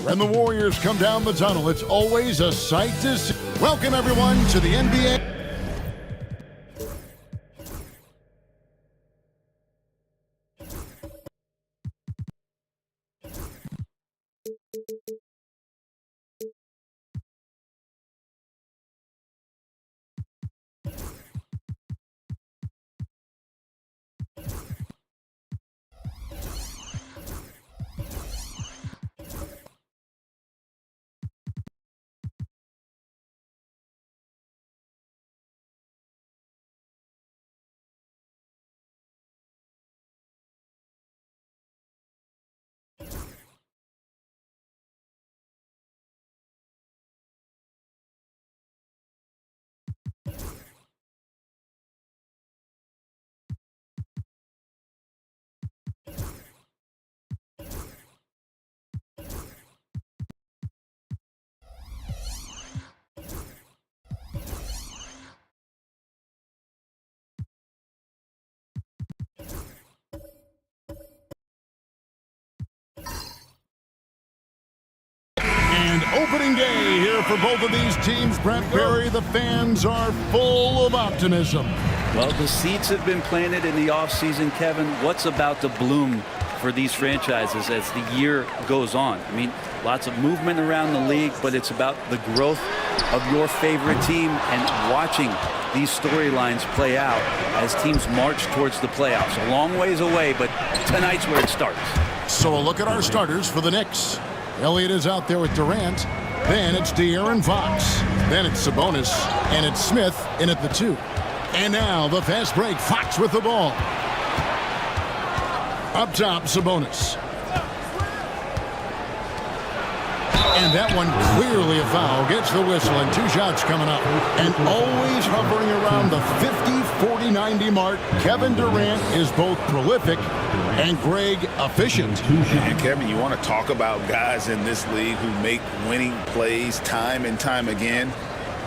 When the Warriors come down the tunnel, it's always a sight to see. Welcome, everyone, to the NBA. Opening day here for both of these teams. Brent Barry, the fans are full of optimism. Well, the seeds have been planted in the offseason, Kevin. What's about to bloom for these franchises as the year goes on? I mean, lots of movement around the league, but it's about the growth of your favorite team and watching these storylines play out as teams march towards the playoffs. A long ways away, but tonight's where it starts. So a look at our starters for the Knicks. Elliott is out there with Durant. Then it's De'Aaron Fox. Then it's Sabonis. And it's Smith in at the 2. And now the fast break. Fox with the ball. Up top, Sabonis. And that one clearly a foul. Gets the whistle and 2 shots coming up. And always hovering around the 50, 40, 90 mark. Kevin Durant is both prolific and Greg efficient. And Kevin, you want to talk about guys in this league who make winning plays time and time again.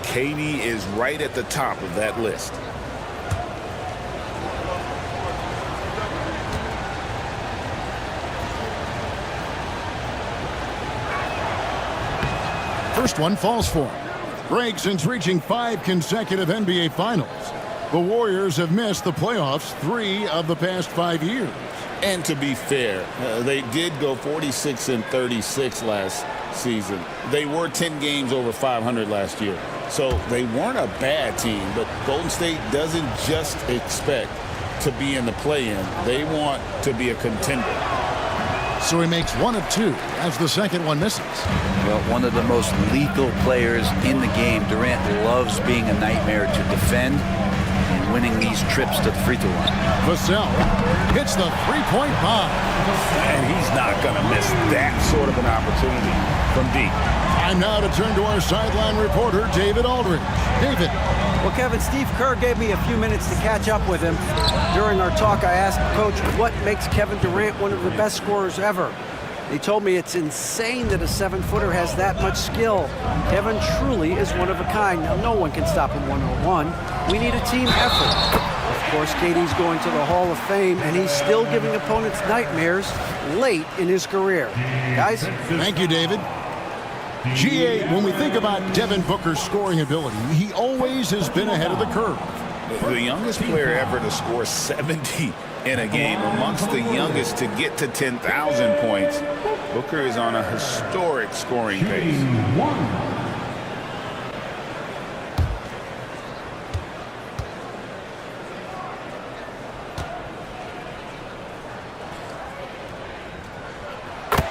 KD is right at the top of that list. First one falls for him. Greg, since reaching 5 consecutive NBA Finals, the Warriors have missed the playoffs 3 of the past 5 years. And to be fair, they did go 46-36 last season. They were 10 games over 500 last year. So they weren't a bad team, but Golden State doesn't just expect to be in the play-in. They want to be a contender. So he makes 1 of 2 as the second one misses. Well, one of the most lethal players in the game. Durant loves being a nightmare to defend and winning these trips to the free throw line. Vassell hits the three-point bomb. And he's not going to miss that sort of an opportunity from deep. Time now to turn to our sideline reporter, David Aldridge. David. Well, Kevin, Steve Kerr gave me a few minutes to catch up with him. During our talk, I asked Coach what makes Kevin Durant one of the best scorers ever. He told me it's insane that a 7-footer has that much skill. Kevin truly is one of a kind. Now, no one can stop him one-on-one. We need a team effort. Of course, KD's going to the Hall of Fame, and he's still giving opponents nightmares late in his career. Guys? Thank you, David. GA, when we think about Devin Booker's scoring ability, he always has been ahead of the curve. The youngest player ever to score 70 in a game, amongst the youngest to get to 10,000 points. Booker is on a historic scoring pace.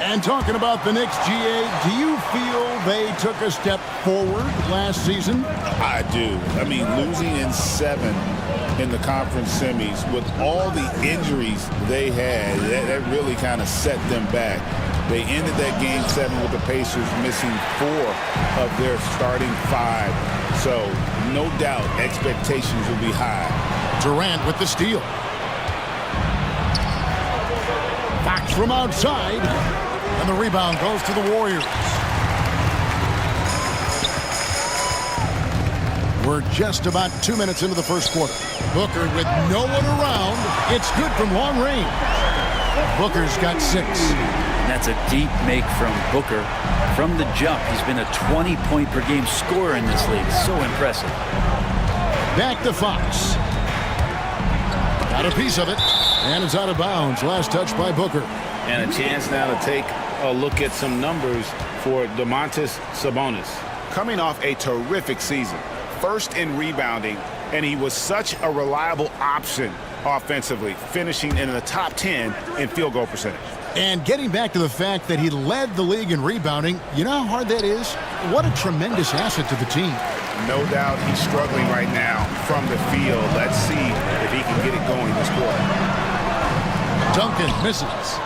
And talking about the Knicks, GA, do you feel they took a step forward last season? I do. I mean, losing in 7 in the conference semis with all the injuries they had, that really kind of set them back. They ended that game 7 with the Pacers missing 4 of their starting 5. So, no doubt, expectations will be high. Durant with the steal. Fox from outside. And the rebound goes to the Warriors. We're just about 2 minutes into the first quarter. Booker with no one around. It's good from long range. Booker's got 6. And that's a deep make from Booker. From the jump, he's been a 20-point-per-game scorer in this league. So impressive. Back to Fox. Got a piece of it. And it's out of bounds. Last touch by Booker. And a chance now to take a look at some numbers for Domantas Sabonis. Coming off a terrific season. First in rebounding, and he was such a reliable option offensively, finishing in the top 10 in field goal percentage. And getting back to the fact that he led the league in rebounding, you know how hard that is? What a tremendous asset to the team. No doubt he's struggling right now from the field. Let's see if he can get it going this quarter. Duncan misses.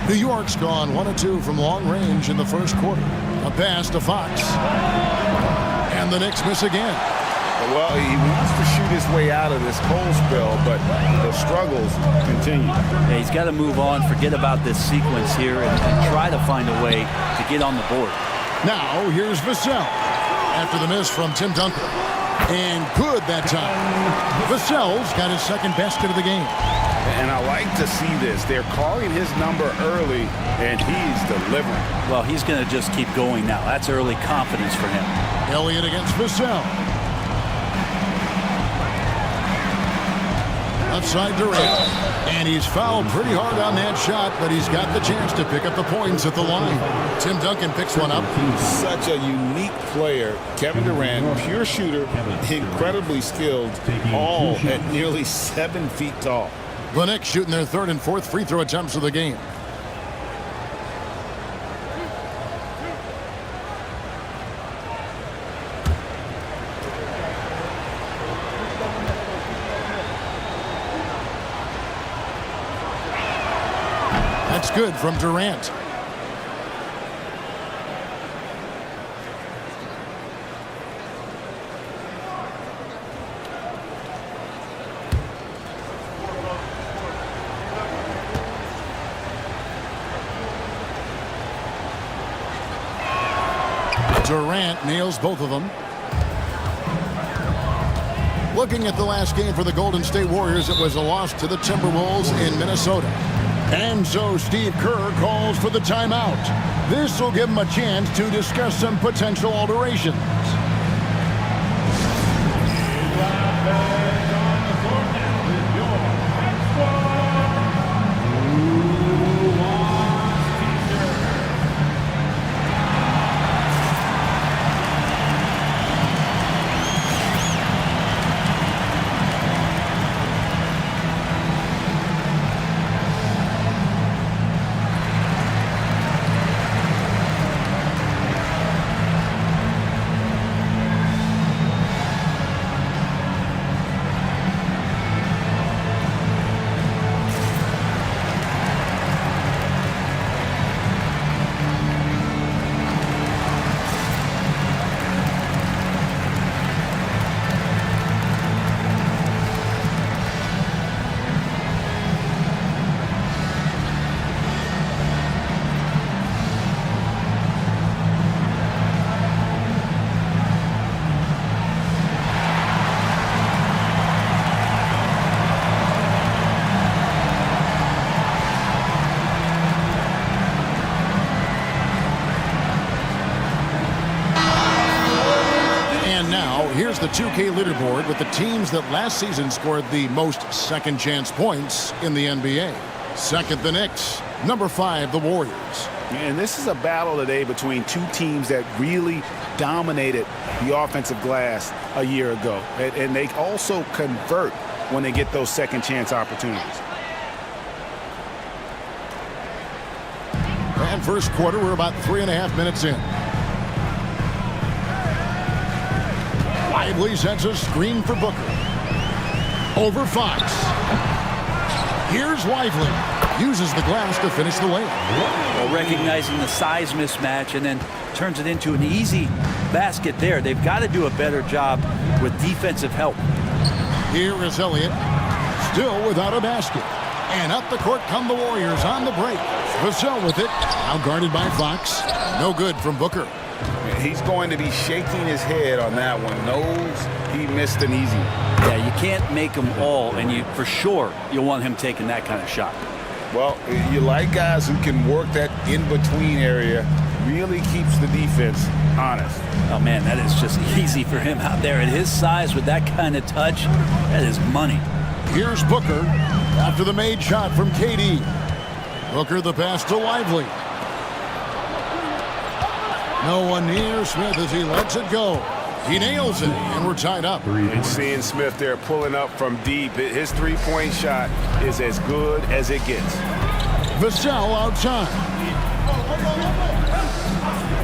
New York's gone 1 of 2 from long range in the first quarter. A pass to Fox. And the Knicks miss again. Well, he wants to shoot his way out of this cold spell, but the struggles continue. Yeah, he's got to move on, forget about this sequence here, and try to find a way to get on the board. Now, here's Vassell. After the miss from Tim Duncan. And good that time. Vassell's got his second basket of the game. And I like to see this. They're calling his number early, and he's delivering. Well, he's going to just keep going now. That's early confidence for him. Elliott against Vassell. Outside Durant. And he's fouled pretty hard on that shot, but he's got the chance to pick up the points at the line. Tim Duncan picks one up. Such a unique player. Kevin Durant, pure shooter, incredibly skilled, all at nearly 7 feet tall. The Knicks shooting their 3rd and 4th free throw attempts of the game. That's good from Durant. Durant nails both of them. Looking at the last game for the Golden State Warriors, it was a loss to the Timberwolves in Minnesota. And so Steve Kerr calls for the timeout. This will give him a chance to discuss some potential alterations. Here's the 2K leaderboard with the teams that last season scored the most second chance points in the NBA. Second, the Knicks. Number 5, the Warriors. And this is a battle today between 2 teams that really dominated the offensive glass a year ago. And they also convert when they get those second chance opportunities. And first quarter, we're about 3.5 minutes in. Lively sets a screen for Booker. Over Fox. Here's Lively. Uses the glass to finish the layup. Well, recognizing the size mismatch and then turns it into an easy basket there. They've got to do a better job with defensive help. Here is Elliott. Still without a basket. And up the court come the Warriors on the break. Vassell with it. Now guarded by Fox. No good from Booker. He's going to be shaking his head on that one. Knows he missed an easy. Yeah, you can't make them all, and for sure you'll want him taking that kind of shot. Well, you like guys who can work that in-between area. Really keeps the defense honest. Oh, man, that is just easy for him out there at his size with that kind of touch. That is money. Here's Booker after the made shot from KD. Booker the pass to Lively. No one near Smith as he lets it go. He nails it, and we're tied up. And seeing Smith there pulling up from deep, his three-point shot is as good as it gets. Vassell outside.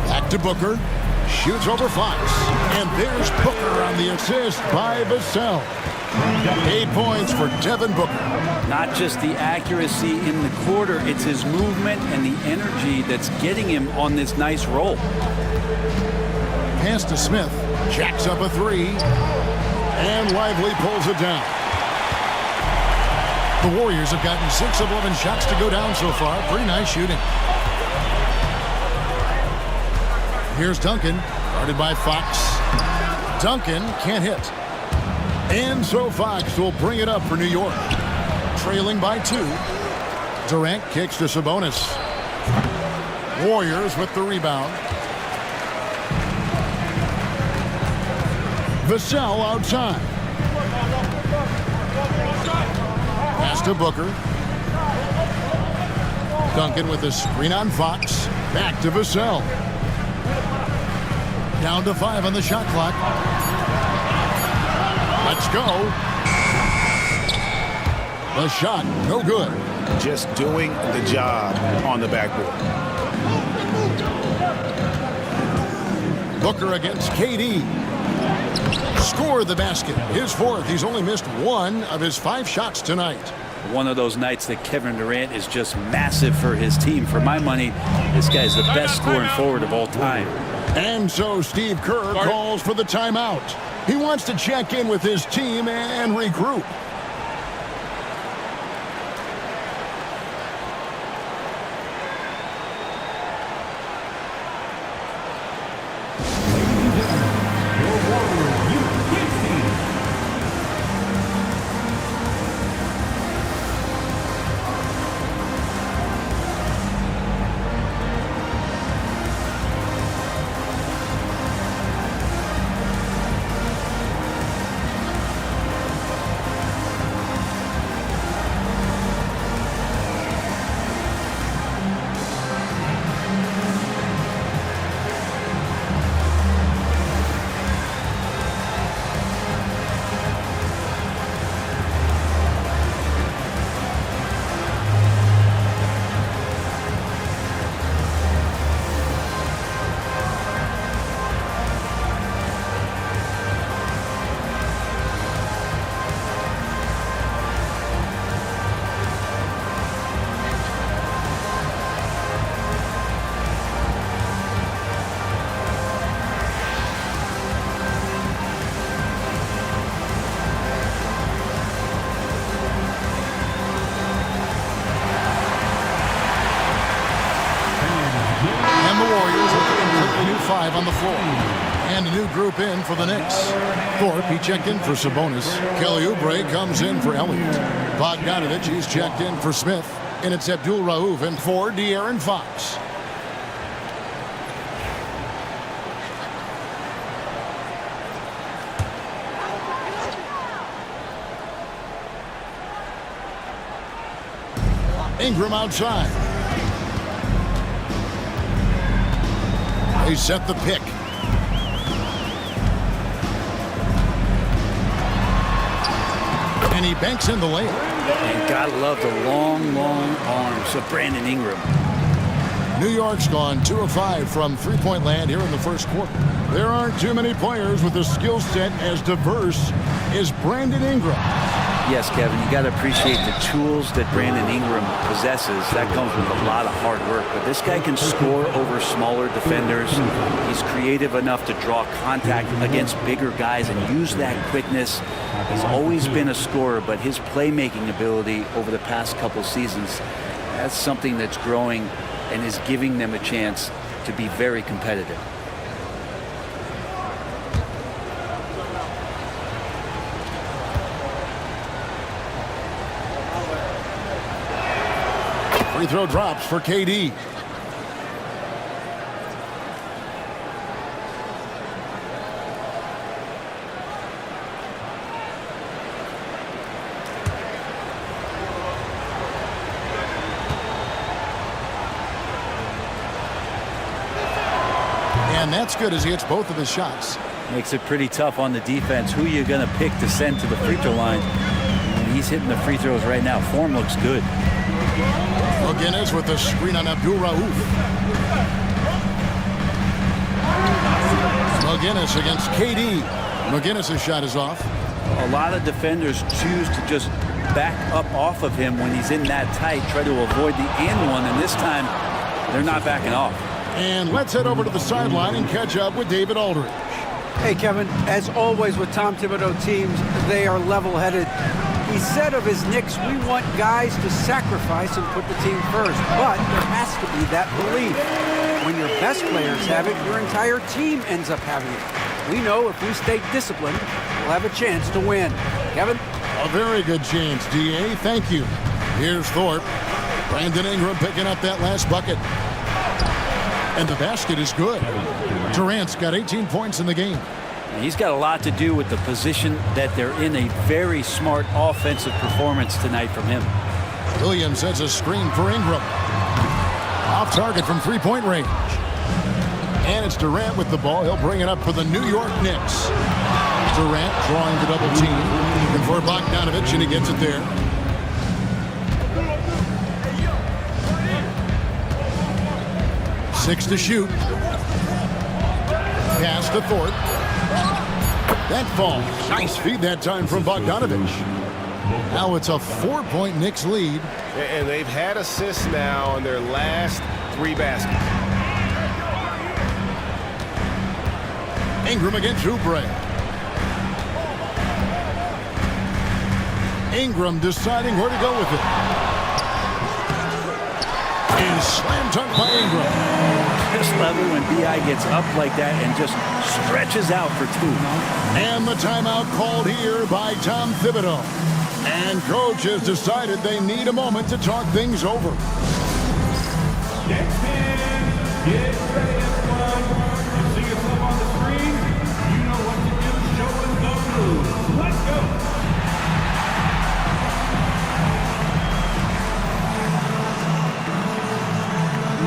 Back to Booker. Shoots over Fox. And there's Booker on the assist by Vassell. 8 points for Devin Booker. Not just the accuracy in the quarter, it's his movement and the energy that's getting him on this nice roll. Pass to Smith. Jacks up a three. And Lively pulls it down. The Warriors have gotten 6 of 11 shots to go down so far. Pretty nice shooting. Here's Duncan, guarded by Fox. Duncan can't hit. And so Fox will bring it up for New York. Trailing by 2. Durant kicks to Sabonis. Warriors with the rebound. Vassell outside. Pass to Booker. Duncan with a screen on Fox. Back to Vassell. Down to 5 on the shot clock. Let's go. The shot, no good. Just doing the job on the backboard. Booker against KD. Scored the basket. His 4th. He's only missed 1 of his 5 shots tonight. One of those nights that Kevin Durant is just massive for his team. For my money, this guy's the best scoring forward of all time. And so Steve Kerr calls for the timeout. He wants to check in with his team and regroup. On the floor. And a new group in for the Knicks. Thorpe, he checked in for Sabonis. Kelly Oubre comes in for Elliott. Bogdanovic, he's checked in for Smith. And it's Abdul Rauf in for De'Aaron Fox. Ingram outside. They set the pick. And he banks in the layup. And gotta love the long arms of Brandon Ingram. New York's gone 2 of 5 from three-point land here in the first quarter. There aren't too many players with a skill set as diverse as Brandon Ingram. Yes, Kevin, you got to appreciate the tools that Brandon Ingram possesses. That comes with a lot of hard work. But this guy can score over smaller defenders. He's creative enough to draw contact against bigger guys and use that quickness. He's always been a scorer, but his playmaking ability over the past couple seasons, that's something that's growing and is giving them a chance to be very competitive. Free throw drops for KD. And that's good as he hits both of his shots. Makes it pretty tough on the defense. Who are you going to pick to send to the free throw line? And he's hitting the free throws right now. Form looks good. McGinnis with the screen on Abdul-Rauf. McGinnis against KD. McGinnis' shot is off. A lot of defenders choose to just back up off of him when he's in that tight, try to avoid the and one, and this time they're not backing off. And let's head over to the sideline and catch up with David Aldridge. Hey, Kevin, as always with Tom Thibodeau teams, they are level-headed. He said of his Knicks, we want guys to sacrifice and put the team first. But there has to be that belief. When your best players have it, your entire team ends up having it. We know if we stay disciplined, we'll have a chance to win. Kevin? A very good chance, D.A. Thank you. Here's Thorpe. Brandon Ingram picking up that last bucket. And the basket is good. Durant's got 18 points in the game. He's got a lot to do with the position that they're in. A very smart offensive performance tonight from him. Williams sets a screen for Ingram. Off target from three-point range. And it's Durant with the ball. He'll bring it up for the New York Knicks. Durant drawing the double team. Looking for Bogdanovich, and he gets it there. Six to shoot. Pass to Thorpe. That falls. Nice feed that time from Bogdanovich. Now it's a 4-point Knicks lead. And they've had assists now on their last 3 baskets. Ingram against Oubre. Ingram deciding where to go with it. And slam dunk by Ingram. This level when B.I. gets up like that and just stretches out for 2. And the timeout called here by Tom Thibodeau. And coach has decided they need a moment to talk things over. Next man, get ready everyone. You see yourself on the screen, you know what to do, show us the moves. Let's go.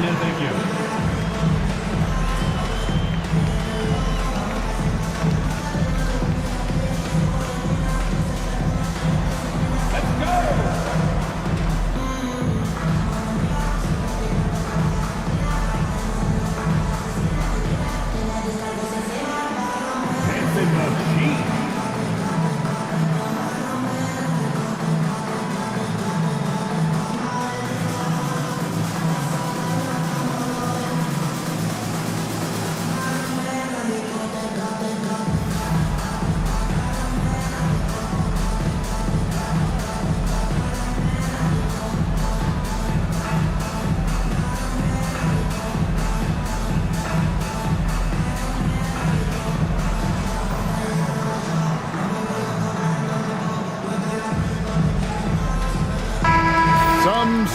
No, thank you.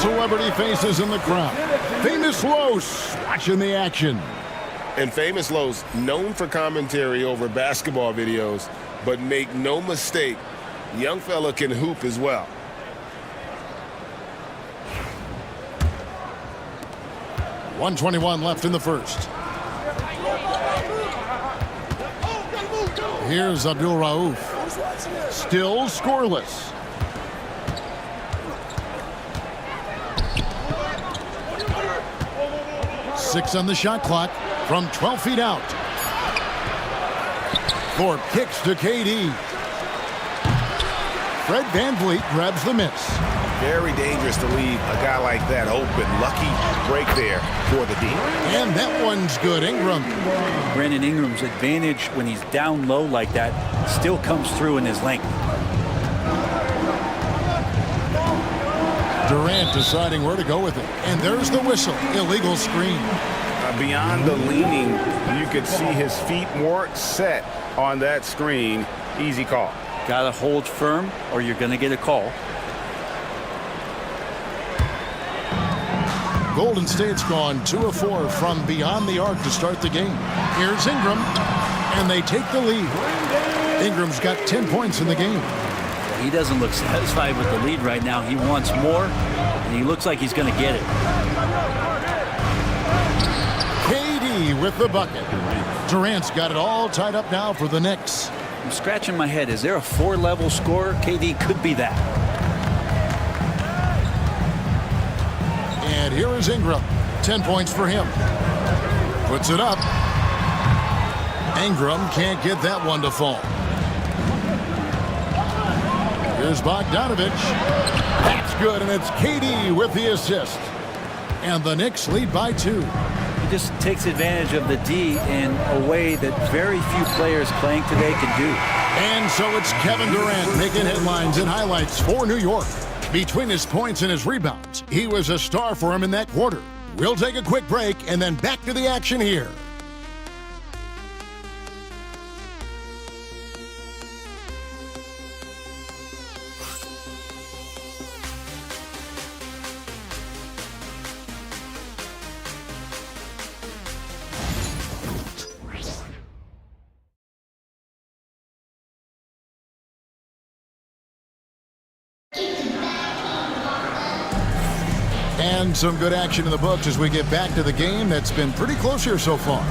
Celebrity faces in the crowd. Famous Los watching the action. And Famous Los, known for commentary over basketball videos, but make no mistake, young fella can hoop as well. .121 left in the first. Here's Abdul-Rauf. Still scoreless. 6 on the shot clock from 12 feet out. Thorpe kicks to KD. Fred VanVleet grabs the miss. Very dangerous to leave a guy like that open. Lucky break there for the D. And that one's good. Ingram. Brandon Ingram's advantage when he's down low like that still comes through in his length. Durant deciding where to go with it. And there's the whistle. Illegal screen. Beyond the leaning, you could see his feet more set on that screen. Easy call. Got to hold firm or you're going to get a call. Golden State's gone 2 of 4 from beyond the arc to start the game. Here's Ingram, and they take the lead. Ingram's got 10 points in the game. He doesn't look satisfied with the lead right now. He wants more, and he looks like he's going to get it. KD with the bucket. Durant's got it all tied up now for the Knicks. I'm scratching my head. Is there a 4-level scorer? KD could be that. And here is Ingram. 10 points for him. Puts it up. Ingram can't get that one to fall. Here's Bogdanovich. That's good, and it's KD with the assist. And the Knicks lead by 2. He just takes advantage of the D in a way that very few players playing today can do. And so it's Kevin Durant making headlines and highlights for New York. Between his points and his rebounds, he was a star for him in that quarter. We'll take a quick break and then back to the action here. And some good action in the books as we get back to the game that's been pretty close here so far.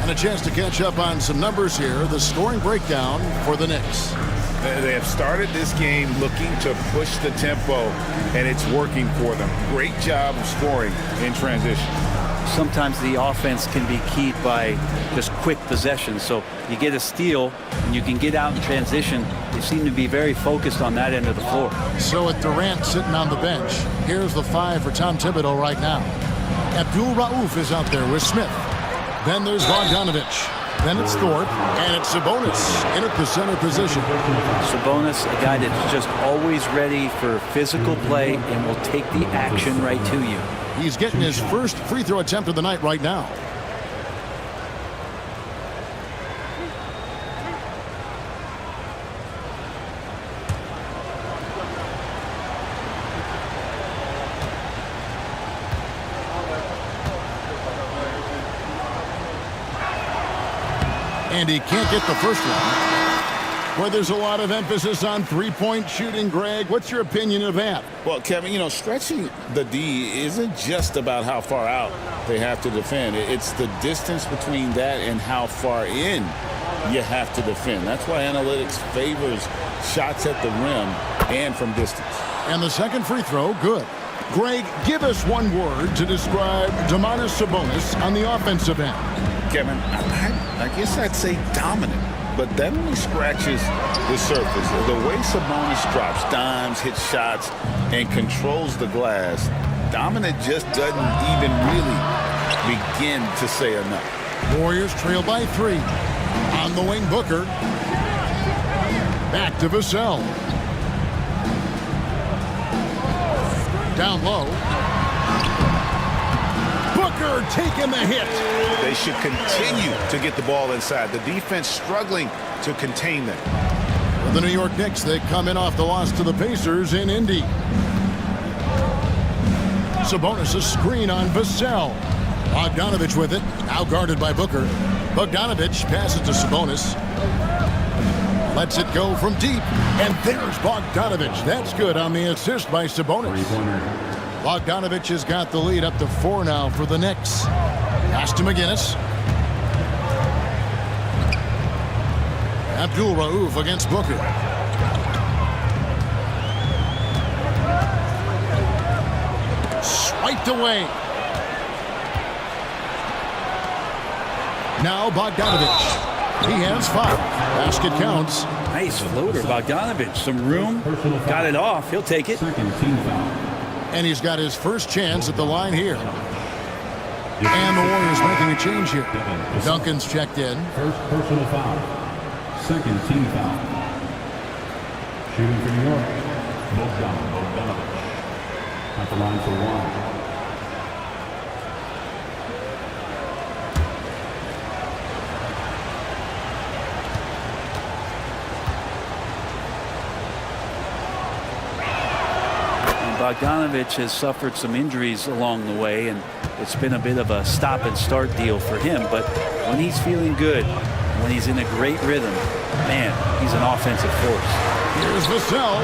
And a chance to catch up on some numbers here. The scoring breakdown for the Knicks. They have started this game looking to push the tempo, and it's working for them. Great job of scoring in transition. Sometimes the offense can be keyed by just quick possession. So you get a steal and you can get out in transition. They seem to be very focused on that end of the floor. So with Durant sitting on the bench, here's the 5 for Tom Thibodeau right now. Abdul Rauf is out there with Smith. Then there's Bogdanovich. Then it's Thorpe, and it's Sabonis in at the center position. Sabonis, a guy that's just always ready for physical play and will take the action right to you. He's getting his first free throw attempt of the night right now. And he can't get the first one. Well, there's a lot of emphasis on three-point shooting, Greg. What's your opinion of that? Well, Kevin, stretching the D isn't just about how far out they have to defend. It's the distance between that and how far in you have to defend. That's why analytics favors shots at the rim and from distance. And the second free throw, good. Greg, give us one word to describe Domantas Sabonis on the offensive end. Kevin, I guess I'd say dominant. But that only scratches the surface. The way Sabonis drops dimes, hits shots, and controls the glass, dominant just doesn't even really begin to say enough. Warriors trail by 3. On the wing, Booker. Back to Vassell. Down low. Booker taking the hit. They should continue to get the ball inside. The defense struggling to contain them. For the New York Knicks, they come in off the loss to the Pacers in Indy. Sabonis a screen on Vassell. Bogdanovich with it, now guarded by Booker. Bogdanovich passes to Sabonis. Lets it go from deep, and there's Bogdanovich. That's good on the assist by Sabonis. Bogdanovich has got the lead up to 4 now for the Knicks. Pass to McGinnis. Abdul Rauf against Booker. Swiped away. Now Bogdanovich. He has 5. Basket counts. Nice floater, Bogdanovich. Some room. Got it off. He'll take it. Second team foul. And he's got his first chance at the line here. And the Warriors making a change here. Duncan's checked in. First personal foul. Second team foul. Shooting for New York. Bogdanovich. At the line for 1. Bogdanovich has suffered some injuries along the way, and it's been a bit of a stop-and-start deal for him. But when he's feeling good, when he's in a great rhythm, man, he's an offensive force. Here's Vassell.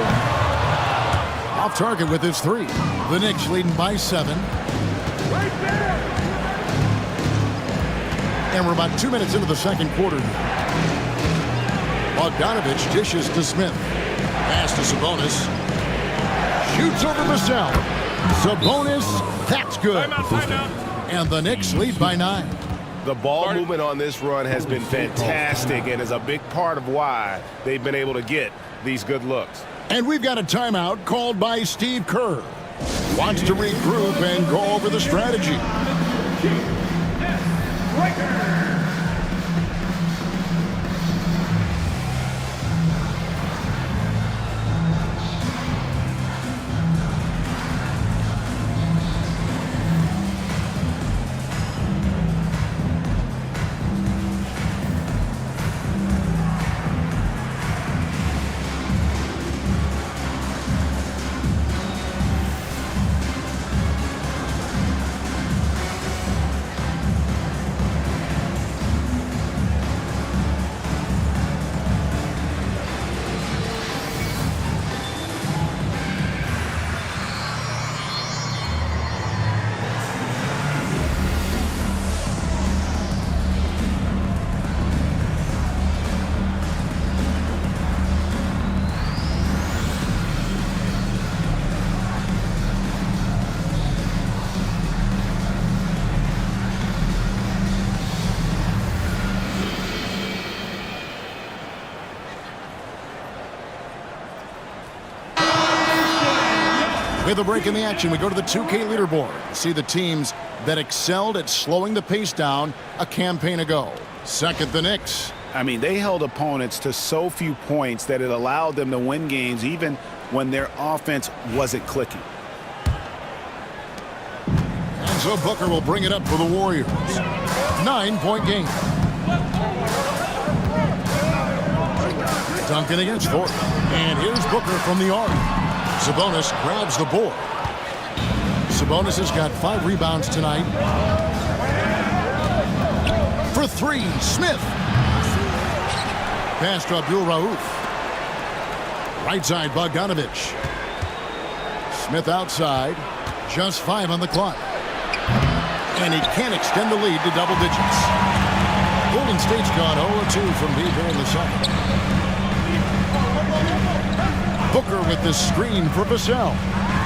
Off target with his 3. The Knicks leading by 7. And we're about 2 minutes into the second quarter. Bogdanovich dishes to Smith. Pass to Sabonis. Shoots over Vassell. Sabonis, that's good. And the Knicks lead by 9. The ball movement on this run has been fantastic and is a big part of why they've been able to get these good looks. And we've got a timeout called by Steve Kerr. Wants to regroup and go over the strategy. With a break in the action, we go to the 2K leaderboard. See the teams that excelled at slowing the pace down a campaign ago. Second, the Knicks. I mean, they held opponents to so few points that it allowed them to win games even when their offense wasn't clicking. And so Booker will bring it up for the Warriors. 9-point game. Duncan against Ford. And here's Booker from the arc. Sabonis grabs the board. Sabonis has got 5 rebounds tonight. For 3, Smith. Pass to Abdul Rauf. Right side, Bogdanovich. Smith outside. Just 5 on the clock. And he can't extend the lead to double digits. Golden State's gone 0-2 from deep here in the second. Booker with the screen for Vassell.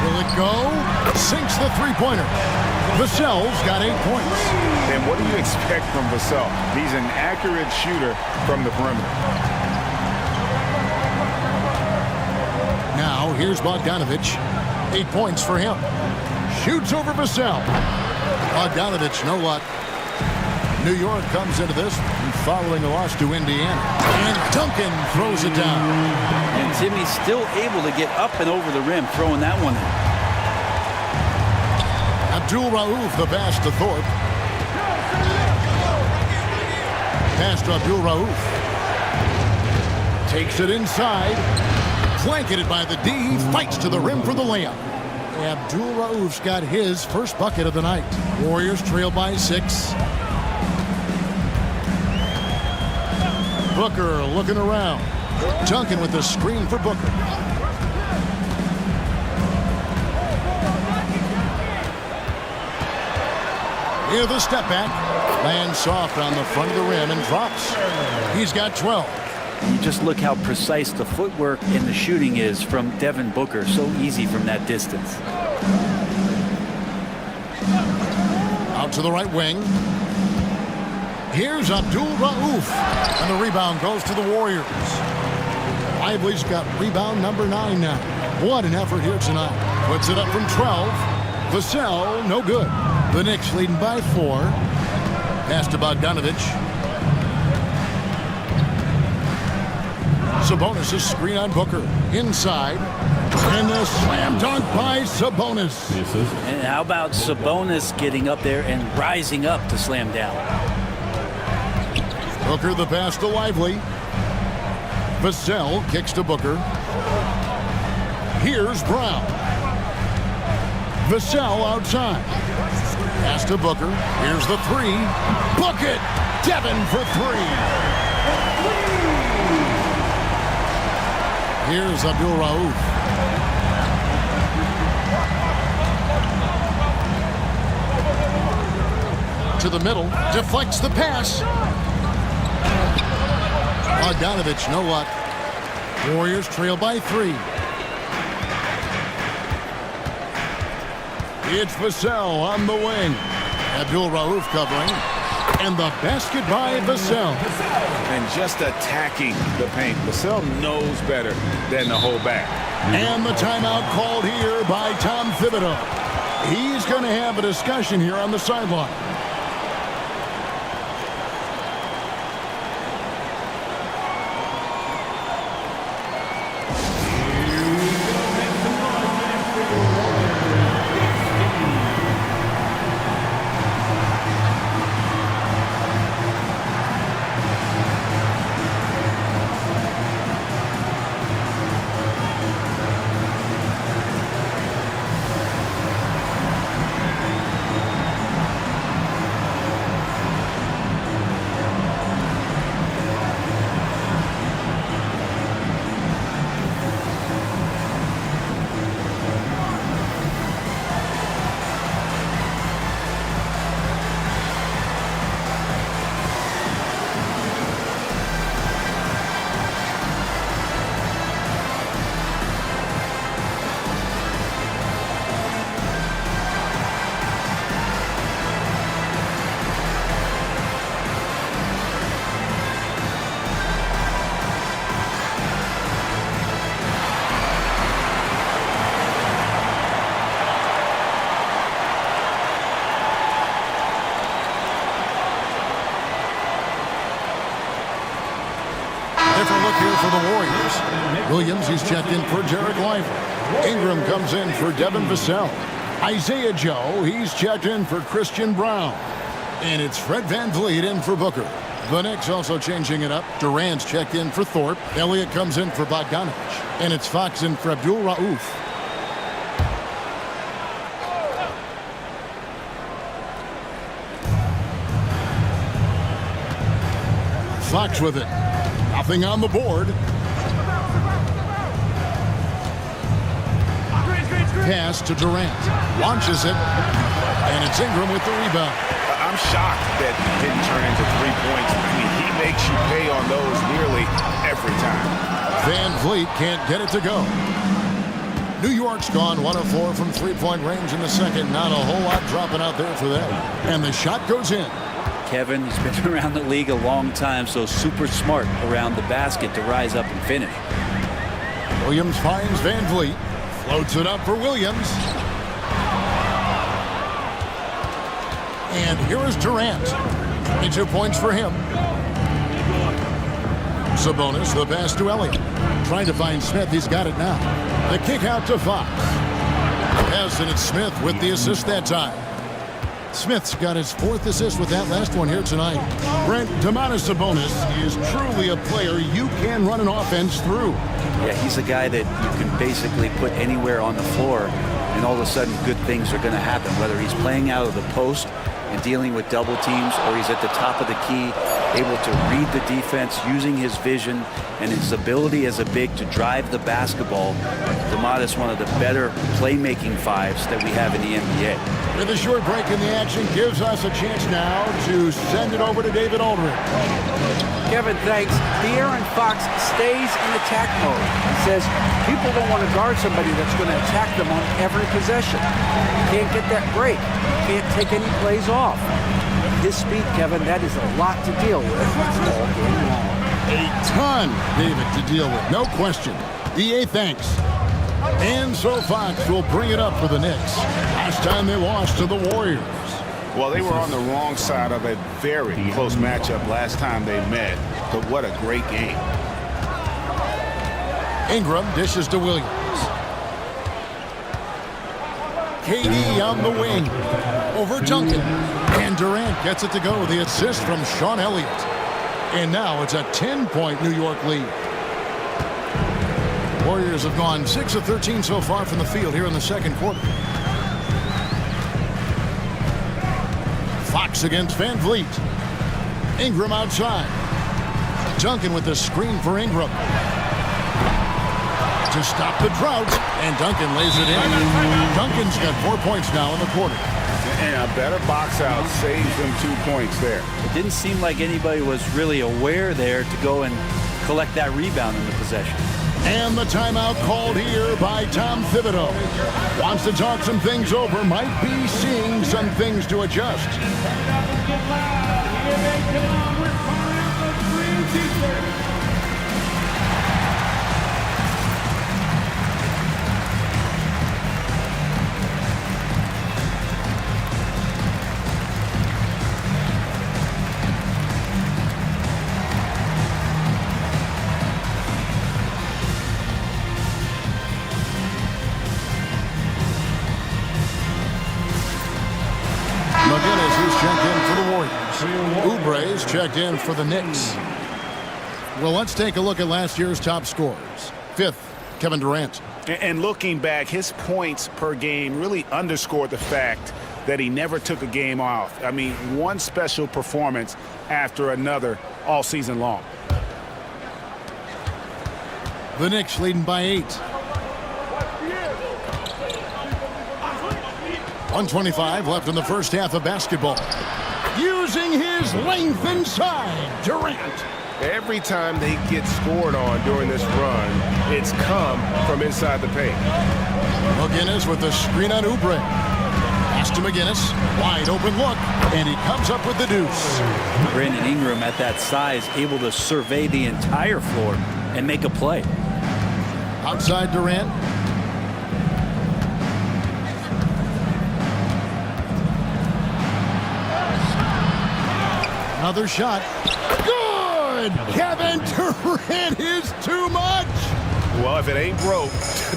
Will it go? Sinks the three-pointer. Vassell's got 8 points. And what do you expect from Vassell? He's an accurate shooter from the perimeter. Now here's Bogdanovich. 8 points for him. Shoots over Vassell. Bogdanovich, no luck. New York comes into this following a loss to Indiana. And Duncan throws it down. And Timmy's still able to get up and over the rim, throwing that one in. Abdul Rauf, the pass to Thorpe. Pass to Abdul Rauf. Takes it inside. Blanketed by the D. He fights to the rim for the layup. Abdul Rauf's got his first bucket of the night. Warriors trail by 6. Booker looking around. Duncan with the screen for Booker. Here's the step back. Lands soft on the front of the rim and drops. He's got 12. You just look how precise the footwork and the shooting is from Devin Booker. So easy from that distance. Out to the right wing. Here's Abdul Rauf. And the rebound goes to the Warriors. Lively's got rebound number 9 now. What an effort here tonight. Puts it up from 12. Vassell, no good. The Knicks leading by 4. Pass to Bogdanovic. Sabonis' screen on Booker. Inside. And the slam dunk by Sabonis. The assist. And how about Sabonis getting up there and rising up to slam down? Booker the pass to Lively. Vassell kicks to Booker. Here's Brown. Vassell outside. Pass to Booker. Here's the 3. Bucket! Devin for 3. Here's Abdul Rauf. To the middle. Deflects the pass. Bogdanovic, no luck. Warriors trail by 3. It's Vassell on the wing. Abdul Rauf covering. And the basket by Vassell. And just attacking the paint. Vassell knows better than to hold back. And the timeout called here by Tom Thibodeau. He's going to have a discussion here on the sideline. Different look here for the Warriors. Williams, he's checked in for Derek Lively. Ingram comes in for Devin Vassell. Isaiah Joe, he's checked in for Christian Brown. And it's Fred VanVleet in for Booker. The Knicks also changing it up. Durant's checked in for Thorpe. Elliott comes in for Bogdanovic. And it's Fox in for Abdul Rauf. Fox with it. Nothing on the board. Pass to Durant. Launches it. And it's Ingram with the rebound. I'm shocked that he didn't turn into 3 points. I mean, he makes you pay on those nearly every time. VanVleet can't get it to go. New York's gone 1 of 4 from three-point range in the second. Not a whole lot dropping out there for them. And the shot goes in. Kevin, he's been around the league a long time, so super smart around the basket to rise up and finish. Williams finds VanVleet. Floats it up for Williams. And here is Durant. 22 points for him. Sabonis, the pass to Elliott. Trying to find Smith. He's got it now. The kick out to Fox. Pass, and it's Smith with the assist that time. Smith's got his 4th assist with that last one here tonight. Brent, Domantas Sabonis is truly a player you can run an offense through. Yeah, he's a guy that you can basically put anywhere on the floor, and all of a sudden good things are going to happen, whether he's playing out of the post and dealing with double teams, or he's at the top of the key, able to read the defense, using his vision and his ability as a big to drive the basketball. Domantas, one of the better playmaking 5s that we have in the NBA. With a short break in the action, gives us a chance now to send it over to David Aldridge. Kevin, thanks. De'Aaron Fox stays in attack mode. He says people don't want to guard somebody that's going to attack them on every possession. Can't get that break. Can't take any plays off. his speed, Kevin, that is a lot to deal with all game long. A ton, David, to deal with, no question. EA thanks. And so Fox will bring it up for the Knicks. Last time they lost to the Warriors. Well, they were on the wrong side of a very close matchup last time they met, but what a great game. Ingram dishes to Williams. KD on the wing. Over Duncan. And Durant gets it to go. The assist from Sean Elliott. And now it's a 10-point New York lead. Warriors have gone 6 of 13 so far from the field here in the second quarter. Fox against Van Vliet. Ingram outside. Duncan with the screen for Ingram. To stop the drought, and Duncan lays it in. Duncan's got 4 points now in the quarter. And a better box out saves them 2 points there. It didn't seem like anybody was really aware there to go and collect that rebound in the possession. And the timeout called here by Tom Thibodeau. Wants to talk some things over, might be seeing some things to adjust. McGinnis is checked in for the Warriors. Oubre is checked in for the Knicks. Well, let's take a look at last year's top scorers. 5th, Kevin Durant. And looking back, his points per game really underscored the fact that he never took a game off. I mean, one special performance after another all season long. The Knicks leading by 8. 1:25 left in the first half of basketball. Using his length inside, Durant. Every time they get scored on during this run, it's come from inside the paint. McGinnis with the screen on Oubre. Pass to McGinnis. Wide open look. And he comes up with the deuce. Brandon Ingram at that size, able to survey the entire floor and make a play. Outside Durant. Another shot. Good! Kevin Durant is too much! Well, if it ain't broke,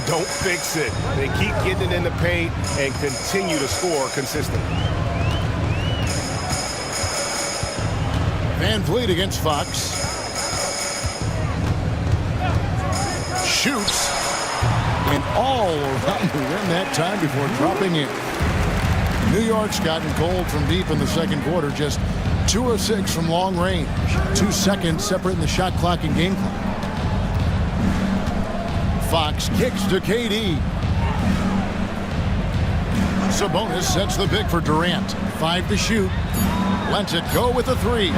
don't fix it. They keep getting it in the paint and continue to score consistently. Van Vliet against Fox. Shoots. And all around the rim that time before dropping in. New York's gotten cold from deep in the second quarter. Just 2 of 6 from long range. 2 seconds separating the shot clock and game clock. Fox kicks to KD. Sabonis sets the pick for Durant. 5 to shoot. Lets it go with a 3.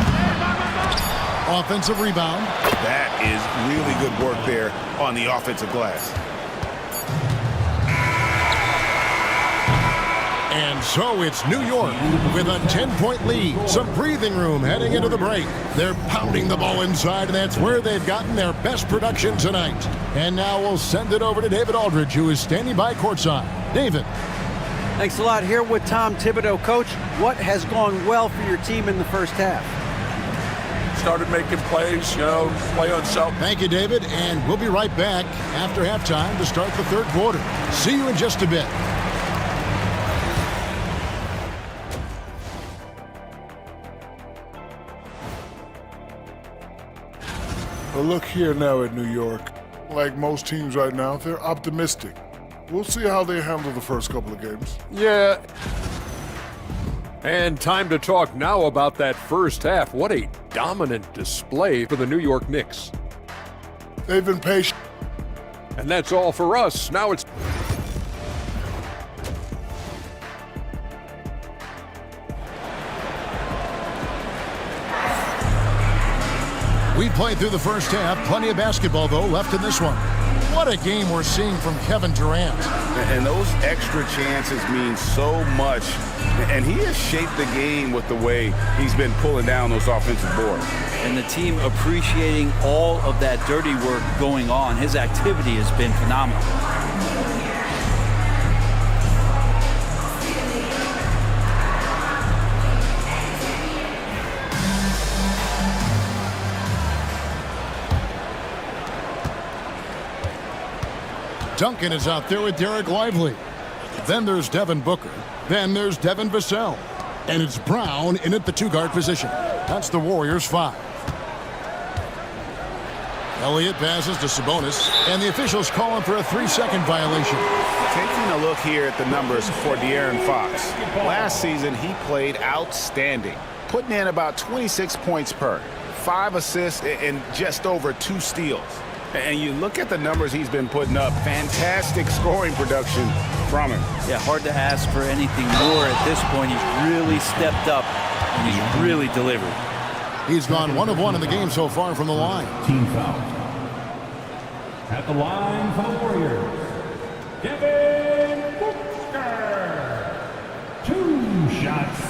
Offensive rebound. That is really good work there on the offensive glass. And so it's New York with a 10-point lead. Some breathing room heading into the break. They're pounding the ball inside, and that's where they've gotten their best production tonight. And now we'll send it over to David Aldridge, who is standing by courtside. David. Thanks a lot. Here with Tom Thibodeau. Coach, what has gone well for your team in the first half? Started making plays, play on self. Thank you, David, and we'll be right back after halftime to start the third quarter. See you in just a bit. But look here now at New York. Like most teams right now, they're optimistic. We'll see how they handle the first couple of games. Yeah. And time to talk now about that first half. What a dominant display for the New York Knicks. They've been patient. And that's all for us. Now it's... We played through the first half. Plenty of basketball, though, left in this one. What a game we're seeing from Kevin Durant. And those extra chances mean so much. And he has shaped the game with the way he's been pulling down those offensive boards. And the team appreciating all of that dirty work going on. His activity has been phenomenal. Duncan is out there with Derek Lively. Then there's Devin Booker. Then there's Devin Vassell. And it's Brown in at the two-guard position. That's the Warriors' 5. Elliott passes to Sabonis, and the officials call him for a 3-second violation. Taking a look here at the numbers for De'Aaron Fox. Last season, he played outstanding, putting in about 26 points per, 5 assists, and just over 2 steals. And you look at the numbers he's been putting up, fantastic scoring production from him. Yeah, hard to ask for anything more at this point. He's really stepped up, and he's really delivered. He's gone 1 of 1 in the game so far from the line. Team foul. At the line for the Warriors, Devin Booker. 2 shots.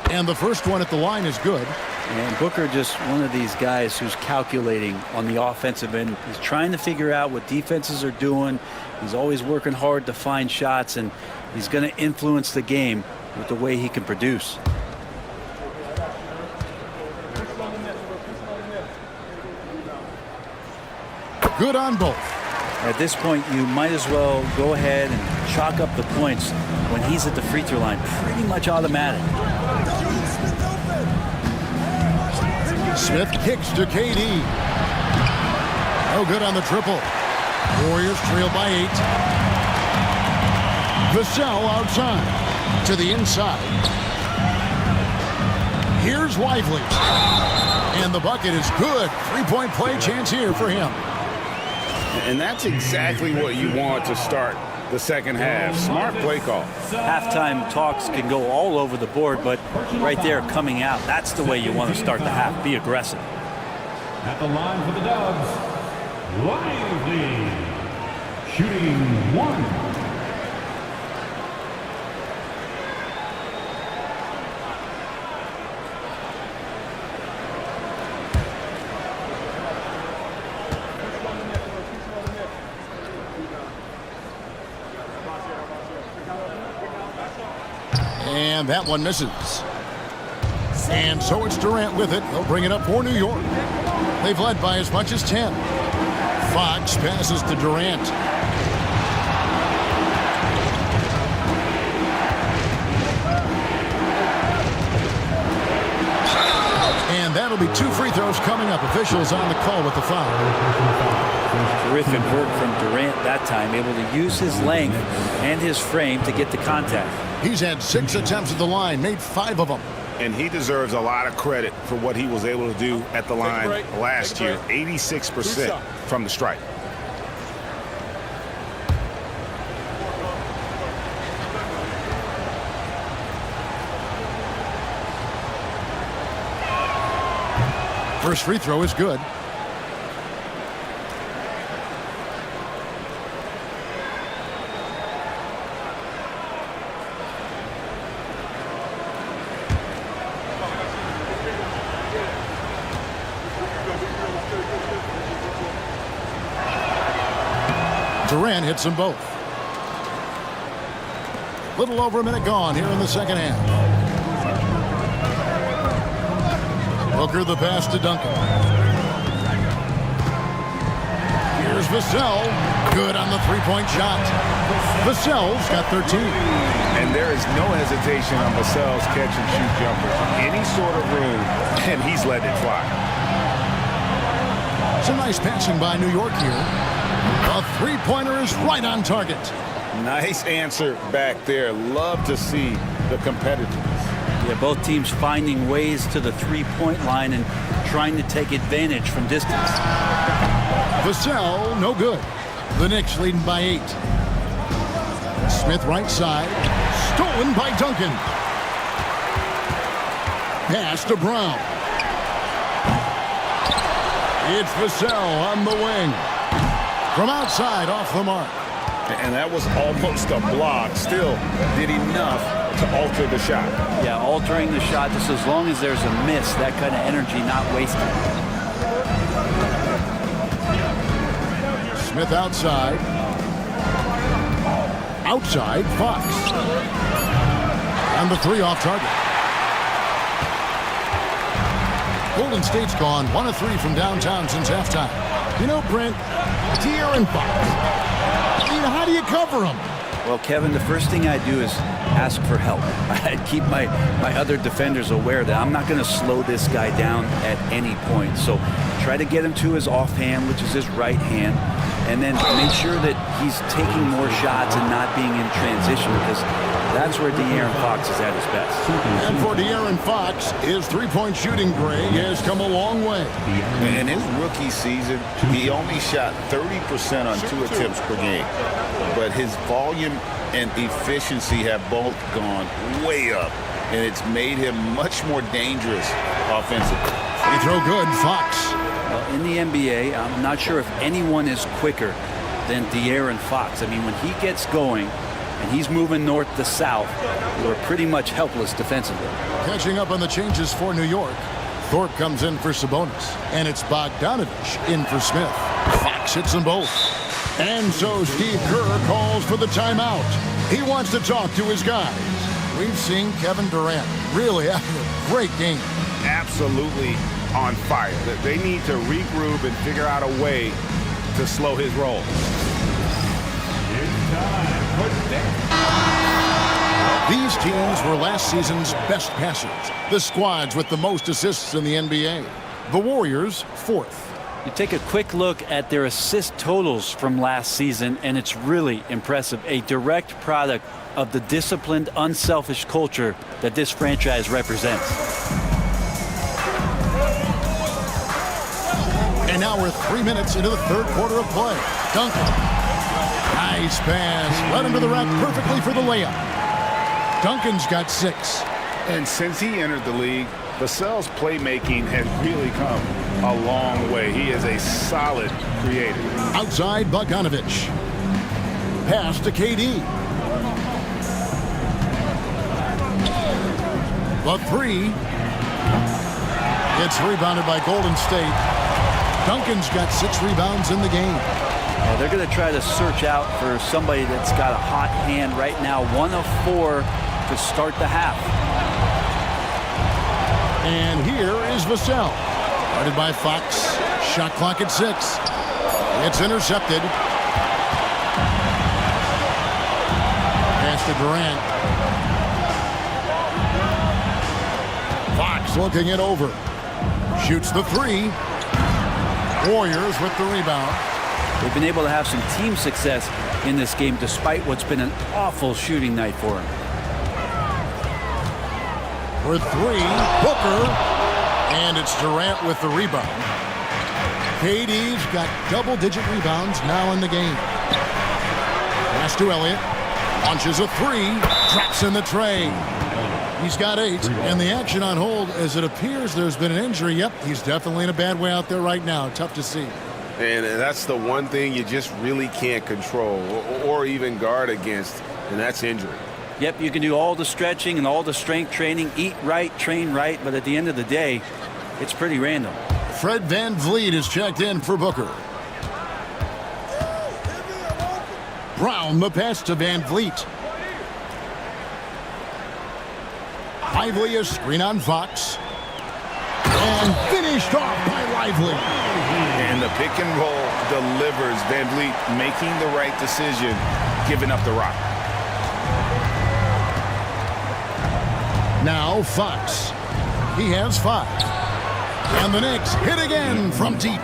And the first one at the line is good. And Booker just one of these guys who's calculating on the offensive end. He's trying to figure out what defenses are doing. He's always working hard to find shots, and he's going to influence the game with the way he can produce. Good on both. At this point, you might as well go ahead and chalk up the points when he's at the free throw line. Pretty much automatic. Smith kicks to KD. No good on the triple. Warriors trail by 8. Vassell outside to the inside. Here's Lively. And the bucket is good. 3-point play chance here for him. And that's exactly what you want to start the second half. Smart play call. Halftime talks can go all over the board, but right there coming out, that's the way you want to start the half. Be aggressive. At the line for the Dubs, Lively. Shooting 1. And that one misses. And so it's Durant with it. They'll bring it up for New York. They've led by as much as 10. Fox passes to Durant. And that'll be 2 free throws coming up. Officials on the call with the foul. Terrific work from Durant that time, able to use his length and his frame to get the contact. He's had 6 attempts at the line, made 5 of them. And he deserves a lot of credit for what he was able to do at the line last year. 86% from the stripe. First free throw is good. Durant hits them both. Little over a minute gone here in the second half. Booker the pass to Duncan. Here's Vassell. Good on the 3-point shot. Vassell's got 13. And there is no hesitation on Vassell's catch-and-shoot jumpers. Any sort of room, and he's letting it fly. Some nice passing by New York here. A 3-pointer is right on target. Nice answer back there. Love to see the competitiveness. Yeah, both teams finding ways to the 3-point line and trying to take advantage from distance. Vassell, no good. The Knicks leading by 8. Smith right side. Stolen by Duncan. Pass to Brown. It's Vassell on the wing. From outside, off the mark. And that was almost a block. Still did enough to alter the shot. Yeah, altering the shot just as long as there's a miss, that kind of energy not wasted. Smith outside. Outside, Fox. And the three off target. Golden State's gone 1 of 3 from downtown since halftime. You know, Brent, De'Aaron Fox. How do you cover him? Well, Kevin, the first thing I do is ask for help. I keep my other defenders aware that I'm not going to slow this guy down at any point. So try to get him to his offhand, which is his right hand, and then make sure that he's taking more shots and not being in transition, because that's where De'Aaron Fox is at his best. And for De'Aaron Fox, his three-point shooting, Greg, has come a long way. In his rookie season, he only shot 30% on 2 attempts per game. But his volume and efficiency have both gone way up, and it's made him much more dangerous offensively. He throw good, Fox. Well, in the NBA, I'm not sure if anyone is quicker than De'Aaron Fox. I mean, when he gets going and he's moving north to south, we're pretty much helpless defensively. Catching up on the changes for New York. Thorpe comes in for Sabonis, and it's Bogdanovich in for Smith. Fox hits them both. And so Steve Kerr calls for the timeout. He wants to talk to his guys. We've seen Kevin Durant really having a great game. Absolutely on fire. They need to regroup and figure out a way to slow his roll. These teams were last season's best passers. The squads with the most assists in the NBA. The Warriors, 4th. You take a quick look at their assist totals from last season, and it's really impressive. A direct product of the disciplined, unselfish culture that this franchise represents. And now we're 3 minutes into the third quarter of play. Duncan. Nice pass. Led him to the rack perfectly for the layup. Duncan's got 6. And since he entered the league, Vassell's playmaking has really come a long way. He is a solid creator. Outside, Bogdanovich. Pass to KD. The 3. It's rebounded by Golden State. Duncan's got 6 rebounds in the game. Yeah, they're going to try to search out for somebody that's got a hot hand right now. 1 of 4 to start the half. And here is Vassell. Guarded by Fox. Shot clock at 6. It's intercepted. Pass to Durant. Fox looking it over. Shoots the 3. Warriors with the rebound. They've been able to have some team success in this game despite what's been an awful shooting night for them. For 3, Booker. And it's Durant with the rebound. KD's got double-digit rebounds now in the game. Pass to Elliott. Launches a 3. Drops in the tray. He's got 8. And the action on hold as it appears there's been an injury. Yep, he's definitely in a bad way out there right now. Tough to see. And that's the one thing you just really can't control or even guard against, and that's injury. Yep, you can do all the stretching and all the strength training, eat right, train right, but at the end of the day, it's pretty random. Fred VanVleet is checked in for Booker. Brown, the pass to VanVleet. Lively, a screen on Fox. And finished off by Lively. And the pick and roll delivers. VanVleet making the right decision, giving up the rock. Now Fox. He has 5. And the Knicks hit again from deep.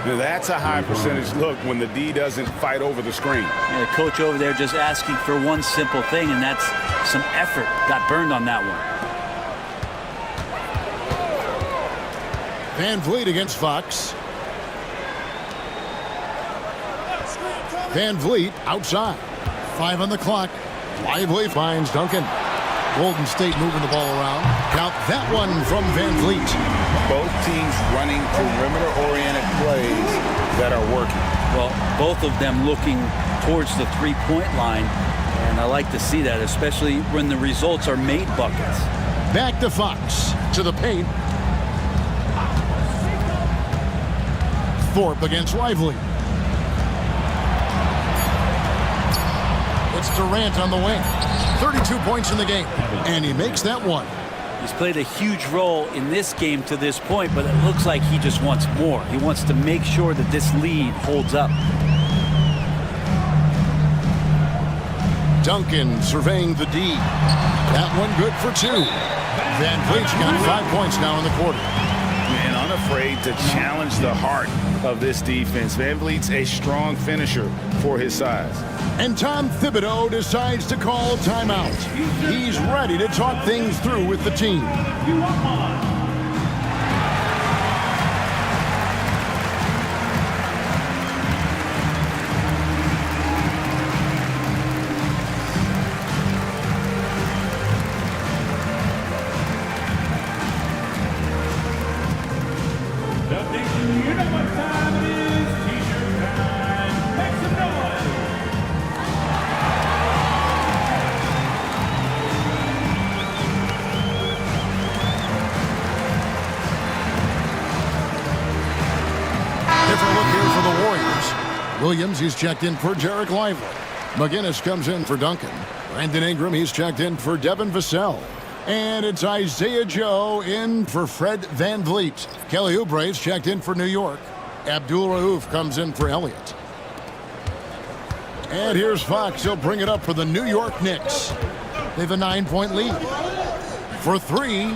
Now that's a high percentage look when the D doesn't fight over the screen. Yeah, the coach over there just asking for one simple thing, and that's some effort. Got burned on that one. VanVleet against Fox. VanVleet outside. 5 on the clock. Lively finds Duncan. Golden State moving the ball around. Count that one from Van Vliet. Both teams running perimeter-oriented plays that are working. Well, both of them looking towards the three-point line, and I like to see that, especially when the results are made buckets. Back to Fox. To the paint. Thorpe against Lively. It's Durant on the wing. 32 points in the game. And he makes that one. He's played a huge role in this game to this point, but it looks like he just wants more. He wants to make sure that this lead holds up. Duncan surveying the D. That one good for 2. Van Vliet's got 5 points now in the quarter. And unafraid to challenge the heart of this defense. Van Vliet's a strong finisher for his size. And Tom Thibodeau decides to call a timeout. He's ready to talk things through with the team. You know what time it is. T-shirt time. Make some noise. Different look here for the Warriors. Williams, he's checked in for Jarek Lively. McGinnis comes in for Duncan. Brandon Ingram, he's checked in for Devin Vassell. And it's Isaiah Joe in for Fred Van Vliet. Kelly Oubre's checked in for New York. Abdul Rauf comes in for Elliott. And here's Fox. He'll bring it up for the New York Knicks. They have a 9-point lead. For 3.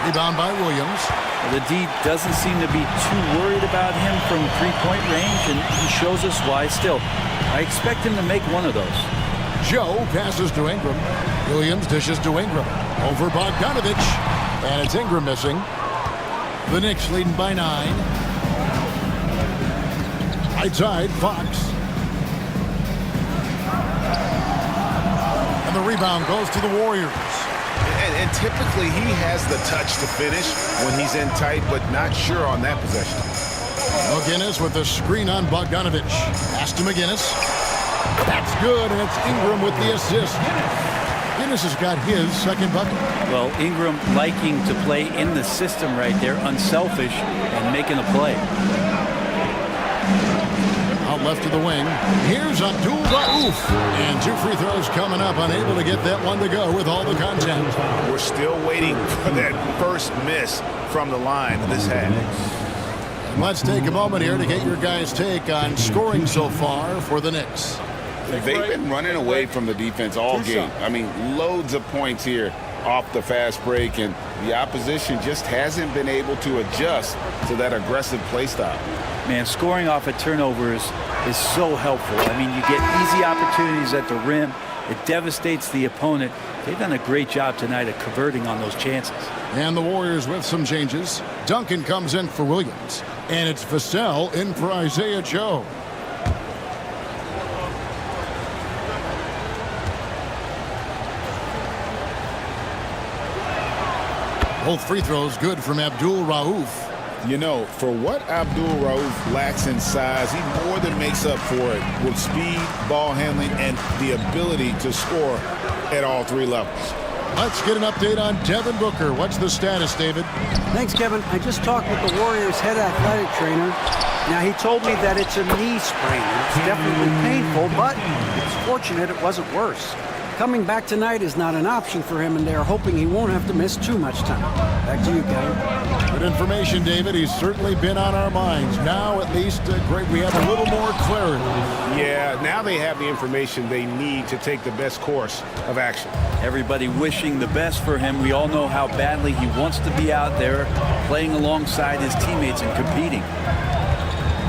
Rebound by Williams. The D doesn't seem to be too worried about him from three-point range, and he shows us why still. I expect him to make one of those. Joe passes to Ingram. Williams dishes to Ingram. Over Bogdanovich. And it's Ingram missing. The Knicks leading by 9. High tide, Fox. And the rebound goes to the Warriors. And typically he has the touch to finish when he's in tight, but not sure on that possession. McGinnis with the screen on Bogdanovich. Pass to McGinnis. That's good, and it's Ingram with the assist. McGinnis has got his second bucket. Well, Ingram liking to play in the system right there, unselfish, and making a play. Out left to the wing. Here's Abdul Rauf. And 2 free throws coming up. Unable to get that one to go with all the contact. We're still waiting for that first miss from the line of this half. And let's take a moment here to get your guys' take on scoring so far for the Knicks. They've been running away from the defense all game. I mean, loads of points here off the fast break, and the opposition just hasn't been able to adjust to that aggressive play style. Man, scoring off of turnovers is so helpful. I mean, you get easy opportunities at the rim. It devastates the opponent. They've done a great job tonight of converting on those chances. And the Warriors with some changes. Duncan comes in for Williams. And it's Vassell in for Isaiah Joe. Both free throws good from Abdul Rauf. You know, for what Abdul Rauf lacks in size, he more than makes up for it with speed, ball handling, and the ability to score at all 3 levels. Let's get an update on Devin Booker. What's the status, David? Thanks, Kevin. I just talked with the Warriors' head athletic trainer. Now, he told me that it's a knee sprain. It's definitely painful, but it's fortunate it wasn't worse. Coming back tonight is not an option for him, and they're hoping he won't have to miss too much time. Back to you, Kevin. Good information, David. He's certainly been on our minds. Now, at least, great, we have a little more clarity. Yeah, now they have the information they need to take the best course of action. Everybody wishing the best for him. We all know how badly he wants to be out there playing alongside his teammates and competing.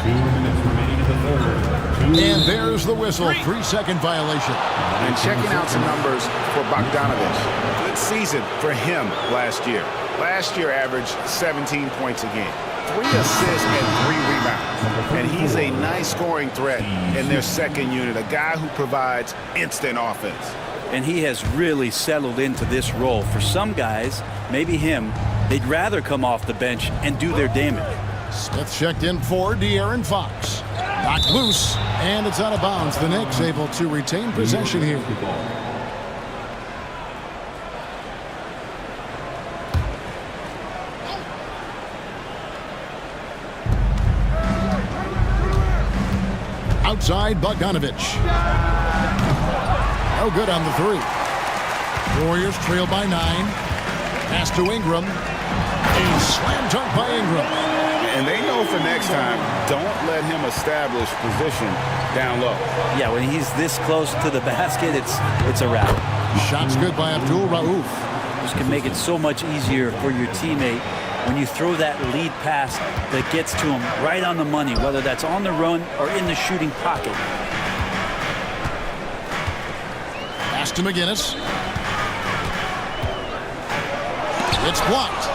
2 minutes remaining in the third. And there's the whistle. 3-second violation. And checking out some numbers for Bogdanovich. Good season for him last year. Last year averaged 17 points a game, 3 assists and 3 rebounds. And he's a nice scoring threat in their second unit, a guy who provides instant offense. And he has really settled into this role. For some guys, maybe him, they'd rather come off the bench and do their damage. Smith checked in for De'Aaron Fox. Knocked loose, and it's out of bounds. The Knicks able to retain possession here. Outside, Bogdanovich. No good on the 3. Warriors trail by 9. Pass to Ingram. A slam dunk by Ingram. And they know for next time, don't let him establish position down low. Yeah, when he's this close to the basket, it's a wrap. Shots good by Abdul Rauf. This can make it so much easier for your teammate when you throw that lead pass that gets to him right on the money, whether that's on the run or in the shooting pocket. Pass to McGinnis. It's blocked.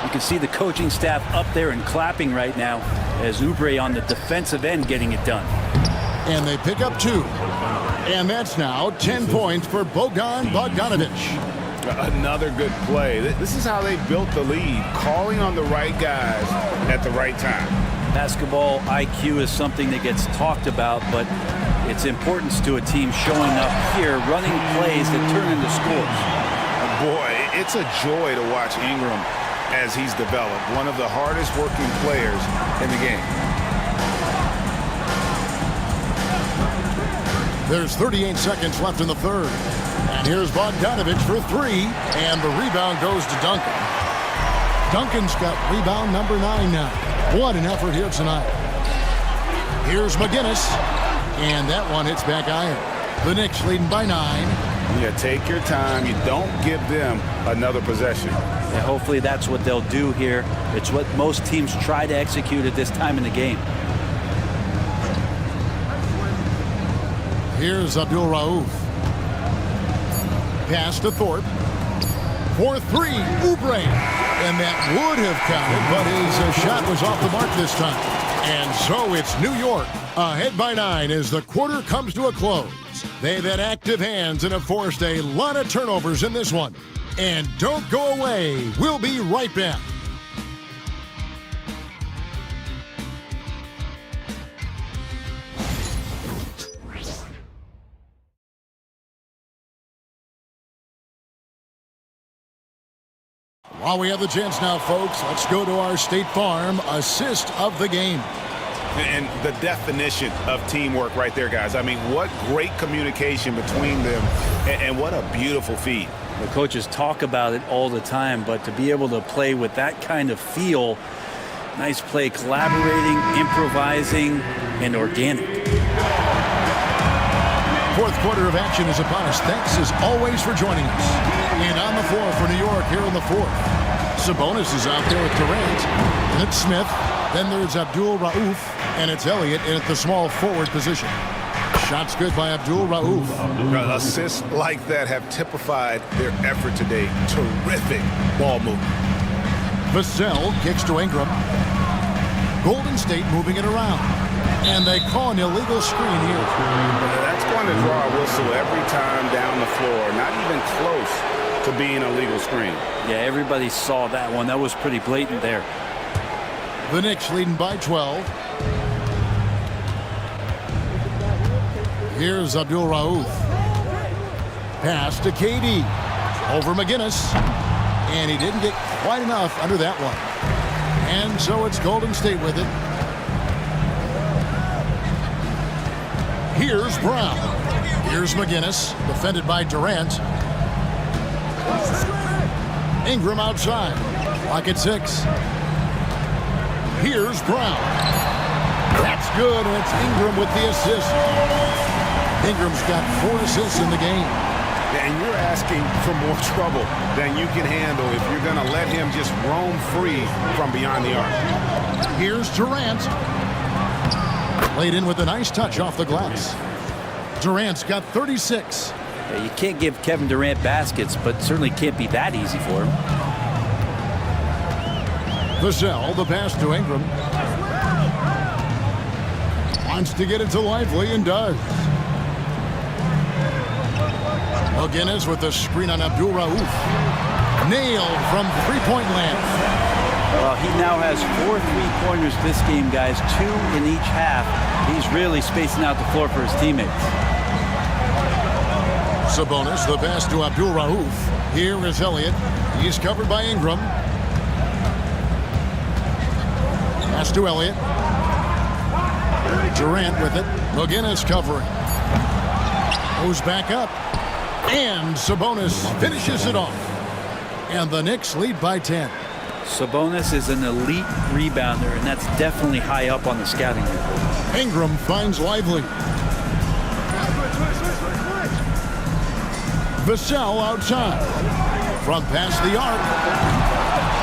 You can see the coaching staff up there and clapping right now as Oubre on the defensive end getting it done. And they pick up 2. And that's now 10 points for Bogdan Bogdanovich. Another good play. This is how they built the lead, calling on the right guys at the right time. Basketball IQ is something that gets talked about, but its importance to a team showing up here, running plays that turn into scores. Boy, it's a joy to watch Ingram as he's developed. One of the hardest working players in the game. There's 38 seconds left in the third. And here's Bogdanovich for 3. And the rebound goes to Duncan. Duncan's got rebound number 9 now. What an effort here tonight. Here's McGinnis. And that one hits back iron. The Knicks leading by 9. Yeah, take your time. You don't give them another possession. And hopefully that's what they'll do here. It's what most teams try to execute at this time in the game. Here's Abdul Rauf. Pass to Thorpe. For 3, Oubre. And that would have counted, but his shot was off the mark this time. And so it's New York ahead by 9 as the quarter comes to a close. They've had active hands and have forced a lot of turnovers in this one. And don't go away. We'll be right back. While we have the chance now, folks, let's go to our State Farm assist of the game. And the definition of teamwork right there, guys. I mean, what great communication between them, and what a beautiful feed. The coaches talk about it all the time, but to be able to play with that kind of feel, nice play, collaborating, improvising, and organic. Fourth quarter of action is upon us. Thanks as always for joining us. And on the floor for New York here in the fourth. Sabonis is out there with Durant. And it's Smith. Then there's Abdul Rauf. And it's Elliott in at the small forward position. Shots good by Abdul Rauf. Assists like that have typified their effort today. Terrific ball movement. Vassell kicks to Ingram. Golden State moving it around. And they call an illegal screen here. That's going to draw a whistle every time down the floor. Not even close to being a legal screen. Yeah, everybody saw that one. That was pretty blatant there. The Knicks leading by 12. Here's Abdul Rauf. Pass to KD. Over McGinnis. And he didn't get quite enough under that one. And so it's Golden State with it. Here's Brown. Here's McGinnis. Defended by Durant. Ingram outside. Clock at 6. Here's Brown. That's good, and it's Ingram with the assist. Ingram's got 4 assists in the game. And you're asking for more trouble than you can handle if you're going to let him just roam free from beyond the arc. Here's Durant. Played in with a nice touch off the glass. Durant's got 36. Yeah, you can't give Kevin Durant baskets, but certainly can't be that easy for him. Vassell, the pass to Ingram. Wants to get it to Lively and does. McGinnis with the screen on Abdul Rauf. Nailed from three-point land. Well, he now has 4 3-pointers this game, guys. 2 in each half. He's really spacing out the floor for his teammates. Sabonis, the pass to Abdul Rauf. Here is Elliott. He's covered by Ingram. Pass to Elliott. Durant with it. McGinnis covering. Goes back up. And Sabonis finishes it off. And the Knicks lead by 10. Sabonis is an elite rebounder, and that's definitely high up on the scouting report. Ingram finds Lively. Vassell outside. From past the arc.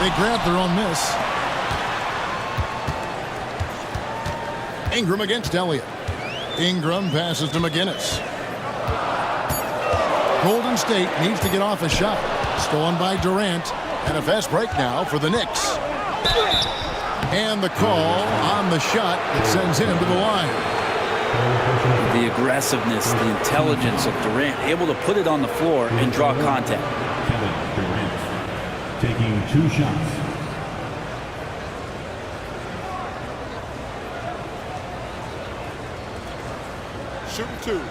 They grab their own miss. Ingram against Elliott. Ingram passes to McGinnis. Golden State needs to get off a shot. Stolen by Durant. And a fast break now for the Knicks. And the call on the shot that sends him to the line. The aggressiveness, the intelligence of Durant, able to put it on the floor and draw contact. Kevin Durant taking 2 shots. Shooting 2.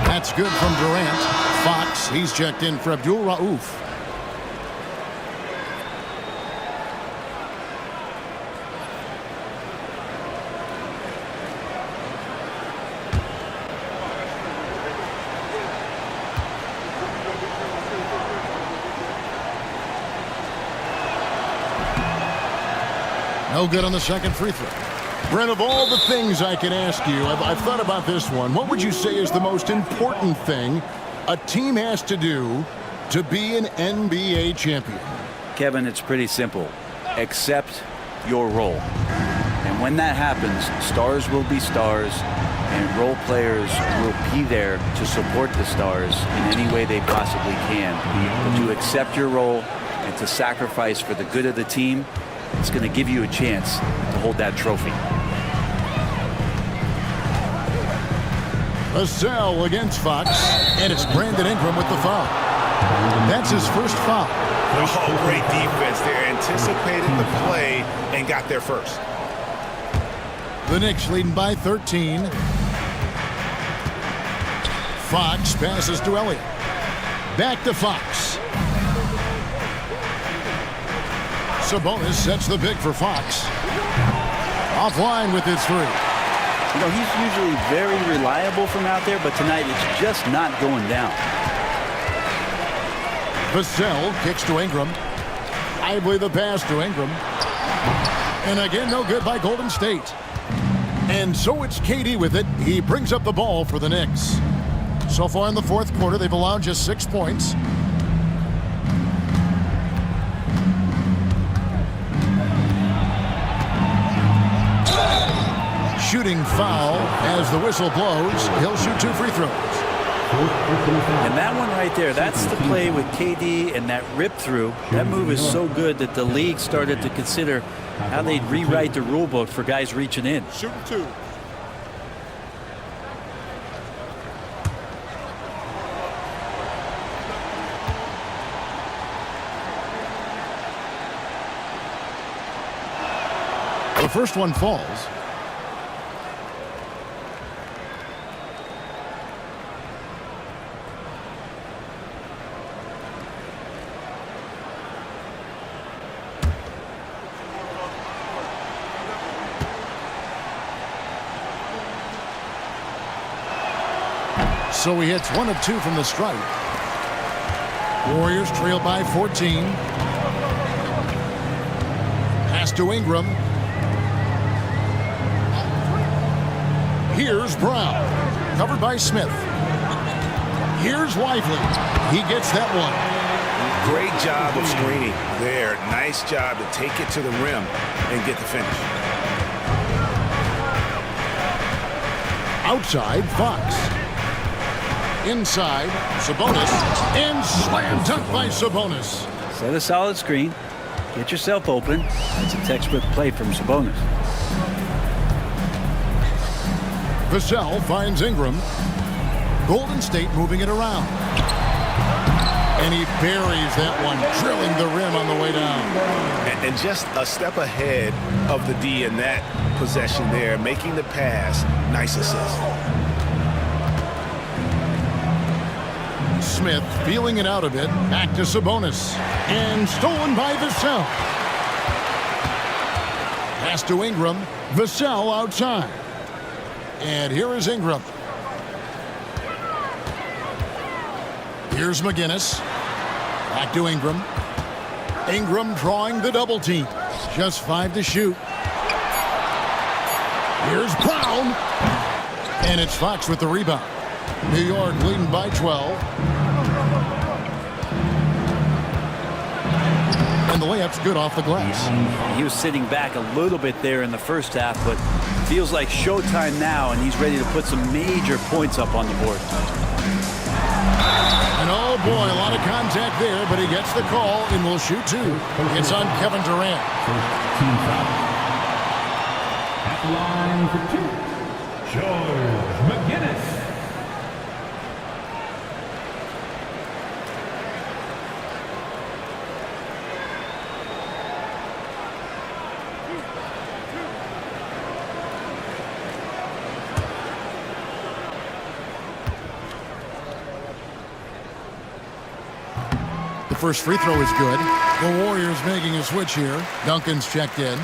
That's good from Durant. Fox, he's checked in for Abdul Rauf. No good on the second free throw. Brent, of all the things I can ask you, I've thought about this one. What would you say is the most important thing a team has to do to be an NBA champion? Kevin, it's pretty simple. Accept your role. And when that happens, stars will be stars, and role players will be there to support the stars in any way they possibly can. But to accept your role and to sacrifice for the good of the team, it's going to give you a chance to hold that trophy. Vassell against Fox, and it's Brandon Ingram with the foul. That's his first foul. Oh, great defense there. Anticipated the play and got there first. The Knicks leading by 13. Fox passes to Elliott. Back to Fox. Sabonis sets the pick for Fox. Offline with his 3. You know, he's usually very reliable from out there, but tonight it's just not going down. Vassell kicks to Ingram. Lively the pass to Ingram. And again, no good by Golden State. And so it's KD with it. He brings up the ball for the Knicks. So far in the fourth quarter, they've allowed just 6 points. Shooting foul as the whistle blows. He'll shoot 2 free throws. And that one right there, that's the play with KD and that rip through. That move is so good that the league started to consider how they'd rewrite the rule book for guys reaching in. Shooting 2. The first one falls. So he hits 1 of 2 from the stripe. Warriors trail by 14. Pass to Ingram. Here's Brown. Covered by Smith. Here's Lively. He gets that one. Great job of screening there. Nice job to take it to the rim and get the finish. Outside, Fox. Inside, Sabonis. And slam dunk by Sabonis. Set a solid screen. Get yourself open. That's a textbook play from Sabonis. Vassell finds Ingram. Golden State moving it around. And he buries that one, drilling the rim on the way down. And just a step ahead of the D in that possession there, making the pass. Nice assist. Smith feeling it out a bit. Back to Sabonis. And stolen by Vassell. Pass to Ingram. Vassell outside. And here is Ingram. Here's McGinnis. Back to Ingram. Ingram drawing the double team. Just 5 to shoot. Here's Brown. And it's Fox with the rebound. New York leading by 12. And the layup's good off the glass. He was sitting back a little bit there in the first half, but feels like showtime now, and he's ready to put some major points up on the board. And oh boy, a lot of contact there, but he gets the call and will shoot 2. It's on Kevin Durant. First team foul. At the line for 2, George McGinnis. First free throw is good. The Warriors making a switch here. Duncan's checked in.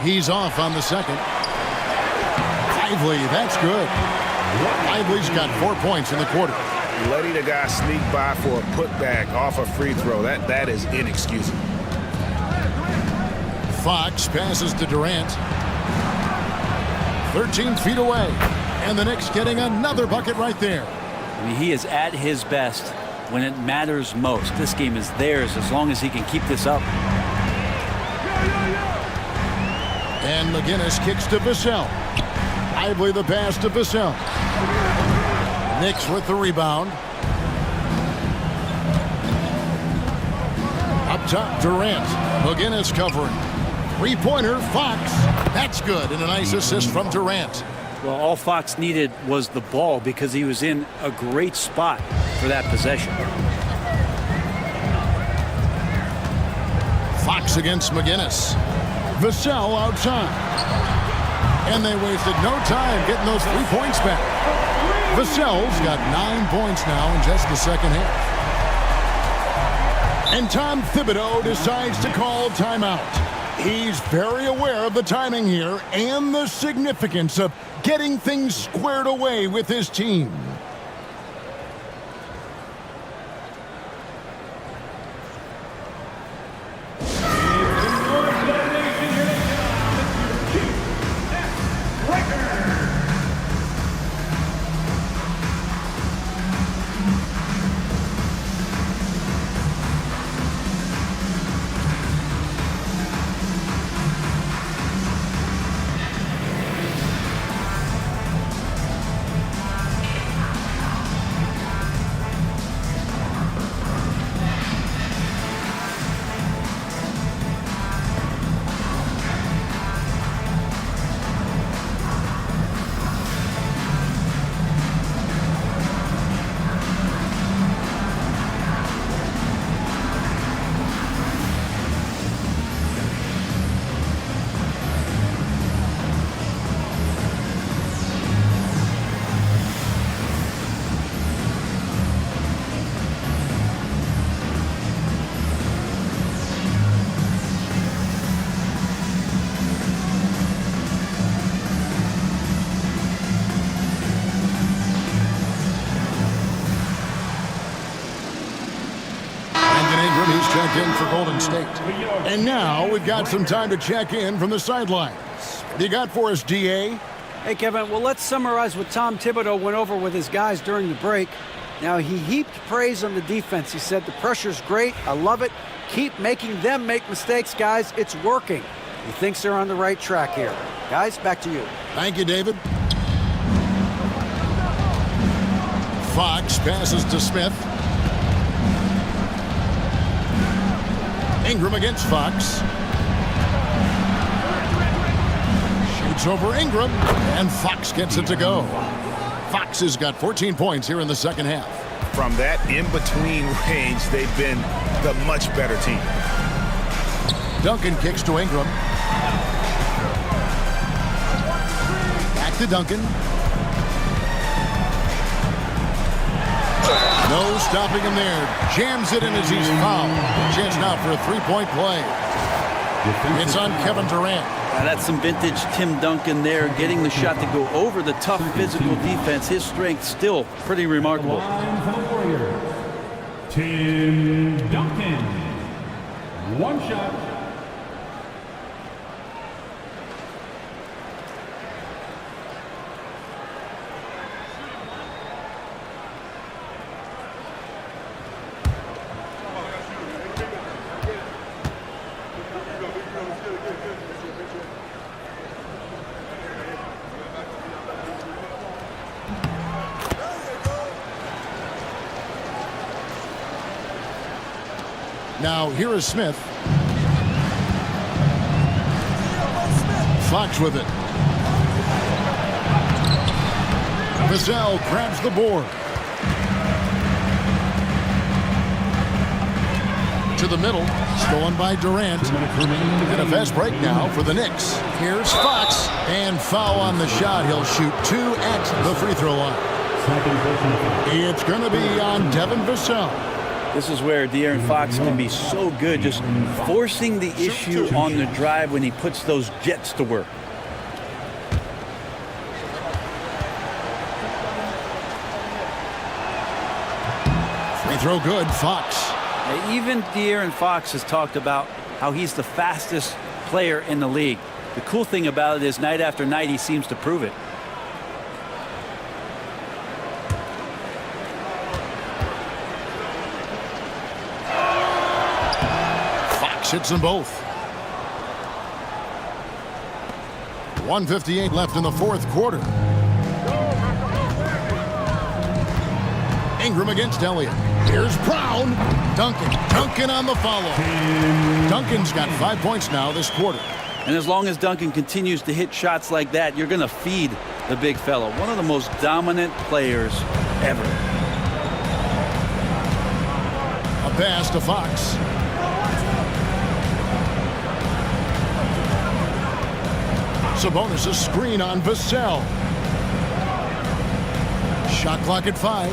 He's off on the second. Lively, that's good. Lively's got 4 points in the quarter. Letting a guy sneak by for a putback off a free throw, that is inexcusable. Fox passes to Durant. 13 feet away. And the Knicks getting another bucket right there. I mean, he is at his best when it matters most. This game is theirs as long as he can keep this up. And McGinnis kicks to Vassell. Lively the pass to Vassell. Knicks with the rebound. Up top, Durant. McGinnis covering. Three-pointer, Fox. That's good, and a nice assist from Durant. Well, all Fox needed was the ball because he was in a great spot for that possession. Fox against McGinnis. Vassell outside. And they wasted no time getting those 3 points back. Vassell's got 9 points now in just the second half. And Tom Thibodeau decides to call timeout. He's very aware of the timing here and the significance of getting things squared away with his team. checked in for Golden State. And now we've got some time to check in from the sidelines. What do you got for us, DA? Hey, Kevin, well, let's summarize what Tom Thibodeau went over with his guys during the break. Now, he heaped praise on the defense. He said, the pressure's great. I love it. Keep making them make mistakes, guys. It's working. He thinks they're on the right track here. Guys, back to you. Thank you, David. Fox passes to Smith. Ingram against Fox. Shoots over Ingram, and Fox gets it to go. Fox has got 14 points here in the second half. From that in-between range, they've been the much better team. Duncan kicks to Ingram. Back to Duncan. No stopping him there. Jams it in as he's fouled. Chance now for a three-point play. It's on Kevin Durant. That's some vintage Tim Duncan there, getting the shot to go over the tough physical defense. His strength still pretty remarkable. Line for the Warriors, Tim Duncan. One shot. Now, here is Smith. Fox with it. Vassell grabs the board. To the middle. Stolen by Durant. And a fast break now for the Knicks. Here's Fox. And foul on the shot. He'll shoot 2 at the free throw line. It's going to be on Devin Vassell. This is where De'Aaron Fox can be so good, just forcing the issue on the drive when he puts those jets to work. Free throw good, Fox. Even De'Aaron Fox has talked about how he's the fastest player in the league. The cool thing about it is night after night he seems to prove it. Hits them both. 1:58 left in the fourth quarter. Ingram against Elliott. Here's Brown. Duncan on the follow. Duncan's got 5 points now this quarter. And as long as Duncan continues to hit shots like that, you're going to feed the big fella. One of the most dominant players ever. A pass to Fox. Sabonis a screen on Vassell. Shot clock at 5.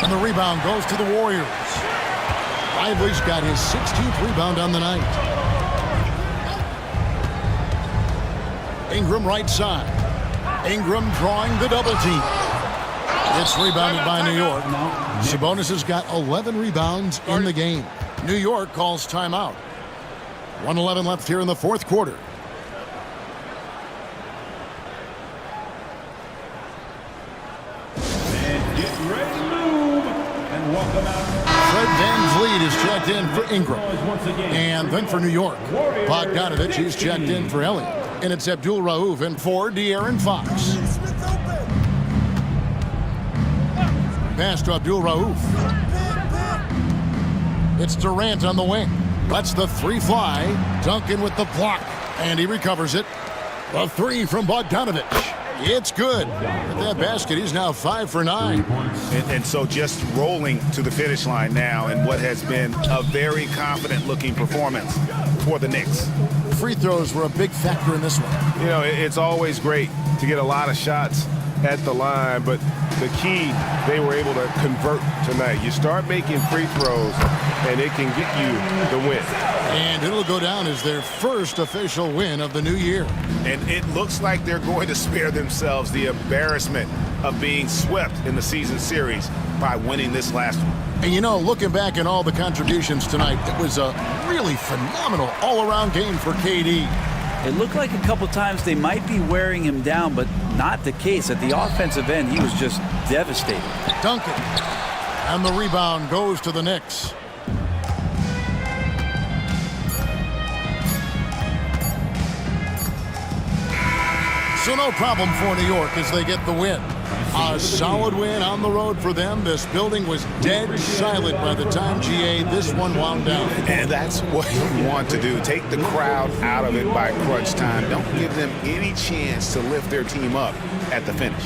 And the rebound goes to the Warriors. Lively's got his 16th rebound on the night. Ingram right side. Ingram drawing the double team. It's rebounded by New York. Sabonis has got 11 rebounds in the game. New York calls timeout. 1:11 left here in the fourth quarter. And get ready to move. And welcome out. Fred VanVleet is checked in for Ingram. And then for New York, Bogdanovich is checked in for Elliott. And it's Abdul Rauf in for De'Aaron Fox. Pass to Abdul Rauf. It's Durant on the wing. Lets the three fly. Duncan with the block. And he recovers it. A three from Bogdanovich. It's good. With that basket, he's now 5 for 9. And so just rolling to the finish line now in what has been a very confident-looking performance for the Knicks. Free throws were a big factor in this one. You know, it's always great to get a lot of shots at the line, but the key, they were able to convert tonight. You start making free throws, and it can get you the win. And it'll go down as their first official win of the new year. And it looks like they're going to spare themselves the embarrassment of being swept in the season series by winning this last one. And you know, looking back at all the contributions tonight, it was a really phenomenal all-around game for KD. It looked like a couple times they might be wearing him down, but not the case. At the offensive end, he was just devastating. Duncan. And the rebound goes to the Knicks. So no problem for New York as they get the win. A solid win on the road for them. This building was dead silent by the time, GA, this one wound down. And that's what you want to do. Take the crowd out of it by crunch time. Don't give them any chance to lift their team up at the finish.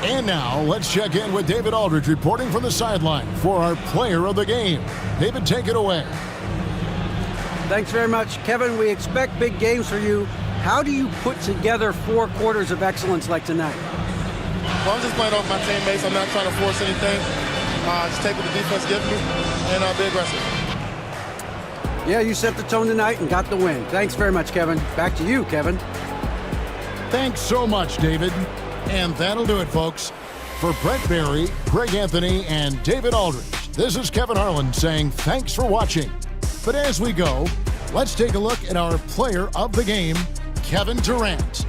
And now let's check in with David Aldridge reporting from the sideline for our player of the game. David, take it away. Thanks very much, Kevin. We expect big games for you. How do you put together 4 quarters of excellence like tonight? Well, I'm just playing off my teammates. I'm not trying to force anything. Just take what the defense gives me and be aggressive. Yeah, you set the tone tonight and got the win. Thanks very much, Kevin. Back to you, Kevin. Thanks so much, David. And that'll do it, folks. For Brent Barry, Greg Anthony, and David Aldridge, this is Kevin Harlan saying thanks for watching. But as we go, let's take a look at our player of the game, Kevin Durant.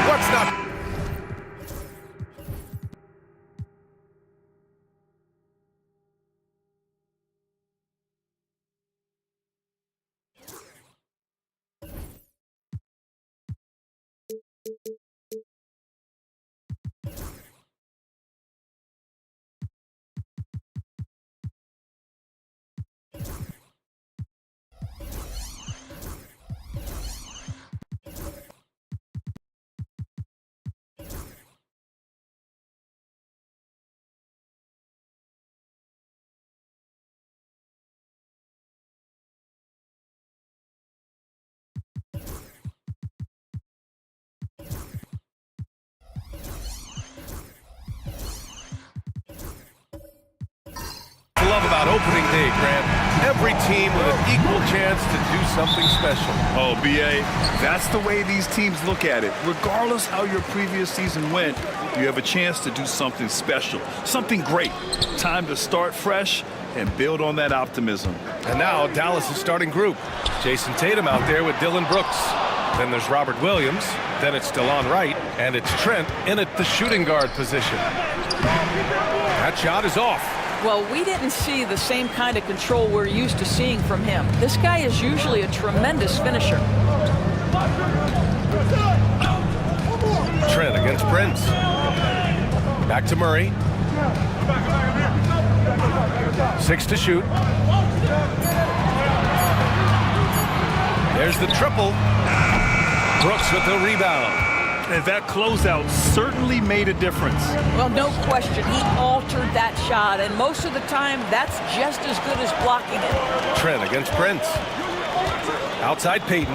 What's not? Love about opening day, Grant. Every team with an equal chance to do something special. Oh, B.A., that's the way these teams look at it. Regardless how your previous season went, you have a chance to do something special, something great. Time to start fresh and build on that optimism. And now Dallas' starting group. Jason Tatum out there with Dylan Brooks. Then there's Robert Williams. Then it's DeLon Wright. And it's Trent in at the shooting guard position. That shot is off. Well, we didn't see the same kind of control we're used to seeing from him. This guy is usually a tremendous finisher. Trent against Prince. Back to Murray. 6 to shoot. There's the triple. Brooks with the rebound. And that closeout certainly made a difference. Well, no question. He altered that shot, and most of the time, that's just as good as blocking it. Trent against Prince. Outside Payton.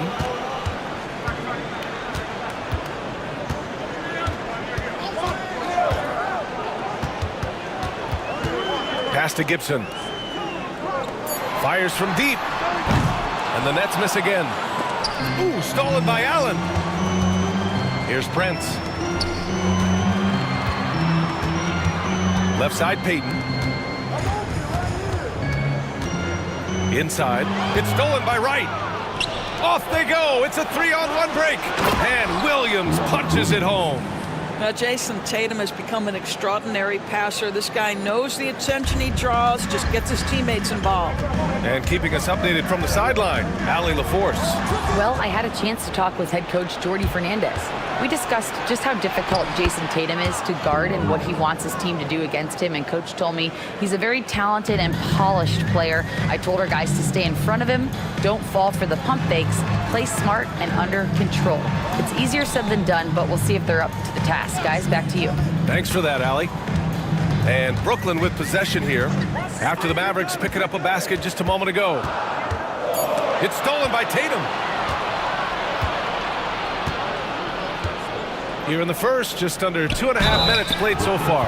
Pass to Gibson. Fires from deep. And the Nets miss again. Ooh, stolen by Allen. Here's Prince. Left side, Payton. Inside. It's stolen by Wright. Off they go. It's a 3-on-1 break. And Williams punches it home. Now, Jason Tatum has become an extraordinary passer. This guy knows the attention he draws, just gets his teammates involved. And keeping us updated from the sideline, Allie LaForce. Well, I had a chance to talk with head coach Jordi Fernandez. We discussed just how difficult Jason Tatum is to guard and what he wants his team to do against him, and coach told me he's a very talented and polished player. I told our guys to stay in front of him, don't fall for the pump fakes, play smart and under control. It's easier said than done, but we'll see if they're up to the task. Guys, back to you. Thanks for that, Allie. And Brooklyn with possession here after the Mavericks picking up a basket just a moment ago. It's stolen by Tatum. Here in the first, just under 2.5 minutes played so far.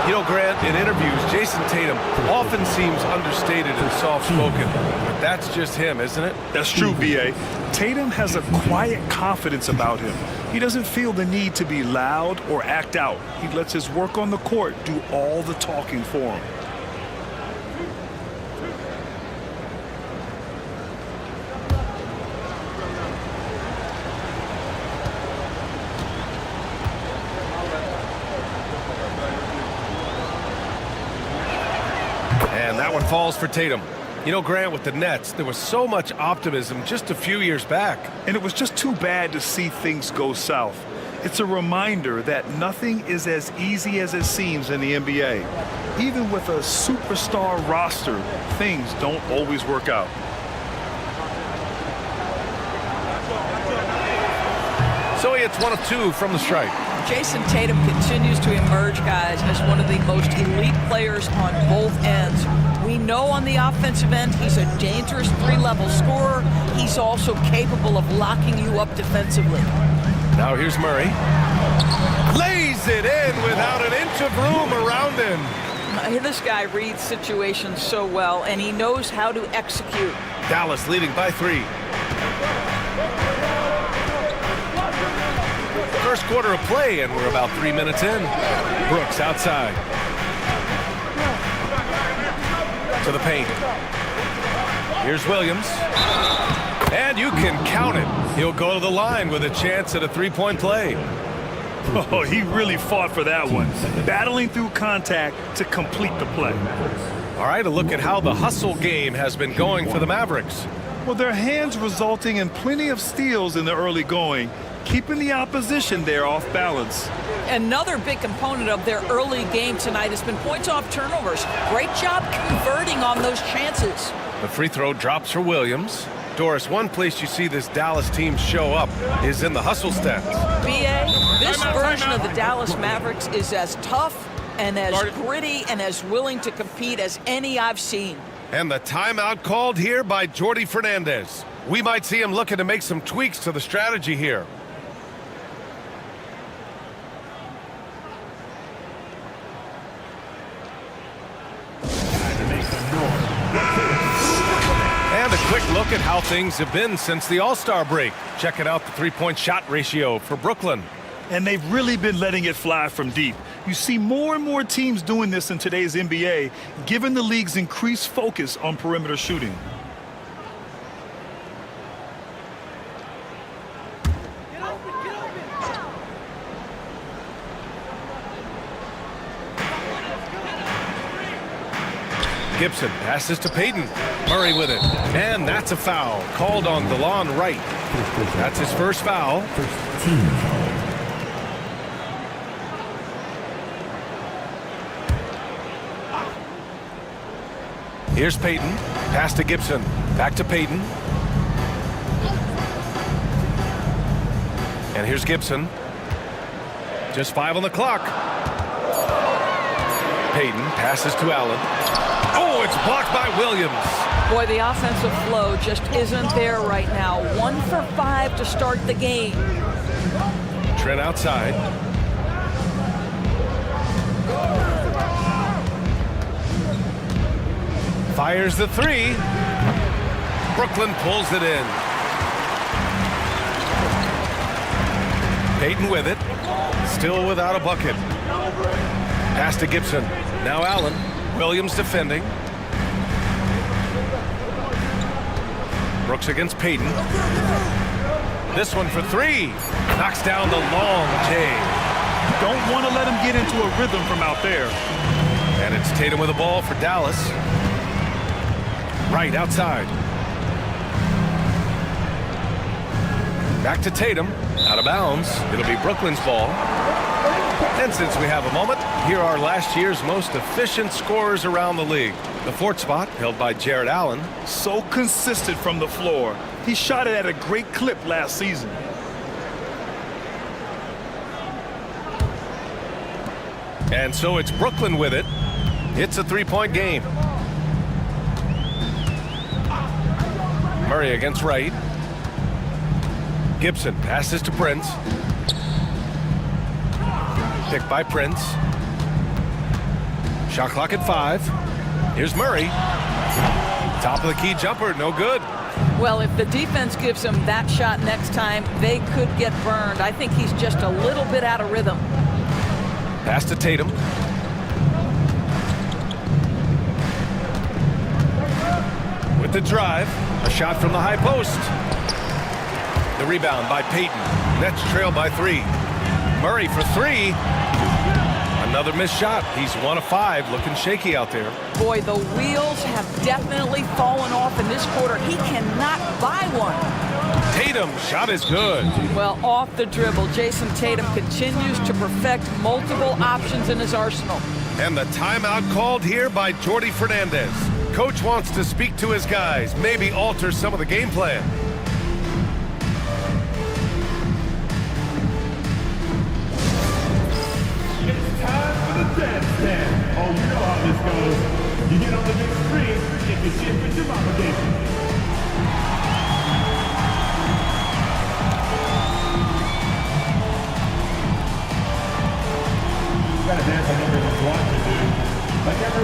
You know, Grant, in interviews, Jason Tatum often seems understated and soft-spoken. But that's just him, isn't it? That's true, B.A. Tatum has a quiet confidence about him. He doesn't feel the need to be loud or act out. He lets his work on the court do all the talking for him. And that one falls for Tatum. You know, Grant, with the Nets, there was so much optimism just a few years back. And it was just too bad to see things go south. It's a reminder that nothing is as easy as it seems in the NBA. Even with a superstar roster, things don't always work out. So it's 1 of 2 from the stripe. Jason Tatum continues to emerge, guys, as one of the most elite players on both ends. We know on the offensive end he's a dangerous three-level scorer. He's also capable of locking you up defensively. Now here's Murray. Lays it in without an inch of room around him. This guy reads situations so well, and he knows how to execute. Dallas leading by 3. First quarter of play, and we're about 3 minutes in. Brooks outside. To the paint. Here's Williams. And you can count it. He'll go to the line with a chance at a three-point play. Oh, he really fought for that one. Battling through contact to complete the play. All right, a look at how the hustle game has been going for the Mavericks. Well, their hands resulting in plenty of steals in the early going, keeping the opposition there off balance. Another big component of their early game tonight has been points off turnovers. Great job converting on those chances. The free throw drops for Williams. Doris, one place you see this Dallas team show up is in the hustle stats. B.A., this version of the Dallas Mavericks is as tough and as gritty and as willing to compete as any I've seen. And the timeout called here by Jordi Fernandez. We might see him looking to make some tweaks to the strategy here. And a quick look at how things have been since the All-Star break. Checking out the three-point shot ratio for Brooklyn. And they've really been letting it fly from deep. You see more and more teams doing this in today's NBA, given the league's increased focus on perimeter shooting. Gibson passes to Payton. Murray with it. And that's a foul called on DeLon Wright. That's his first foul. Here's Payton. Pass to Gibson. Back to Payton. And here's Gibson. Just 5 on the clock. Payton passes to Allen. Oh, it's blocked by Williams. Boy, the offensive flow just isn't there right now. 1 for 5 to start the game. Trent outside. Fires the three. Brooklyn pulls it in. Payton with it. Still without a bucket. Pass to Gibson. Now Allen. Williams defending. Brooks against Payton. This one for 3. Knocks down the long J. Don't want to let him get into a rhythm from out there. And it's Tatum with the ball for Dallas. Right outside. Back to Tatum. Out of bounds. It'll be Brooklyn's ball. And since we have a moment, here are last year's most efficient scorers around the league. The 4th spot held by Jared Allen. So consistent from the floor. He shot it at a great clip last season. And so it's Brooklyn with it. It's a 3-point game. Murray against Wright. Gibson passes to Prince. Picked by Prince. Shot clock at 5. Here's Murray. Top of the key jumper, no good. Well, if the defense gives him that shot next time, they could get burned. I think he's just a little bit out of rhythm. Pass to Tatum. With the drive, a shot from the high post. The rebound by Payton. Nets trail by 3. Murray for 3. Another missed shot. He's 1 of 5, looking shaky out there. Boy, the wheels have definitely fallen off in this quarter. He cannot buy one. Tatum, shot is good. Well, off the dribble, Jason Tatum continues to perfect multiple options in his arsenal. And the timeout called here by Jordi Fernandez. Coach wants to speak to his guys, maybe alter some of the game plan. Time for the dance stand. Oh, you know how this goes. You get on the big screen if you shift with your obligation. You gotta dance like everyone's watching, dude. Like everyone's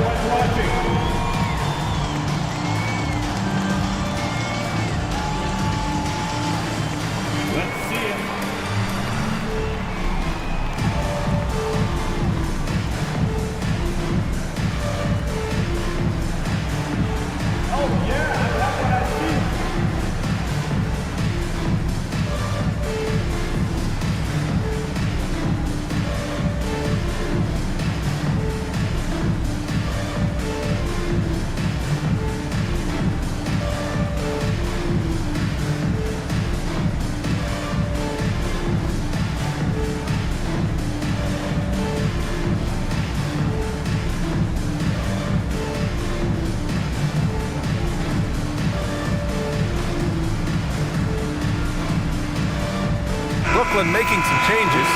Brooklyn making some changes.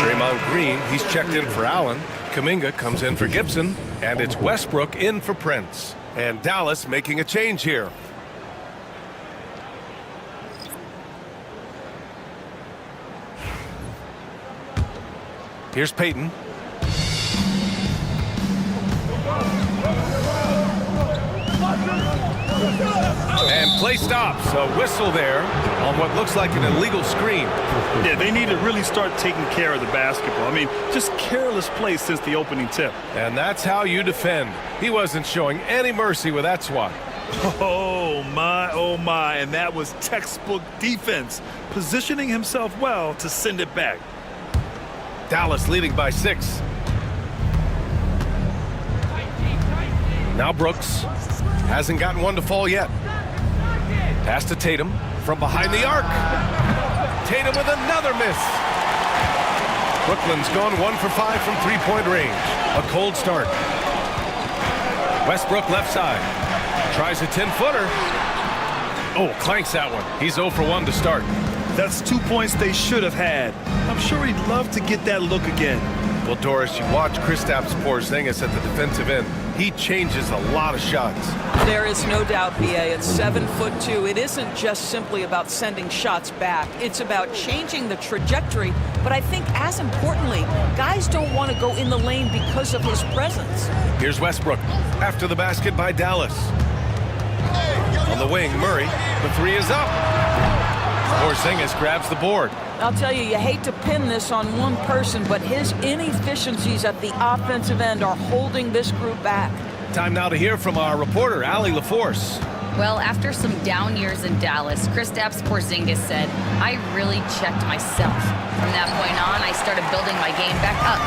Draymond Green, he's checked in for Allen. Kuminga comes in for Gibson. And it's Westbrook in for Prince. And Dallas making a change here. Here's Payton. And play stops. A whistle there on what looks like an illegal screen. Yeah, they need to really start taking care of the basketball. I mean, just careless play since the opening tip. And that's how you defend. He wasn't showing any mercy with that swat. Oh my, and that was textbook defense, positioning himself well to send it back. Dallas leading by 6. Now Brooks hasn't gotten one to fall yet. Pass to Tatum from behind the arc. Tatum with another miss. Brooklyn's gone 1 for 5 from three-point range. A cold start. Westbrook left side. Tries a 10-footer. Oh, clanks that one. He's 0 for 1 to start. That's 2 points they should have had. I'm sure he'd love to get that look again. Well, Doris, you watch Kristaps Porzingis at the defensive end. He changes a lot of shots. There is no doubt, BA, at 7'2". It isn't just simply about sending shots back. It's about changing the trajectory. But I think as importantly, guys don't want to go in the lane because of his presence. Here's Westbrook after the basket by Dallas. On the wing, Murray. The 3 is up. Porzingis grabs the board. I'll tell you, you hate to pin this on one person, but his inefficiencies at the offensive end are holding this group back. Time now to hear from our reporter, Allie LaForce. Well, after some down years in Dallas, Kristaps Porzingis said, I really checked myself. From that point on, I started building my game back up.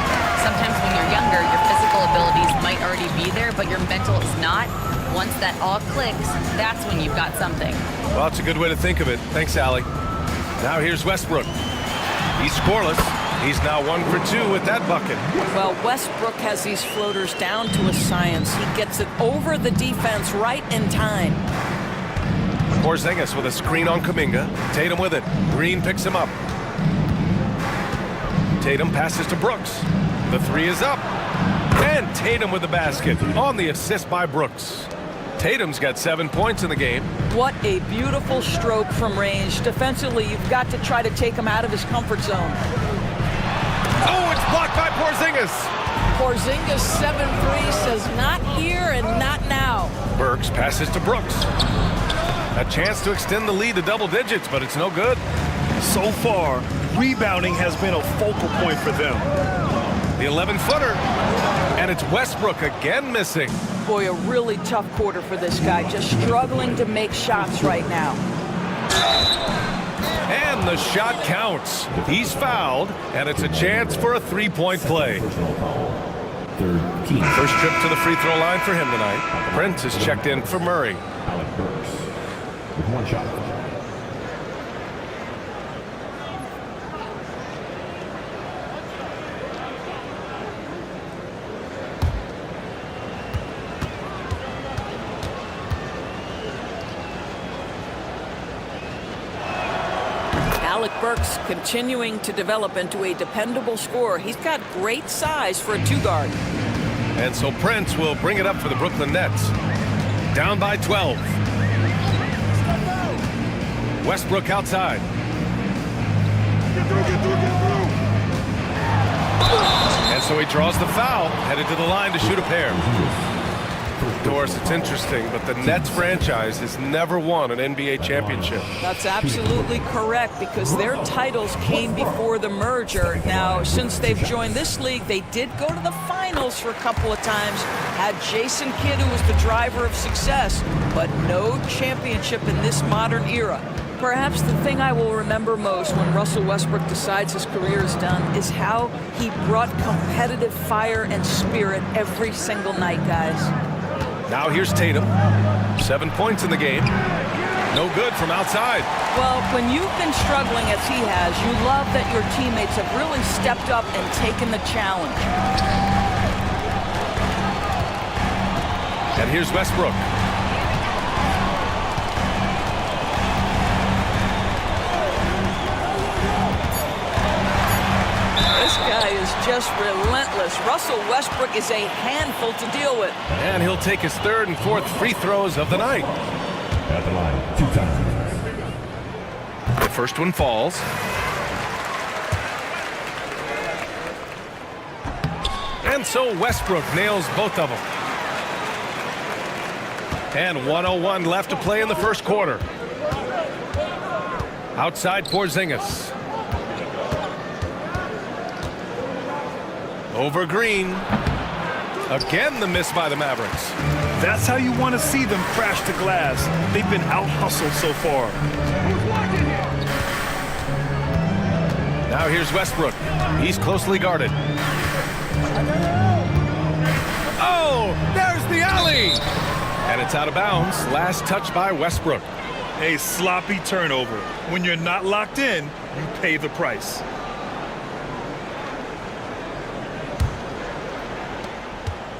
Sometimes when you're younger, your physical abilities might already be there, but your mental is not. Once that all clicks, that's when you've got something. Well, that's a good way to think of it. Thanks, Allie. Now here's Westbrook. He's scoreless. He's now 1 for 2 with that bucket. Well, Westbrook has these floaters down to a science. He gets it over the defense right in time. Porzingis with a screen on Kuminga. Tatum with it. Green picks him up. Tatum passes to Brooks. The 3 is up. And Tatum with the basket on the assist by Brooks. Tatum's got 7 points in the game. What a beautiful stroke from range. Defensively, you've got to try to take him out of his comfort zone. Oh, it's blocked by Porzingis. Porzingis 7-3 says not here and not now. Burks passes to Brooks. A chance to extend the lead to double digits, but it's no good. So far, rebounding has been a focal point for them. The 11-footer. And it's Westbrook again missing. Boy, a really tough quarter for this guy. Just struggling to make shots right now. And the shot counts. He's fouled, and it's a chance for a three-point play. First trip to the free throw line for him tonight. Prince is checked in for Murray. Alec Burks with 1 shot. Alec Burks continuing to develop into a dependable scorer. He's got great size for a 2-guard. And so Prince will bring it up for the Brooklyn Nets. Down by 12. Westbrook outside. And so he draws the foul, headed to the line to shoot a pair. Doris, it's interesting, but the Nets franchise has never won an NBA championship. That's absolutely correct, because their titles came before the merger. Now, since they've joined this league, they did go to the finals for a couple of times, had Jason Kidd, who was the driver of success, but no championship in this modern era. Perhaps the thing I will remember most when Russell Westbrook decides his career is done is how he brought competitive fire and spirit every single night, guys. Now here's Tatum. 7 points in the game. No good from outside. Well, when you've been struggling as he has, you love that your teammates have really stepped up and taken the challenge. And here's Westbrook. is just relentless. Russell Westbrook is a handful to deal with. And he'll take his third and fourth free throws of the night. At the line, 2 times. The first one falls. And so Westbrook nails both of them. And 1:01 left to play in the first quarter. Outside Porzingis. Over Green. Again the miss by the Mavericks. That's how you want to see them crash the glass. They've been out-hustled so far. Now here's Westbrook. He's closely guarded. Oh, there's the alley! And it's out of bounds. Last touch by Westbrook. A sloppy turnover. When you're not locked in, you pay the price.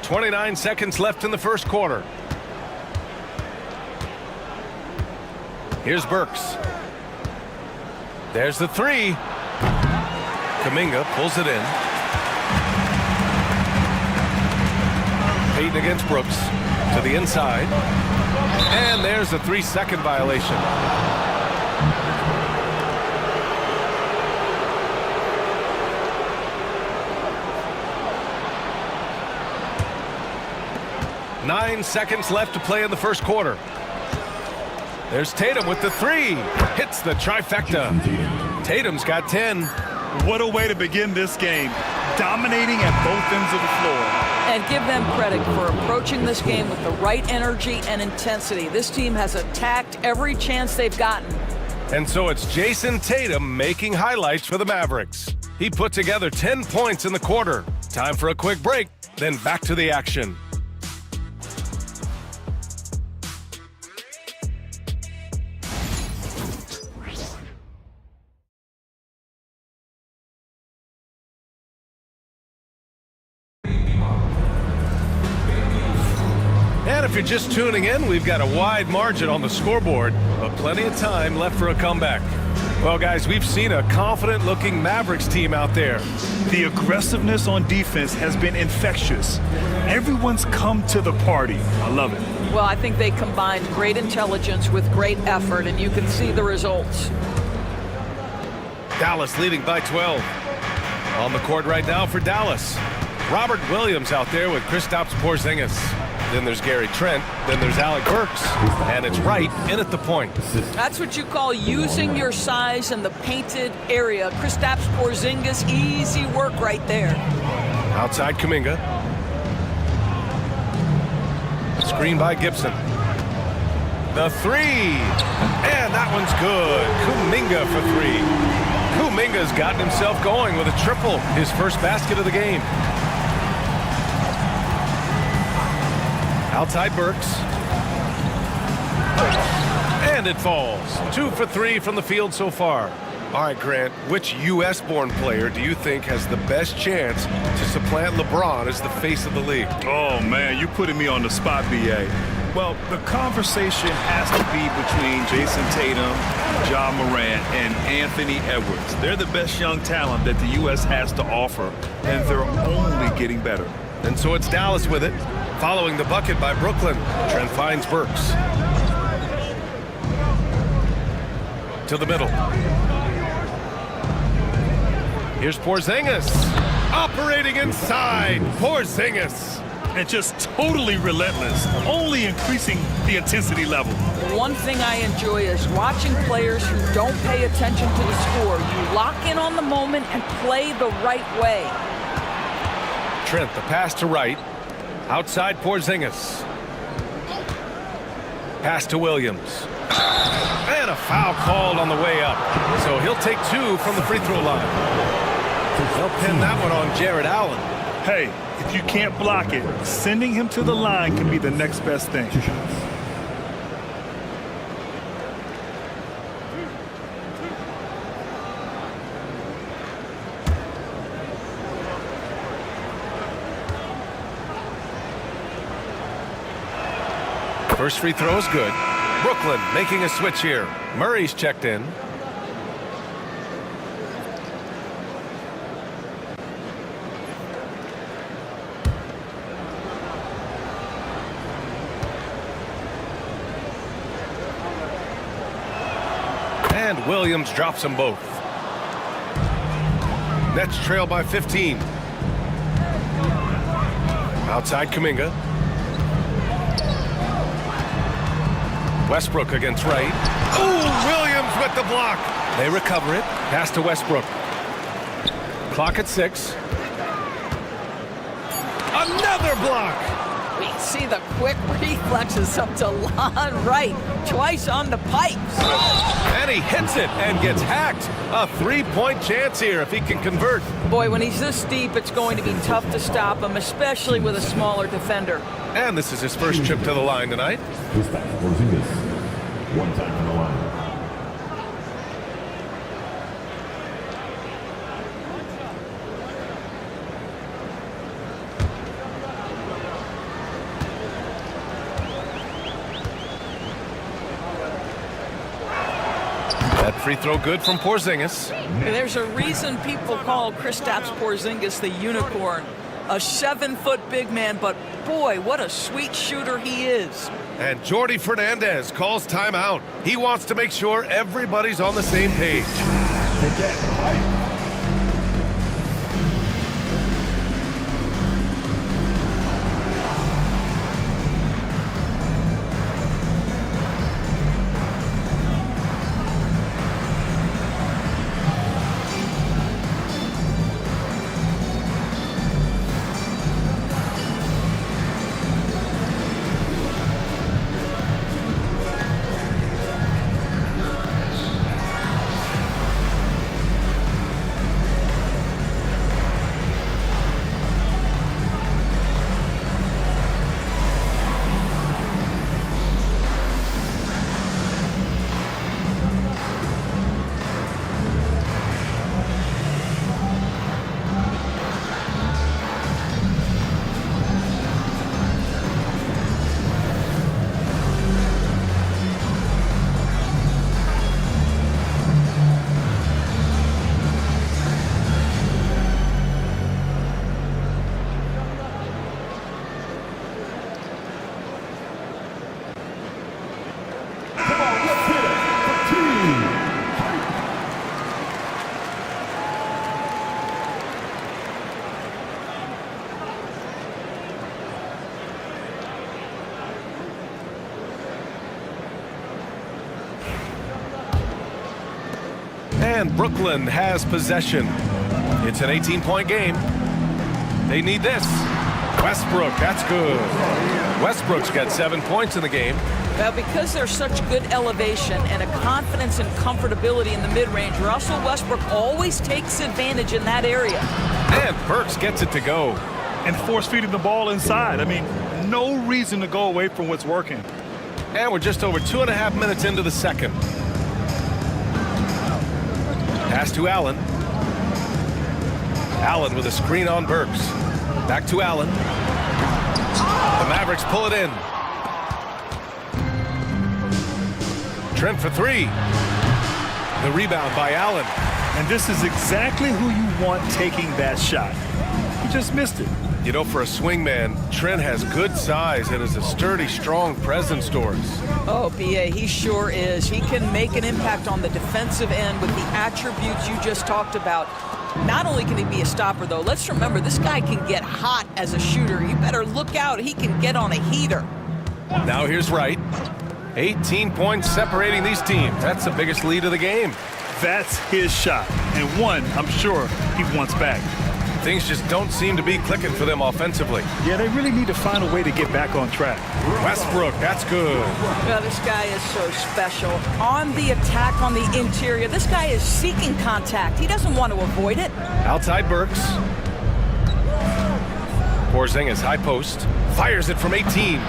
.29 seconds left in the first quarter. Here's Burks. There's the three. Kuminga pulls it in. Payton against Brooks to the inside. And there's a 3-second violation. Nine seconds left to play in the first quarter. There's Tatum with the three. Hits the trifecta. Tatum's got 10. What a way to begin this game. Dominating at both ends of the floor. And give them credit for approaching this game with the right energy and intensity. This team has attacked every chance they've gotten. And so it's Jason Tatum making highlights for the Mavericks. He put together 10 points in the quarter. Time for a quick break, then back to the action. And if you're just tuning in, we've got a wide margin on the scoreboard, but plenty of time left for a comeback. Well, guys, we've seen a confident-looking Mavericks team out there. The aggressiveness on defense has been infectious. Everyone's come to the party. I love it. Well, I think they combined great intelligence with great effort, and you can see the results. Dallas leading by 12. On the court right now for Dallas. Robert Williams out there with Kristaps Porzingis. Then there's Gary Trent. Then there's Alec Burks. And it's Wright in at the point. That's what you call using your size in the painted area. Kristaps Porzingis, easy work right there. Outside Kuminga. Screen by Gibson. The three. And that one's good. Kuminga for three. Kuminga's gotten himself going with a triple. His first basket of the game. Outside Burks. And it falls. 2 for 3 from the field so far. All right, Grant, which U.S.-born player do you think has the best chance to supplant LeBron as the face of the league? Oh, man, you're putting me on the spot, B.A. Well, the conversation has to be between Jason Tatum, Ja Morant, and Anthony Edwards. They're the best young talent that the U.S. has to offer, and they're only getting better. And so it's Dallas with it. Following the bucket by Brooklyn, Trent finds Burks. To the middle. Here's Porzingis. Operating inside. Porzingis. And just totally relentless. Only increasing the intensity level. One thing I enjoy is watching players who don't pay attention to the score. You lock in on the moment and play the right way. Trent, the pass to Wright. Outside Porzingis. Pass to Williams. And a foul called on the way up. So he'll take 2 from the free throw line. They'll pin that one on Jared Allen. Hey, if you can't block it, sending him to the line can be the next best thing. 2 shots. First free throw is good. Brooklyn making a switch here. Murray's checked in. And Williams drops them both. Nets trail by 15. Outside Kuminga. Westbrook against Wright. Oh, Williams with the block. They recover it. Pass to Westbrook. Clock at 6. Another block. We see the quick reflexes up to Lon Wright, twice on the pipes. And he hits it and gets hacked. A 3-point chance here if he can convert. Boy, when he's this deep, it's going to be tough to stop him, especially with a smaller defender. And this is his first trip to the line tonight. Kristaps Porzingis. One time from the line. That free throw good from Porzingis. There's a reason people call Kristaps Porzingis the unicorn. A 7-foot big man, but boy, what a sweet shooter he is. And Jordi Fernandez calls timeout. He wants to make sure everybody's on the same page. And Brooklyn has possession. It's an 18-point game. They need this. Westbrook, that's good. Westbrook's got 7 points in the game. Well, because there's such good elevation and a confidence and comfortability in the mid-range, Russell Westbrook always takes advantage in that area. And Burks gets it to go. And force-feeding the ball inside. I mean, no reason to go away from what's working. And we're just over 2.5 minutes into the second. Pass to Allen. Allen with a screen on Burks. Back to Allen. The Mavericks pull it in. Trent for 3. The rebound by Allen. And this is exactly who you want taking that shot. He just missed it. You know, for a swingman, Trent has good size and is a sturdy, strong presence, Doris. Oh, B.A., he sure is. He can make an impact on the defensive end with the attributes you just talked about. Not only can he be a stopper, though, let's remember, this guy can get hot as a shooter. You better look out. He can get on a heater. Now here's Wright. 18 points separating these teams. That's the biggest lead of the game. That's his shot. And one, I'm sure, he wants back. Things just don't seem to be clicking for them offensively. Yeah, they really need to find a way to get back on track. Westbrook, that's good. Well, this guy is so special. On the attack on the interior, this guy is seeking contact. He doesn't want to avoid it. Outside Burks. Porzingis, high post. Fires it from 18.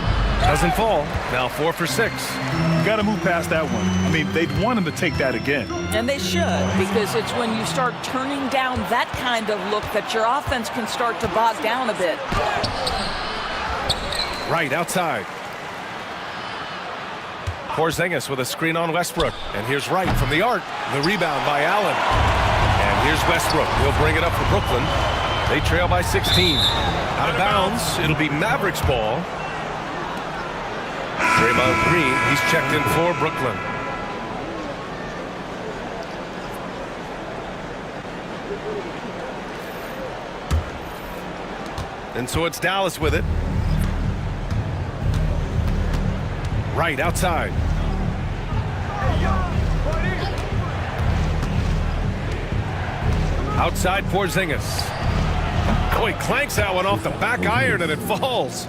Doesn't fall. Now 4 for 6. You got to move past that one. I mean, they'd want him to take that again. And they should, because it's when you start turning down that kind of look that your offense can start to bog down a bit. Right outside. Porzingis with a screen on Westbrook. And here's Wright from the arc. The rebound by Allen. And here's Westbrook. He'll bring it up for Brooklyn. They trail by 16. Out of bounds. It'll be Mavericks ball. Draymond Green, he's checked in for Brooklyn. And so it's Dallas with it. Right outside. Outside Porzingis. Oh, he clanks that one off the back iron and it falls.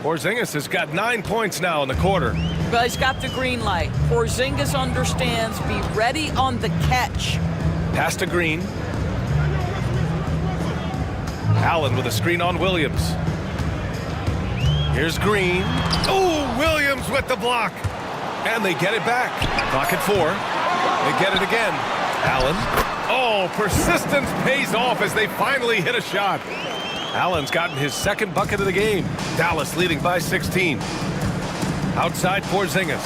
Porzingis has got 9 points now in the quarter. Well, he's got the green light. Porzingis understands. Be ready on the catch. Pass to Green. Allen with a screen on Williams. Here's Green. Oh, Williams with the block. And they get it back. Clock at 4. They get it again. Allen. Oh, persistence pays off as they finally hit a shot. Allen's gotten his second bucket of the game. Dallas leading by 16. Outside Porzingis.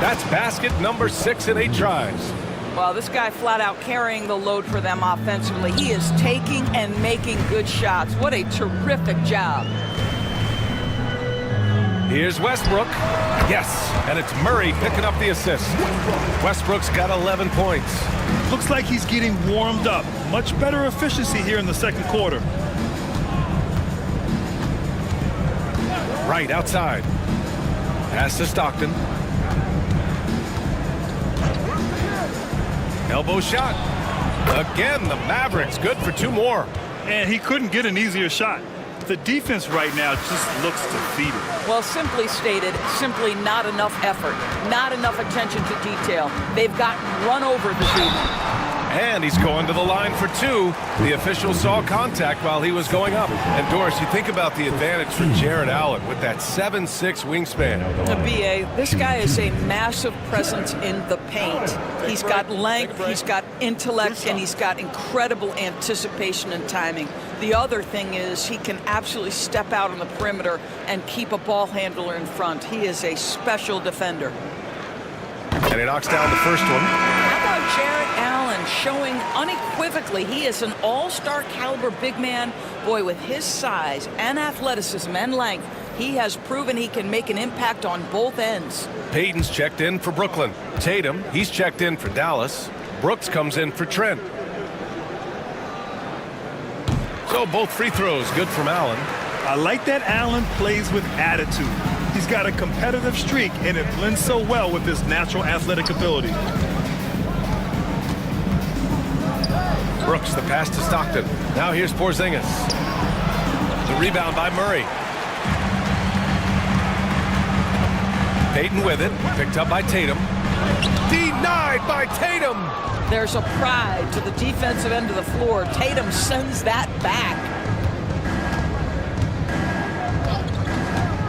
That's basket number 6 in 8 tries. Well, this guy flat out carrying the load for them offensively. He is taking and making good shots. What a terrific job. Here's Westbrook. Yes, and it's Murray picking up the assist. Westbrook's got 11 points. Looks like he's getting warmed up. Much better efficiency here in the second quarter. Right outside. Pass to Stockton. Elbow shot. Again, the Mavericks good for 2 more. And he couldn't get an easier shot. The defense right now just looks defeated. Well, simply stated, simply not enough effort, not enough attention to detail. They've gotten run over this evening. And he's going to the line for 2. The official saw contact while he was going up. And Doris, you think about the advantage for Jared Allen with that 7'6" wingspan. B.A., this guy is a massive presence in the paint. He's got length, he's got intellect, and he's got incredible anticipation and timing. The other thing is he can absolutely step out on the perimeter and keep a ball handler in front. He is a special defender. And he knocks down the first one. How about Jared Allen showing unequivocally he is an all-star caliber big man? Boy, with his size and athleticism and length, he has proven he can make an impact on both ends. Payton's checked in for Brooklyn. Tatum, he's checked in for Dallas. Brooks comes in for Trent. So both free throws good from Allen. I like that Allen plays with attitude. He's got a competitive streak, and it blends so well with his natural athletic ability. Brooks, the pass to Stockton. Now here's Porzingis. The rebound by Murray. Payton with it. Picked up by Tatum. Denied by Tatum. There's a pride to the defensive end of the floor. Tatum sends that back.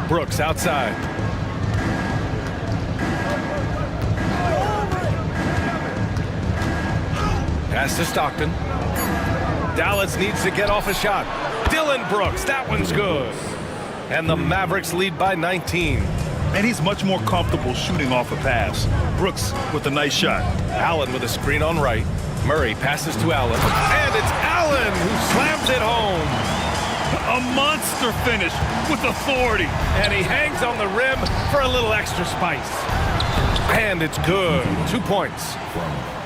Brooks outside. Pass to Stockton. Dallas needs to get off a shot. Dylan Brooks, that one's good. And the Mavericks lead by 19. And he's much more comfortable shooting off a pass. Brooks with a nice shot. Allen with a screen on right. Murray passes to Allen. And it's Allen who slams it home. A monster finish with authority. And he hangs on the rim for a little extra spice. And it's good. 2 points.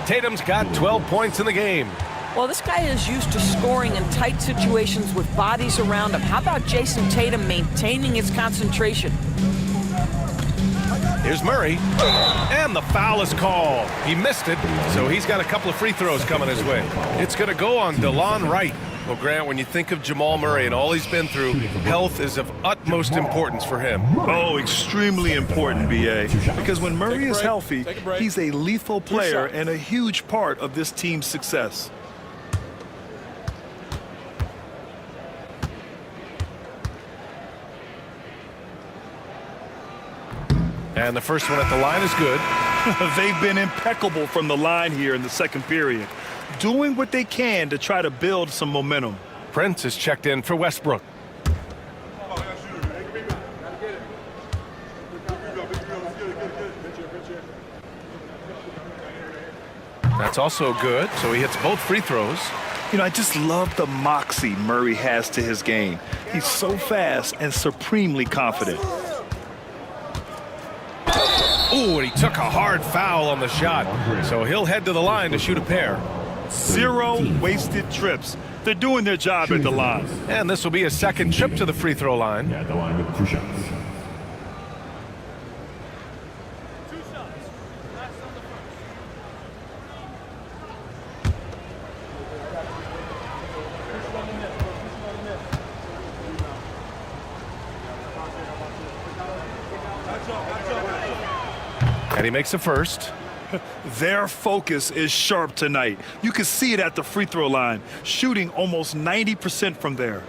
Tatum's got 12 points in the game. Well, this guy is used to scoring in tight situations with bodies around him. How about Jason Tatum maintaining his concentration? Here's Murray. And the foul is called. He missed it, so he's got a couple of free throws coming his way. It's going to go on DeLon Wright. Well, Grant, when you think of Jamal Murray and all he's been through, health is of utmost importance for him. Oh, extremely important, B.A. Because when Murray is healthy, he's a lethal player and a huge part of this team's success. And the first one at the line is good. They've been impeccable from the line here in the second period, doing what they can to try to build some momentum. Prince is checked in for Westbrook. That's also good, so he hits both free throws. You know, I just love the moxie Murray has to his game. He's so fast and supremely confident. Ooh, and he took a hard foul on the shot. So he'll head to the line to shoot a pair. 0 wasted trips. They're doing their job at the line. And this will be a second trip to the free throw line. At the line with 2 shots. And he makes a first. Their focus is sharp tonight. You can see it at the free throw line, shooting almost 90% from there.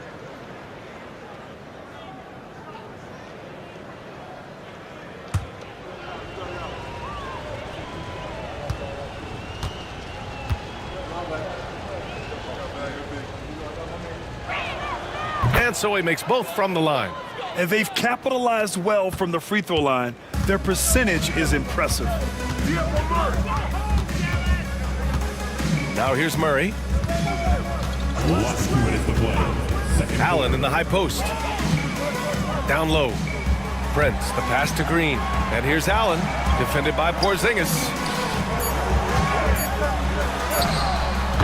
And so he makes both from the line. And they've capitalized well from the free throw line. Their percentage is impressive. Now here's Murray. Last 2 minutes to play. Allen in the high post. Down low. Prince, the pass to Green. And here's Allen, defended by Porzingis.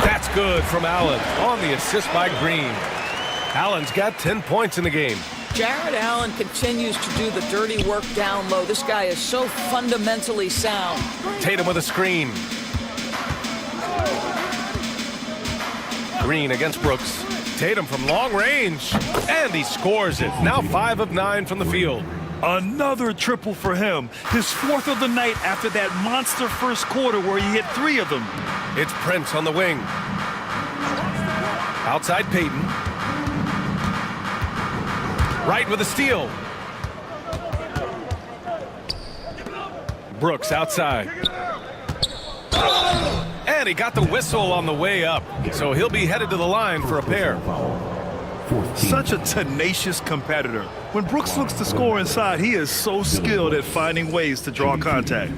That's good from Allen on the assist by Green. Allen's got 10 points in the game. Jared Allen continues to do the dirty work down low. This guy is so fundamentally sound. Tatum with a screen. Green against Brooks. Tatum from long range. And he scores it. Now 5 of 9 from the field. Another triple for him. His 4th of the night after that monster first quarter where he hit 3 of them. It's Prince on the wing. Outside Payton. Right with a steal. Brooks outside. And he got the whistle on the way up. So he'll be headed to the line for a pair. Such a tenacious competitor. When Brooks looks to score inside, he is so skilled at finding ways to draw contact.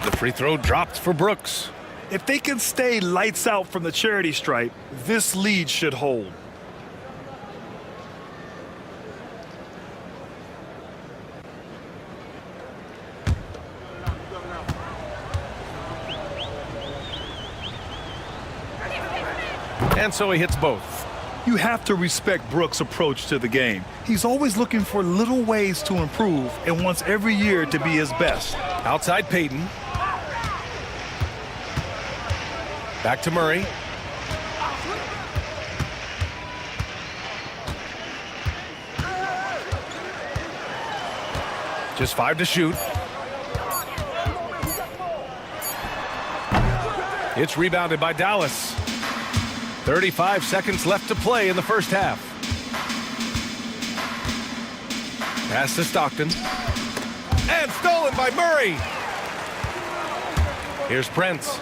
The free throw dropped for Brooks. If they can stay lights out from the charity stripe, this lead should hold. And so he hits both. You have to respect Brooks' approach to the game. He's always looking for little ways to improve and wants every year to be his best. Outside Payton. Back to Murray. Just 5 to shoot. It's rebounded by Dallas. 35 seconds left to play in the first half. Pass to Stockton. And stolen by Murray. Here's Prince.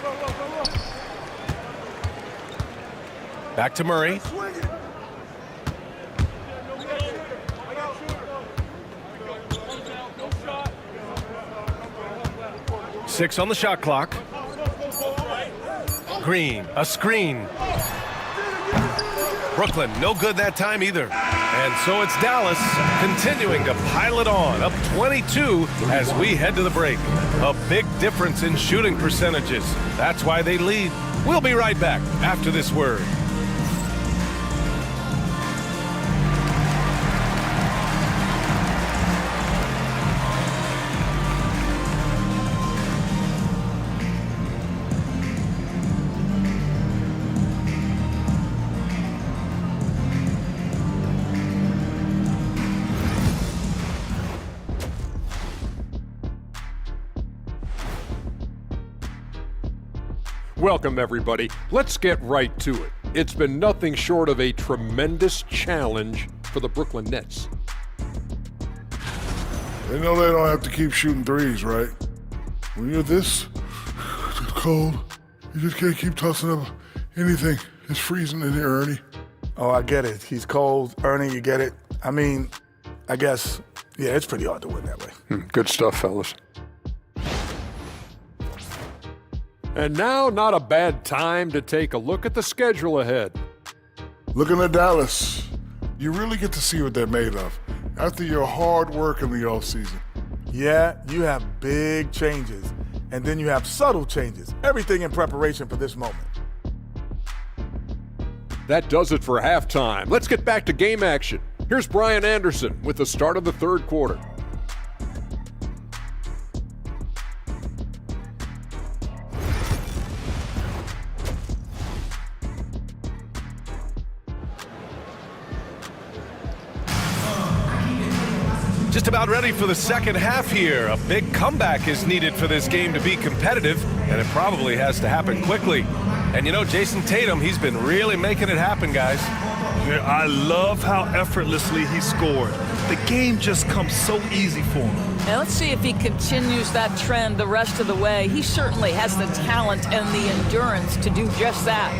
Back to Murray. Six on the shot clock. Green, a screen. Brooklyn, no good that time either. And so it's Dallas continuing to pile it on, up 22 as we head to the break. A big difference in shooting percentages. That's why they lead. We'll be right back after this word. Welcome, everybody. Let's get right to it. It's been nothing short of a tremendous challenge for the Brooklyn Nets. They know they don't have to keep shooting threes, right? When you're this cold, you just can't keep tossing up anything. It's freezing in here, Ernie. Oh, I get it. He's cold. Ernie, you get it. I mean, I guess, yeah, it's pretty hard to win that way. Good stuff, fellas. And now, not a bad time to take a look at the schedule ahead. Looking at Dallas, you really get to see what they're made of after your hard work in the offseason. Yeah, you have big changes, and then you have subtle changes. Everything in preparation for this moment. That does it for halftime. Let's get back to game action. Here's Brian Anderson with the start of the third quarter. Just about ready for the second half here. A big comeback is needed for this game to be competitive, and it probably has to happen quickly. And you know, Jason Tatum, he's been really making it happen, guys. Yeah, I love how effortlessly he scored. The game just comes so easy for him. Now let's see if he continues that trend the rest of the way. He certainly has the talent and the endurance to do just that.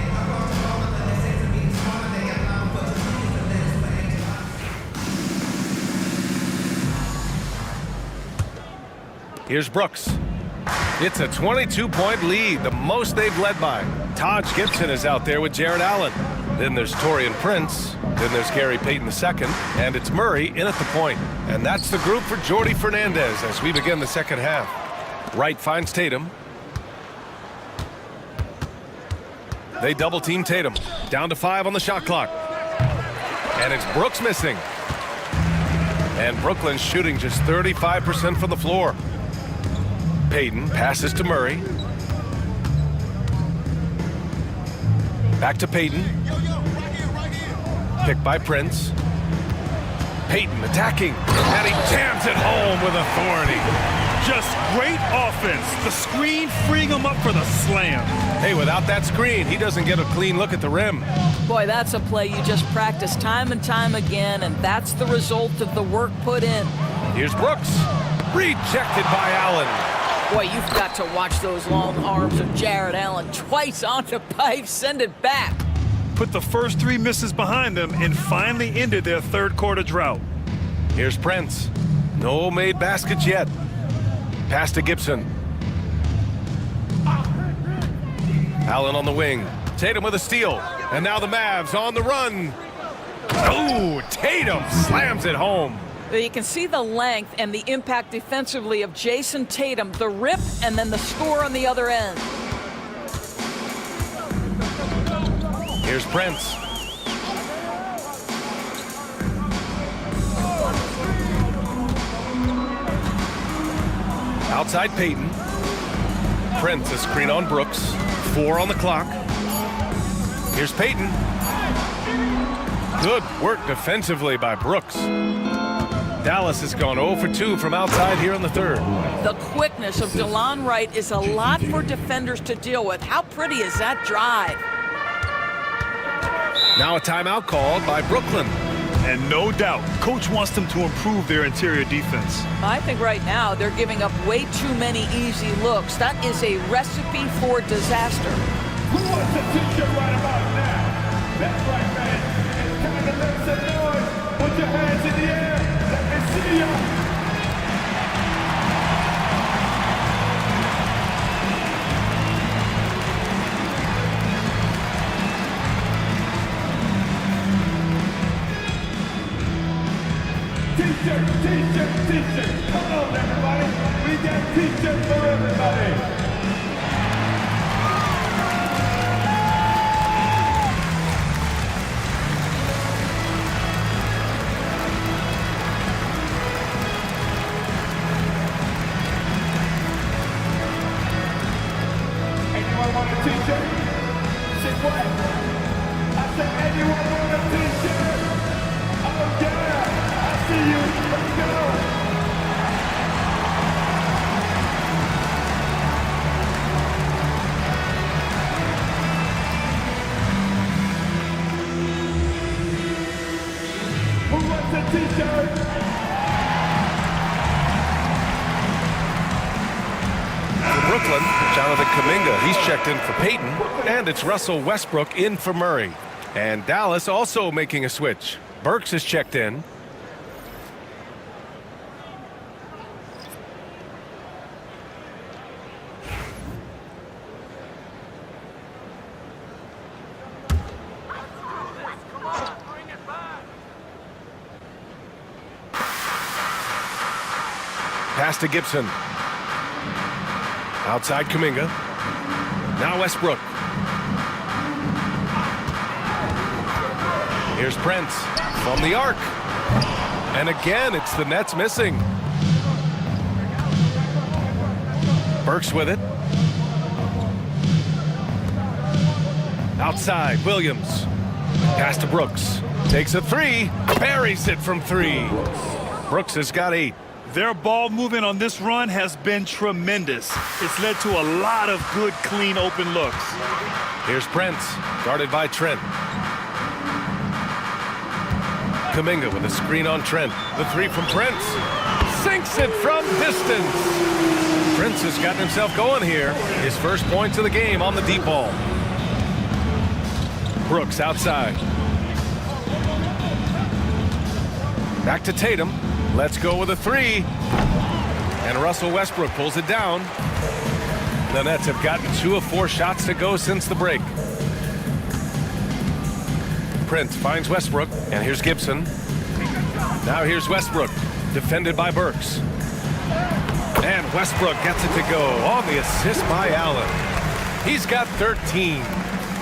Here's Brooks. It's a 22-point lead, the most they've led by. Taj Gibson is out there with Jared Allen. Then there's Taurean Prince. Then there's Gary Payton II. And it's Murray in at the point. And that's the group for Jordi Fernandez as we begin the second half. Wright finds Tatum. They double-team Tatum. Down to 5 on the shot clock. And it's Brooks missing. And Brooklyn shooting just 35% from the floor. Payton passes to Murray. Back to Payton. Picked by Prince. Payton attacking. And he jams it home with authority. Just great offense. The screen freeing him up for the slam. Hey, without that screen, he doesn't get a clean look at the rim. Boy, that's a play you just practice time and time again, and that's the result of the work put in. Here's Brooks. Rejected by Allen. Boy, you've got to watch those long arms of Jared Allen. Twice on the pipe, send it back. Put the first 3 misses behind them and finally ended their third quarter drought. Here's Prince. No made baskets yet. Pass to Gibson. Allen on the wing. Tatum with a steal. And now the Mavs on the run. Oh, Tatum slams it home. You can see the length and the impact defensively of Jason Tatum, the rip and then the score on the other end. Here's Prince. Outside Payton. Prince, a screen on Brooks. 4 on the clock. Here's Payton. Good work defensively by Brooks. Dallas has gone 0 for 2 from outside here in the third. The quickness of DeLon Wright is a lot for defenders to deal with. How pretty is that drive? Now a timeout called by Brooklyn. And no doubt, coach wants them to improve their interior defense. I think right now they're giving up way too many easy looks. That is a recipe for disaster. Who wants a t-shirt right about now? That's right, man. It's time to make some noise. Put your hands in the air. Let me see ya. T-shirt, t-shirt, t-shirt. Come on, everybody. We got t-shirts for everybody. Anyone want a t-shirt? Say what? I said, anyone want a t-shirt? Oh, yeah. I see you. Let's go. Who wants a t-shirt? For Brooklyn, Jonathan Kuminga, he's checked in for Payton, and it's Russell Westbrook in for Murray. And Dallas also making a switch. Burks is checked in. Pass to Gibson. Outside Kuminga. Now Westbrook. Here's Prince from the arc. And again, it's the Nets missing. Burks with it. Outside, Williams. Pass to Brooks. Takes a three. Buries it from three. Brooks has got 8. Their ball movement on this run has been tremendous. It's led to a lot of good, clean, open looks. Here's Prince, guarded by Trent. Kuminga with a screen on Trent. The three from Prince. Sinks it from distance. Prince has gotten himself going here. His first points of the game on the deep ball. Brooks outside. Back to Tatum. Let's go with a three. And Russell Westbrook pulls it down. The Nets have gotten 2 of 4 shots to go since the break. Prince finds Westbrook, and here's Gibson. Now here's Westbrook, defended by Burks. And Westbrook gets it to go on the assist by Allen. He's got 13.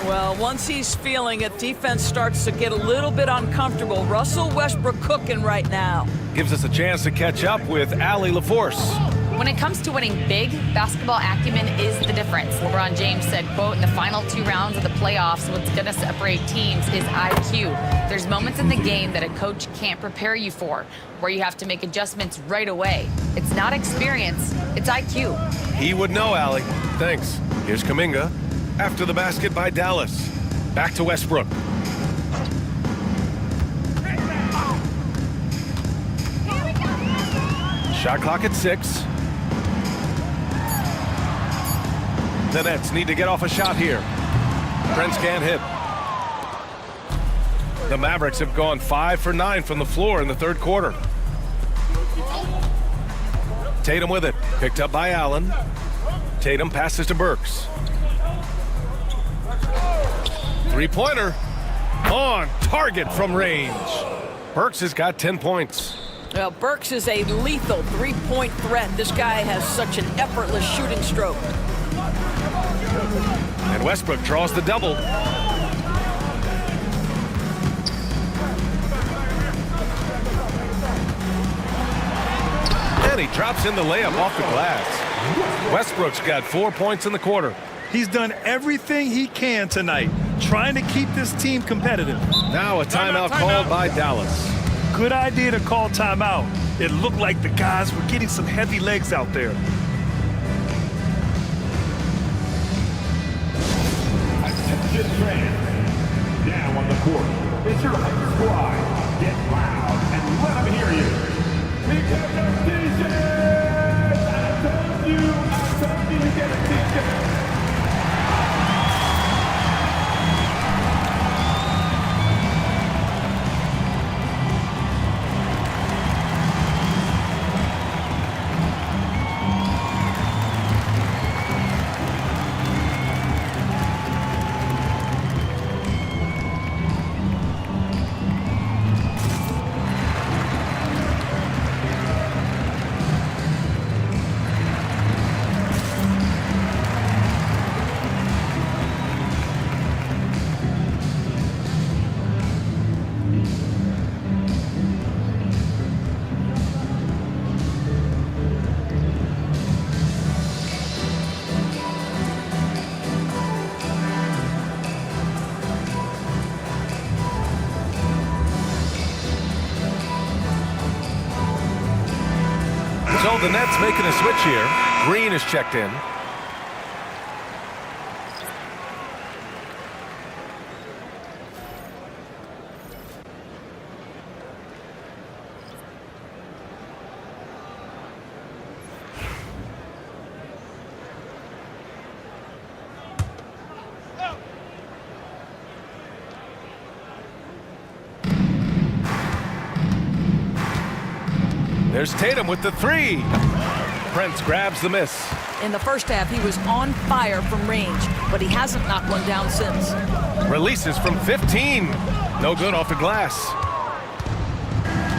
Well, once he's feeling it, defense starts to get a little bit uncomfortable. Russell Westbrook cooking right now. Gives us a chance to catch up with Allie LaForce. When it comes to winning big, basketball acumen is the difference. LeBron James said, quote, in the final 2 rounds of the playoffs, what's going to separate teams is IQ. There's moments in the game that a coach can't prepare you for, where you have to make adjustments right away. It's not experience, it's IQ. He would know, Allie. Thanks. Here's Kuminga. After the basket by Dallas. Back to Westbrook. Shot clock at 6. The Nets need to get off a shot here. Prince can't hit. The Mavericks have gone 5 for 9 from the floor in the third quarter. Tatum with it. Picked up by Allen. Tatum passes to Burks. Three-pointer on target from range. Burks has got 10 points. Well, Burks is a lethal 3-point threat. This guy has such an effortless shooting stroke. And Westbrook draws the double. And he drops in the layup off the glass. Westbrook's got 4 points in the quarter. He's done everything he can tonight, trying to keep this team competitive. Now a timeout called by Dallas. Good idea to call timeout. It looked like the guys were getting some heavy legs out there. Attention fans, now on the court, it's your hype squad. Get loud and let them hear you. Because of DJs, I told you to get a DJ. So the Nets making a switch here. Green is checked in. There's Tatum with the three. Prince grabs the miss. In the first half, he was on fire from range, but he hasn't knocked one down since. Releases from 15. No good off the glass.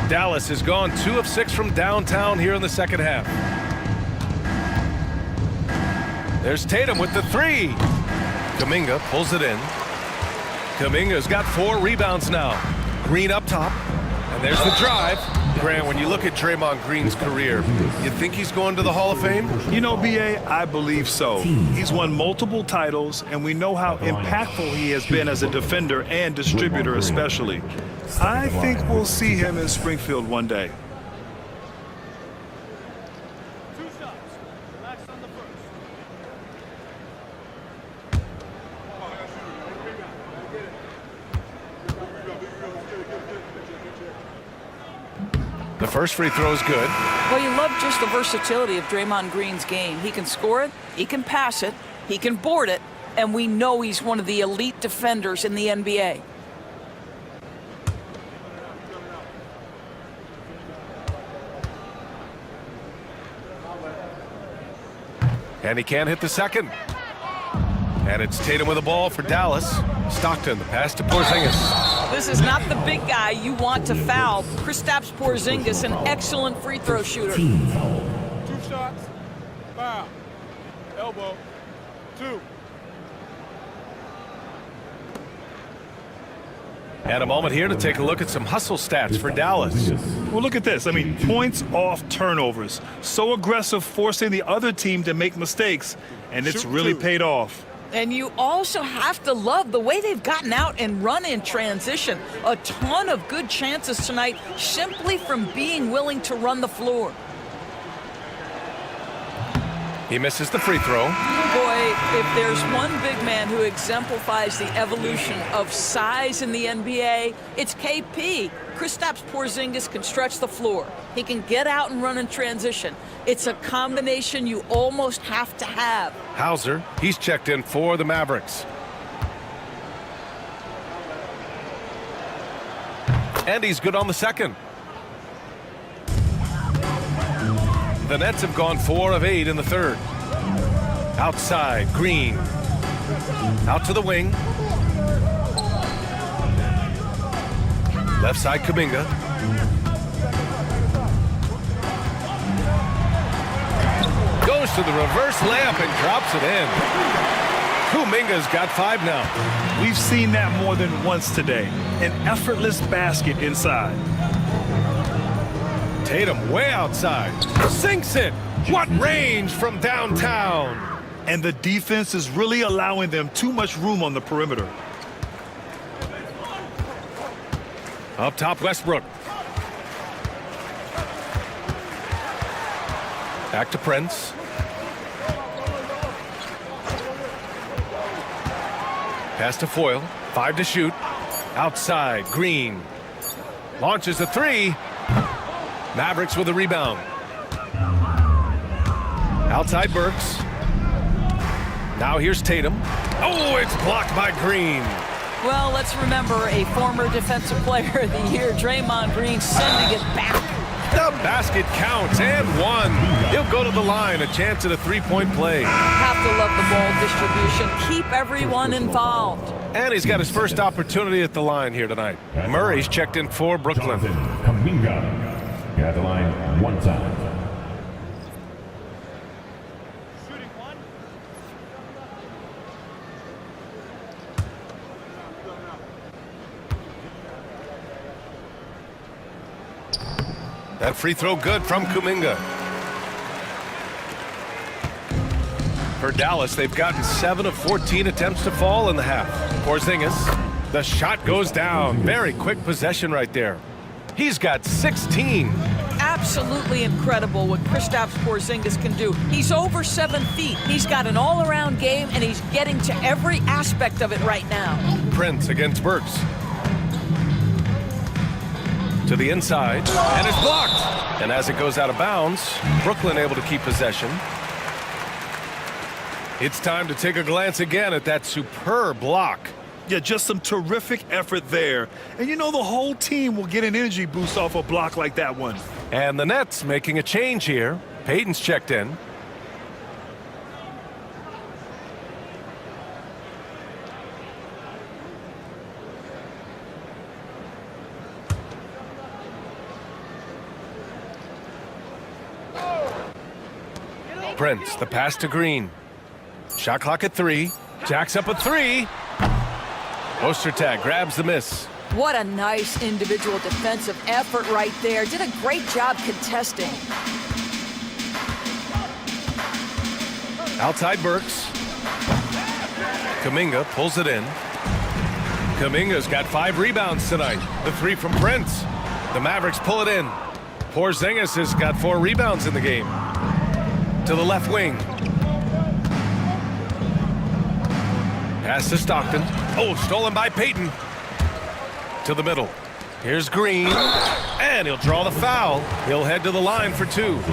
Dallas has gone 2 of 6 from downtown here in the second half. There's Tatum with the three. Kuminga pulls it in. Kuminga's got 4 rebounds now. Green up top. And there's the drive. Grant, when you look at Draymond Green's career, you think he's going to the Hall of Fame? You know, B.A., I believe so. He's won multiple titles, and we know how impactful he has been as a defender and distributor especially. I think we'll see him in Springfield one day. The first free throw is good. Well, you love just the versatility of Draymond Green's game. He can score it, he can pass it, he can board it, and we know he's one of the elite defenders in the NBA. And he can't hit the second. And it's Tatum with the ball for Dallas. Stockton, the pass to Porzingis. This is not the big guy you want to foul. Kristaps Porzingis, an excellent free throw shooter. 2 shots, foul, elbow, 2. And a moment here to take a look at some hustle stats for Dallas. Well, look at this. I mean, points off turnovers. So aggressive, forcing the other team to make mistakes, and it's really paid off. And you also have to love the way they've gotten out and run in transition. A ton of good chances tonight simply from being willing to run the floor. He misses the free throw. Boy, if there's one big man who exemplifies the evolution of size in the NBA, it's KP. Kristaps Porzingis can stretch the floor. He can get out and run in transition. It's a combination you almost have to have. Hauser, he's checked in for the Mavericks. And he's good on the second. The Nets have gone 4 of 8 in the third. Outside, Green. Out to the wing. Left side, Kuminga. Goes to the reverse layup and drops it in. Kuminga's got 5 now. We've seen that more than once today. An effortless basket inside. Tatum way outside. Sinks it. What range from downtown. And the defense is really allowing them too much room on the perimeter. Up top, Westbrook. Back to Prince. Pass to Foyle. 5 to shoot. Outside, Green. Launches a 3. Mavericks with a rebound. Outside Burks. Now here's Tatum. Oh, it's blocked by Green. Well, let's remember a former defensive player of the year, Draymond Green, sending it back. The basket counts and 1. He'll go to the line, a chance at a 3-point play. Have to love the ball distribution. Keep everyone involved. And he's got his first opportunity at the line here tonight. Murray's checked in for Brooklyn. Kuminga at the line 1 time. That free throw good from Kuminga. For Dallas, they've gotten 7 of 14 attempts to fall in the half. Porzingis, the shot goes down. Very quick possession right there. He's got 16. Absolutely incredible what Kristaps Porzingis can do. He's over 7 feet. He's got an all-around game, and he's getting to every aspect of it right now. Prince against Burks. To the inside, and it's blocked. And as it goes out of bounds, Brooklyn able to keep possession. It's time to take a glance again at that superb block. Yeah, just some terrific effort there. And you know the whole team will get an energy boost off a block like that one. And the Nets making a change here. Payton's checked in. Prince, the pass to Green. Shot clock at 3. Jacks up a 3. Ostertag grabs the miss. What a nice individual defensive effort right there. Did a great job contesting. Outside Burks. Kuminga pulls it in. Kuminga's got 5 rebounds tonight. The 3 from Prince. The Mavericks pull it in. Porzingis has got 4 rebounds in the game. To the left wing. Pass to Stockton. Oh, stolen by Payton. To the middle. Here's Green. And he'll draw the foul. He'll head to the line for 2.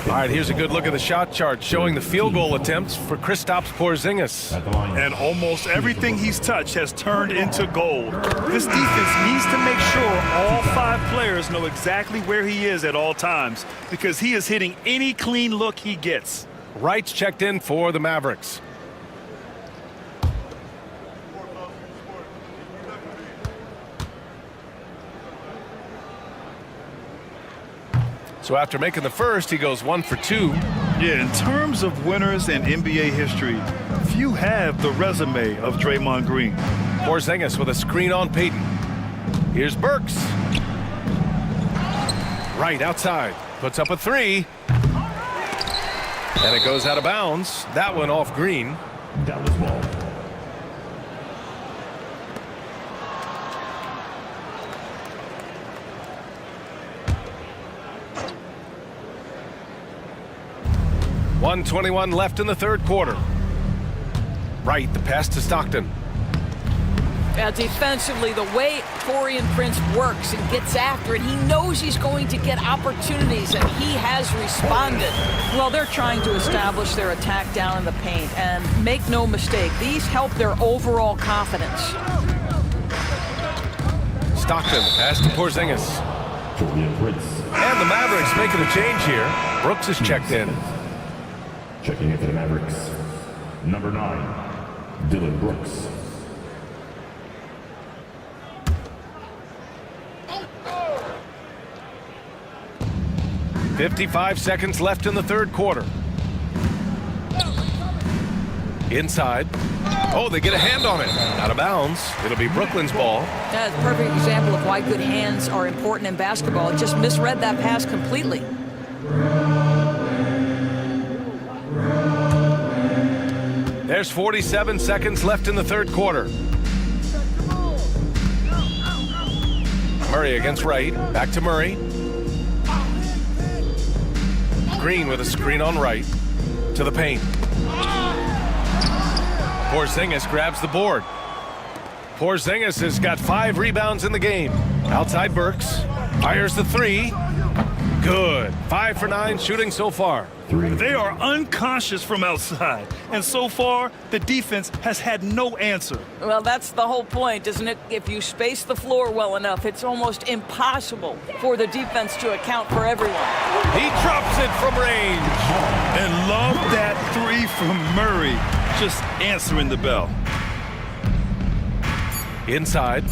All right, here's a good look at the shot chart showing the field goal attempts for Kristaps Porzingis. And almost everything he's touched has turned into gold. This defense needs to make sure all 5 players know exactly where he is at all times, because he is hitting any clean look he gets. Wright's checked in for the Mavericks. So after making the first, he goes 1 for 2. Yeah, in terms of winners in NBA history, few have the resume of Draymond Green. Porzingis with a screen on Payton. Here's Burks. Right outside. Puts up a 3. And it goes out of bounds. That one off Green. Dallas ball. .121 left in the third quarter. Right, the pass to Stockton. Yeah, defensively, the way Taurean Prince works and gets after it, he knows he's going to get opportunities, and he has responded. Well, they're trying to establish their attack down in the paint, and make no mistake, these help their overall confidence. Stockton, pass to Porzingis. Taurean Prince. And the Mavericks making a change here. Brooks is checked in. Checking in for the Mavericks, number 9, Dillon Brooks. .55 seconds left in the third quarter. Inside. Oh, they get a hand on it. Out of bounds. It'll be Brooklyn's ball. That's a perfect example of why good hands are important in basketball. It just misread that pass completely. There's 47 seconds left in the third quarter. Murray against Wright. Back to Murray. Green with a screen on Wright. To the paint. Porzingis grabs the board. Porzingis has got 5 rebounds in the game. Outside Burks. Fires the 3. Good. 5 for 9 shooting so far. They are unconscious from outside, and so far the defense has had no answer. Well, that's the whole point, isn't it? If you space the floor well enough, it's almost impossible for the defense to account for everyone. He drops it from range. And love that 3 from Murray, just answering the bell. Inside.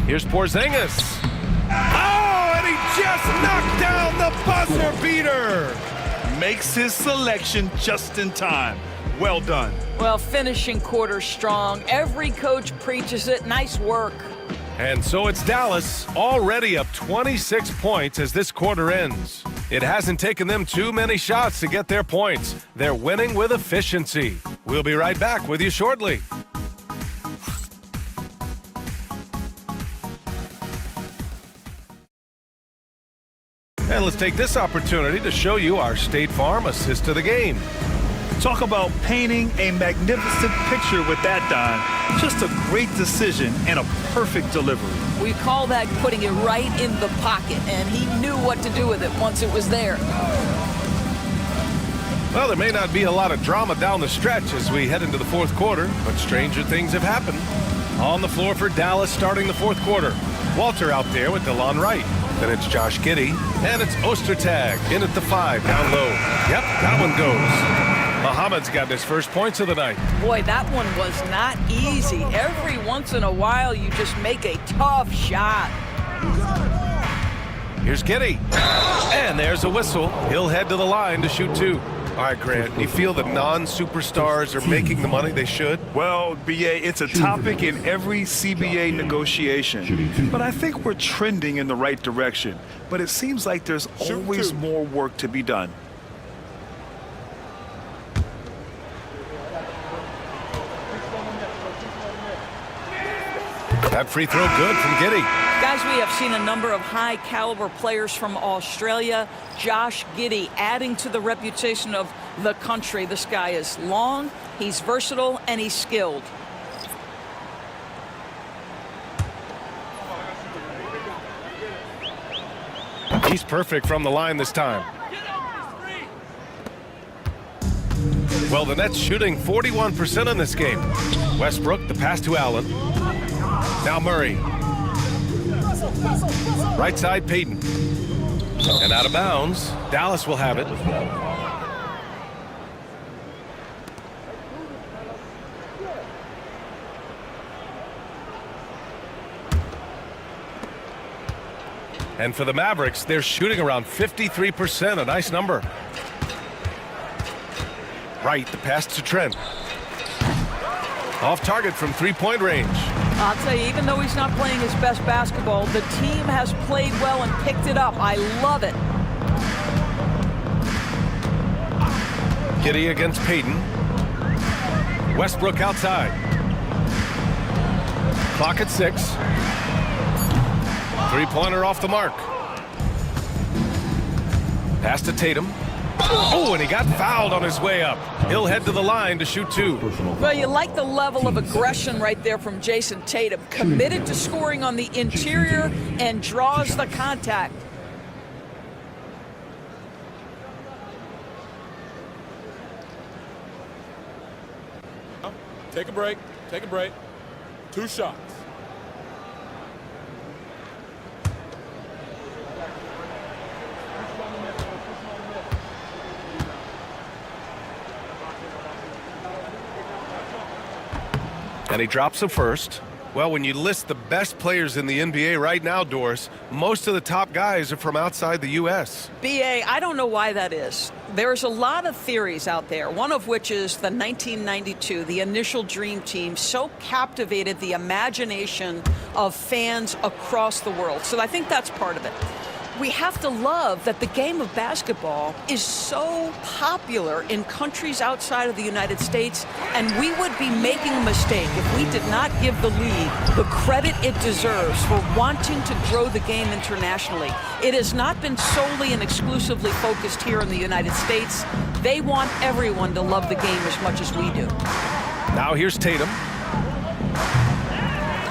Here's Porzingis. Oh, and he just knocked down the buzzer beater. Makes his selection just in time. Well done. Well, finishing quarter strong. Every coach preaches it. Nice work. And so it's Dallas, already up 26 points as this quarter ends. It hasn't taken them too many shots to get their points. They're winning with efficiency. We'll be right back with you shortly. And let's take this opportunity to show you our State Farm assist to the game. Talk about painting a magnificent picture with that dime. Just a great decision and a perfect delivery. We call that putting it right in the pocket, and he knew what to do with it once it was there. Well, there may not be a lot of drama down the stretch as we head into the fourth quarter, but stranger things have happened. On the floor for Dallas starting the fourth quarter. Walter out there with DeLon Wright. Then it's Josh Giddey, and it's Ostertag in at the 5, down low. Yep, that one goes. Muhammad's got his first points of the night. Boy, that one was not easy. Every once in a while, you just make a tough shot. Here's Giddey. And there's a whistle. He'll head to the line to shoot 2. All right, Grant, do you feel the non-superstars are making the money they should? Well, B.A., it's a topic in every CBA negotiation. But I think we're trending in the right direction. But it seems like there's always more work to be done. That free throw good from Giddey. Guys, we have seen a number of high-caliber players from Australia. Josh Giddey adding to the reputation of the country. This guy is long, he's versatile, and he's skilled. He's perfect from the line this time. Well, the Nets shooting 41% in this game. Westbrook, the pass to Allen. Now Murray. Right side, Payton. And out of bounds, Dallas will have it. And for the Mavericks, they're shooting around 53%, a nice number. Right, the pass to Trent. Off target from three-point range. I'll tell you, even though he's not playing his best basketball, the team has played well and picked it up. I love it. Giddey against Payton. Westbrook outside. Clock at 6. Three-pointer off the mark. Pass to Tatum. Oh, and he got fouled on his way up. He'll head to the line to shoot 2. Well, you like the level of aggression right there from Jason Tatum. Committed to scoring on the interior and draws the contact. Take a break. Take a break. 2 shots. And he drops the first. Well, when you list the best players in the NBA right now, Doris, most of the top guys are from outside the U.S. B.A., I don't know why that is. There's a lot of theories out there, one of which is the 1992, the initial Dream Team, so captivated the imagination of fans across the world. So I think that's part of it. We have to love that the game of basketball is so popular in countries outside of the United States, and we would be making a mistake if we did not give the league the credit it deserves for wanting to grow the game internationally. It has not been solely and exclusively focused here in the United States. They want everyone to love the game as much as we do. Now here's Tatum.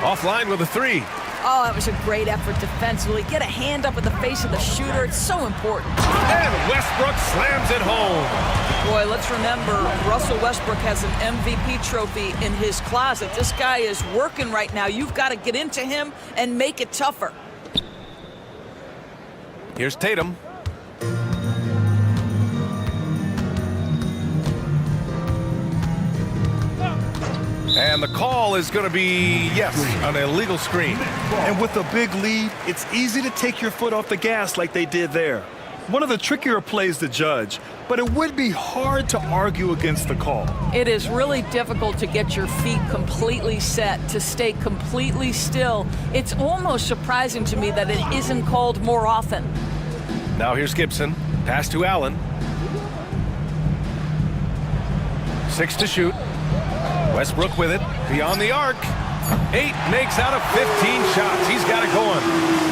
Offline with a 3. Oh, that was a great effort defensively. Get a hand up in the face of the shooter. It's so important. And Westbrook slams it home. Boy, let's remember, Russell Westbrook has an MVP trophy in his closet. This guy is working right now. You've got to get into him and make it tougher. Here's Tatum. And the call is going to be, yes, an illegal screen. And with a big lead, it's easy to take your foot off the gas like they did there. One of the trickier plays to judge, but it would be hard to argue against the call. It is really difficult to get your feet completely set, to stay completely still. It's almost surprising to me that it isn't called more often. Now here's Gibson. Pass to Allen. 6 to shoot. Westbrook with it, beyond the arc. 8 makes out of 15 shots. He's got it going.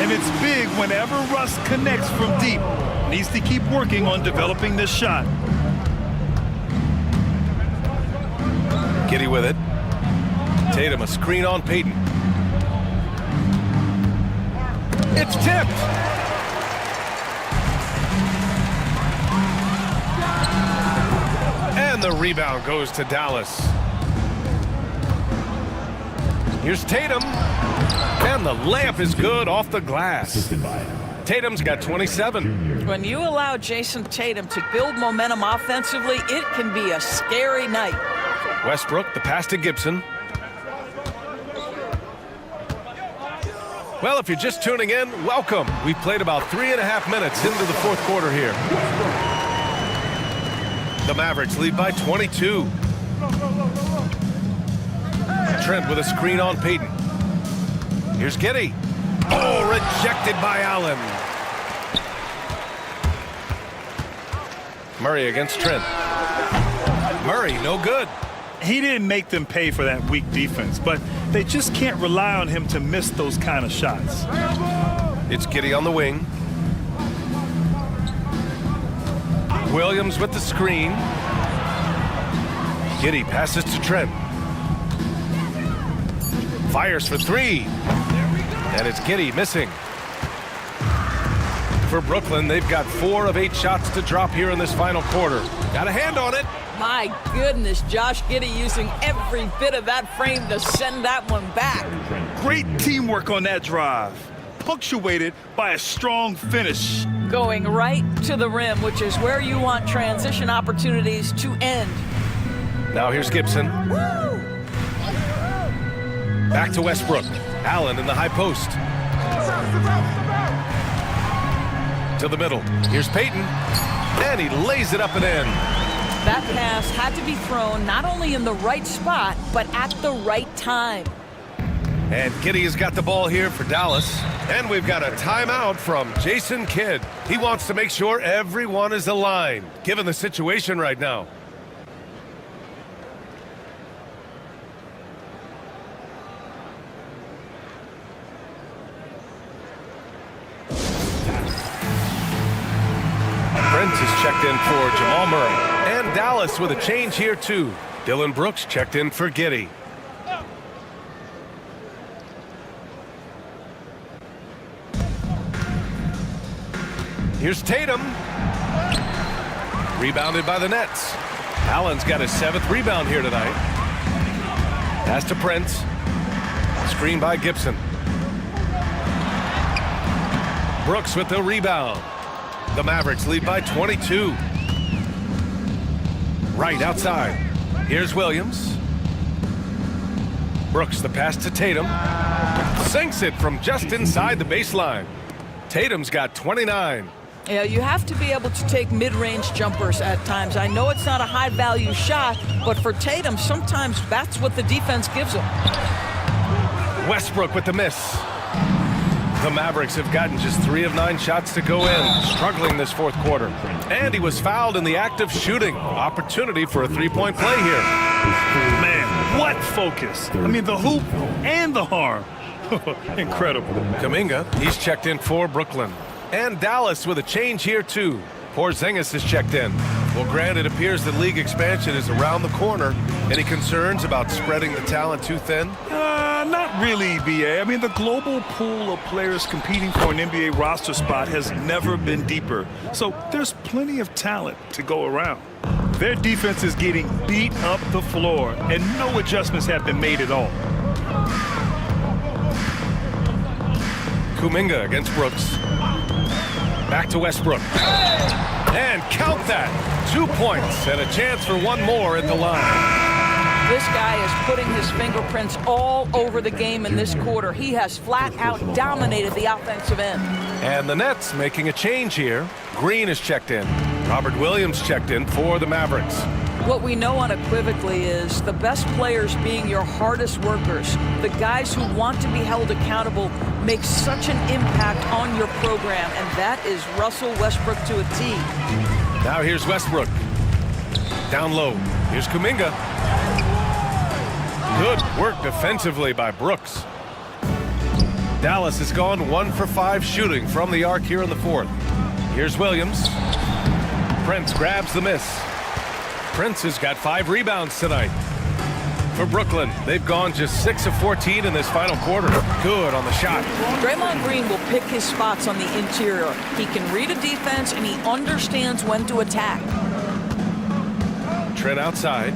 And it's big whenever Russ connects from deep. Needs to keep working on developing this shot. Giddey with it. Tatum, a screen on Payton. It's tipped. the rebound goes to Dallas. Here's Tatum. And the layup is good off the glass. Tatum's got 27. When you allow Jason Tatum to build momentum offensively, it can be a scary night. Westbrook, the pass to Gibson. Well, if you're just tuning in, welcome. We've played about 3.5 minutes into the fourth quarter here. The Mavericks lead by 22. Trent with a screen on Payton. Here's Giddey. Oh, rejected by Allen. Murray against Trent. Murray, no good. He didn't make them pay for that weak defense, but they just can't rely on him to miss those kind of shots. It's Giddey on the wing. Williams with the screen. Giddey passes to Trent. Fires for three. And it's Giddey missing. For Brooklyn, they've got 4 of 8 shots to drop here in this final quarter. Got a hand on it. My goodness, Josh Giddey using every bit of that frame to send that one back. Great teamwork on that drive, punctuated by a strong finish. Going right to the rim, which is where you want transition opportunities to end. Now here's Gibson. Back to Westbrook. Allen in the high post. To the middle. Here's Payton. And he lays it up and in. That pass had to be thrown not only in the right spot, but at the right time. And Giddey has got the ball here for Dallas. And we've got a timeout from Jason Kidd. He wants to make sure everyone is aligned, given the situation right now. Prince is checked in for Jamal Murray. And Dallas with a change here too. Dillon Brooks checked in for Giddey. Here's Tatum. Rebounded by the Nets. Allen's got his 7th rebound here tonight. Pass to Prince. Screen by Gibson. Brooks with the rebound. The Mavericks lead by 22. Right outside. Here's Williams. Brooks the pass to Tatum. Sinks it from just inside the baseline. Tatum's got 29. Yeah, you have to be able to take mid-range jumpers at times. I know it's not a high-value shot, but for Tatum, sometimes that's what the defense gives him. Westbrook with the miss. The Mavericks have gotten just 3 of 9 shots to go in, struggling this fourth quarter. And he was fouled in the act of shooting. Opportunity for a 3-point play here. Man, what focus. I mean, the hoop and the harm. Incredible. Kuminga, he's checked in for Brooklyn. And Dallas with a change here too. Porzingis is checked in. Well, Grant, it appears that league expansion is around the corner. Any concerns about spreading the talent too thin? Not really, B.A. I mean, the global pool of players competing for an NBA roster spot has never been deeper. So there's plenty of talent to go around. Their defense is getting beat up the floor, and no adjustments have been made at all. Kuminga against Brooks. Back to Westbrook. And count that. 2 points and a chance for one more at the line. This guy is putting his fingerprints all over the game in this quarter. He has flat out dominated the offensive end. And the Nets making a change here. Green is checked in. Robert Williams checked in for the Mavericks. What we know unequivocally is the best players being your hardest workers, the guys who want to be held accountable, make such an impact on your program, and that is Russell Westbrook to a T. Now here's Westbrook. Down low. Here's Kuminga. Good work defensively by Brooks. Dallas has gone 1 for 5 shooting from the arc here in the fourth. Here's Williams. Prince grabs the miss. Prince has got 5 rebounds tonight. For Brooklyn, they've gone just 6 of 14 in this final quarter. Good on the shot. Draymond Green will pick his spots on the interior. He can read a defense and he understands when to attack. Trent outside.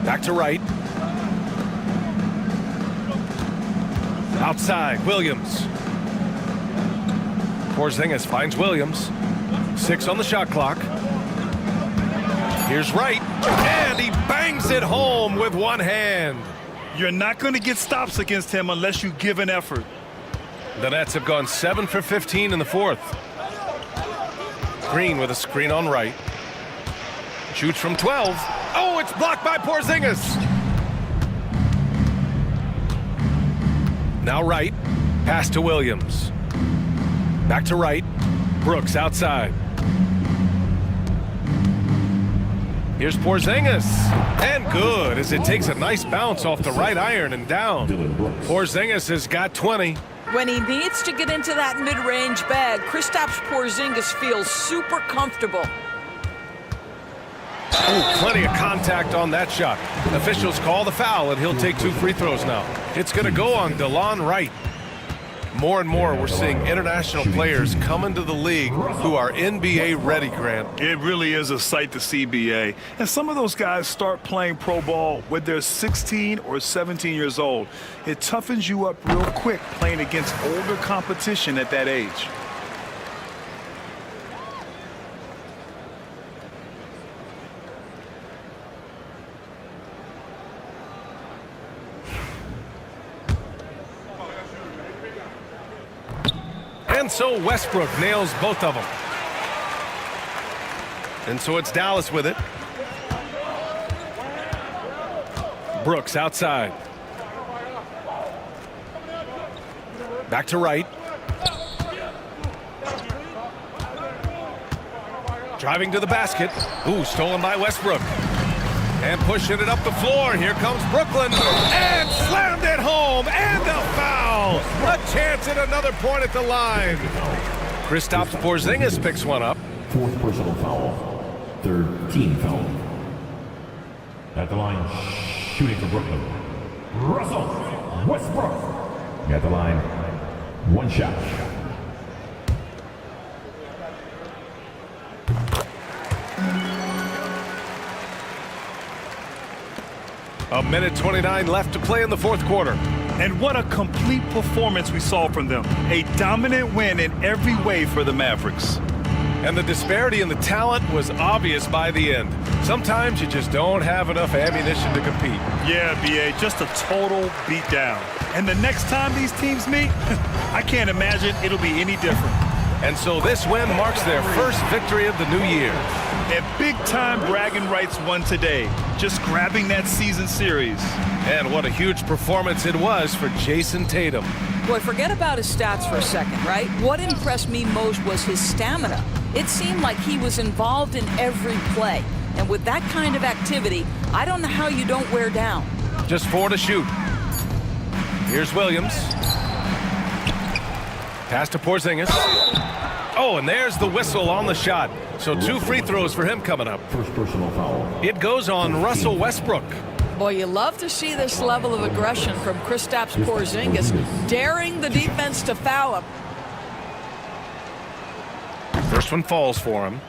Back to right. Outside, Williams. Porzingis finds Williams. 6 on the shot clock. Here's Wright, and he bangs it home with one hand. You're not going to get stops against him unless you give an effort. The Nets have gone 7 for 15 in the fourth. Green with a screen on Wright. Shoots from 12. Oh, it's blocked by Porzingis. Now Wright. Pass to Williams. Back to Wright. Brooks outside. Here's Porzingis. And good, as it takes a nice bounce off the right iron and down. Porzingis has got 20. When he needs to get into that mid-range bag, Kristaps Porzingis feels super comfortable. Ooh, plenty of contact on that shot. Officials call the foul, and he'll take 2 free throws now. It's going to go on DeLon Wright. More and more, we're seeing international players come into the league who are NBA ready, Grant. It really is a sight to see, BA. And some of those guys start playing pro ball when they're 16 or 17 years old. It toughens you up real quick playing against older competition at that age. And so Westbrook nails both of them. And so it's Dallas with it. Brooks outside. Back to Wright. Driving to the basket. Ooh, stolen by Westbrook. And pushing it up the floor. Here comes Brooklyn. And slammed it home. And a foul. A chance at another point at the line. Kristaps Porzingis picks one up. 4th personal foul. 3rd team foul. At the line, shooting for Brooklyn, Russell Westbrook. At the line, 1 shot. A minute 29 left to play in the 4th quarter. And what a complete performance we saw from them. A dominant win in every way for the Mavericks. And the disparity in the talent was obvious by the end. Sometimes you just don't have enough ammunition to compete. Yeah, BA, just a total beatdown. And the next time these teams meet, I can't imagine it'll be any different. And so this win marks their first victory of the new year. And big-time bragging rights won today, just grabbing that season series. And what a huge performance it was for Jason Tatum. Boy, forget about his stats for a second, right? What impressed me most was his stamina. It seemed like he was involved in every play. And with that kind of activity, I don't know how you don't wear down. Just 4 to shoot. Here's Williams. Pass to Porzingis. Oh, and there's the whistle on the shot. So 2 free throws for him coming up. 1st personal foul. It goes on Russell Westbrook. Boy, you love to see this level of aggression from Kristaps Porzingis, daring the defense to foul him. First one falls for him.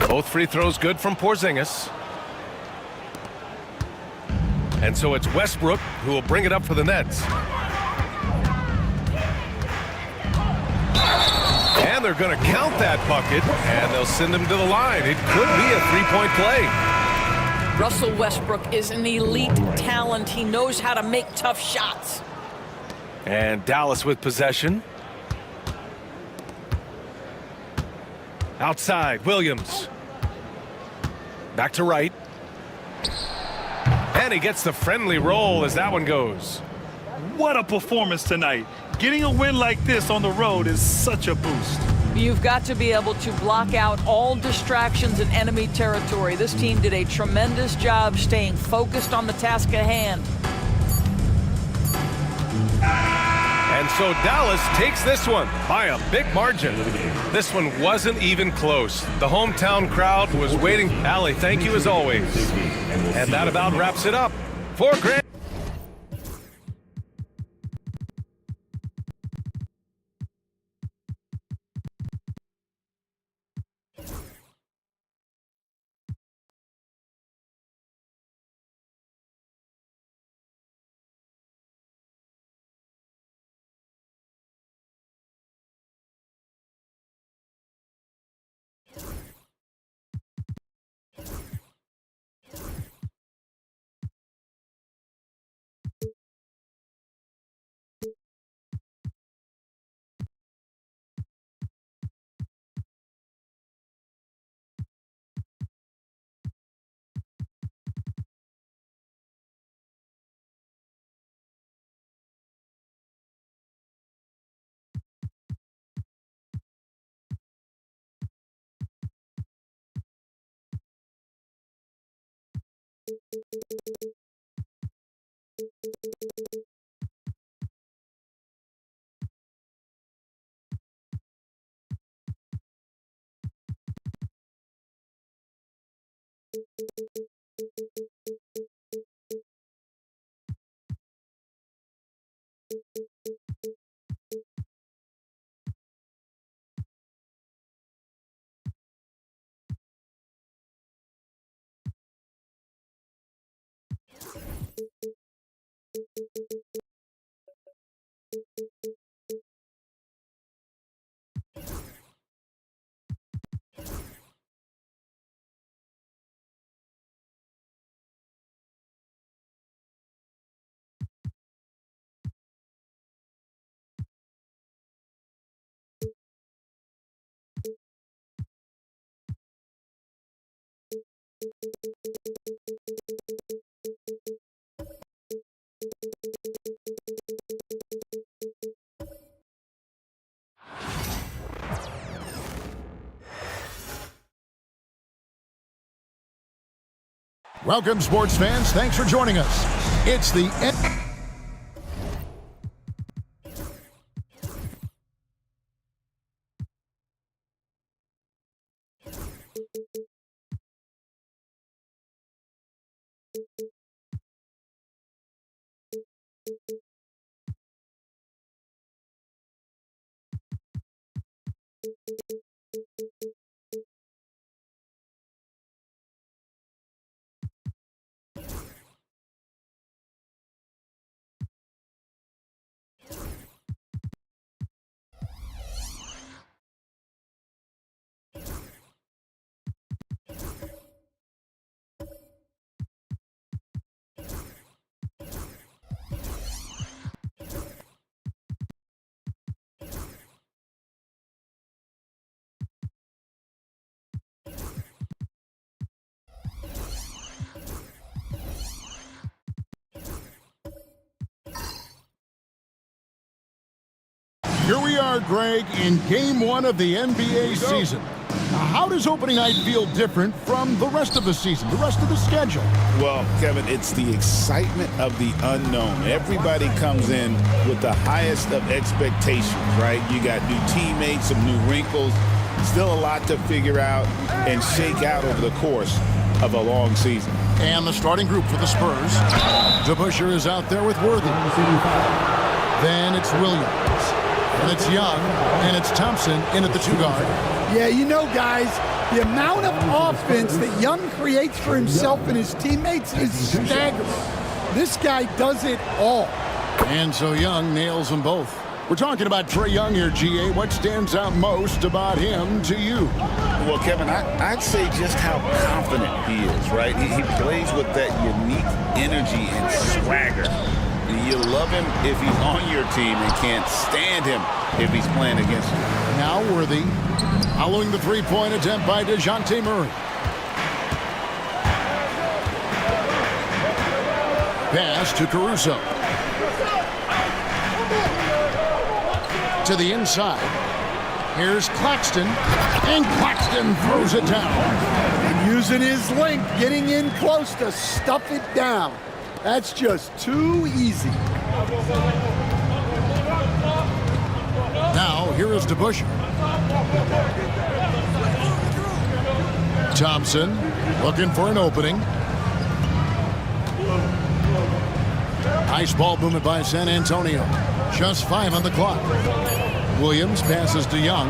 Both free throws good from Porzingis. And so it's Westbrook who will bring it up for the Nets. And they're going to count that bucket, and they'll send him to the line. It could be a 3-point play. Russell Westbrook is an elite talent. He knows how to make tough shots. And Dallas with possession. Outside, Williams. Back to Wright. And he gets the friendly roll as that one goes. What a performance tonight. Getting a win like this on the road is such a boost. You've got to be able to block out all distractions in enemy territory. This team did a tremendous job staying focused on the task at hand. And so Dallas takes this one by a big margin. This one wasn't even close. The hometown crowd was waiting. Allie, thank you as always. And that about wraps it up for Grant. Welcome, sports fans. Thanks for joining us. It's the Here we are, Greg, in Game 1 of the NBA season. Now, how does opening night feel different from the rest of the season, the rest of the schedule? Well, Kevin, it's the excitement of the unknown. Everybody comes in with the highest of expectations, right? You got new teammates, some new wrinkles, still a lot to figure out and shake out over the course of a long season. And the starting group for the Spurs. DeBusschere is out there with Worthy. Then it's Williams. And it's Young, and it's Thompson in at the 2-guard. Yeah, you know, guys, the amount of offense that Young creates for himself and his teammates is staggering. This guy does it all. And so Young nails them both. We're talking about Trae Young here, GA. What stands out most about him to you? Well, Kevin, I'd say just how confident he is, right? He plays with that unique energy and swagger. You love him if he's on your team and can't stand him if he's playing against you. Now Worthy, following the three-point attempt by DeJounte Murray. Pass to Caruso. To the inside. Here's Claxton, and Claxton throws it down. And using his length, getting in close to stuff it down. That's just too easy. Now, here is DeBusschere. Thompson looking for an opening. Nice ball movement by San Antonio. Just 5 on the clock. Williams passes to Young.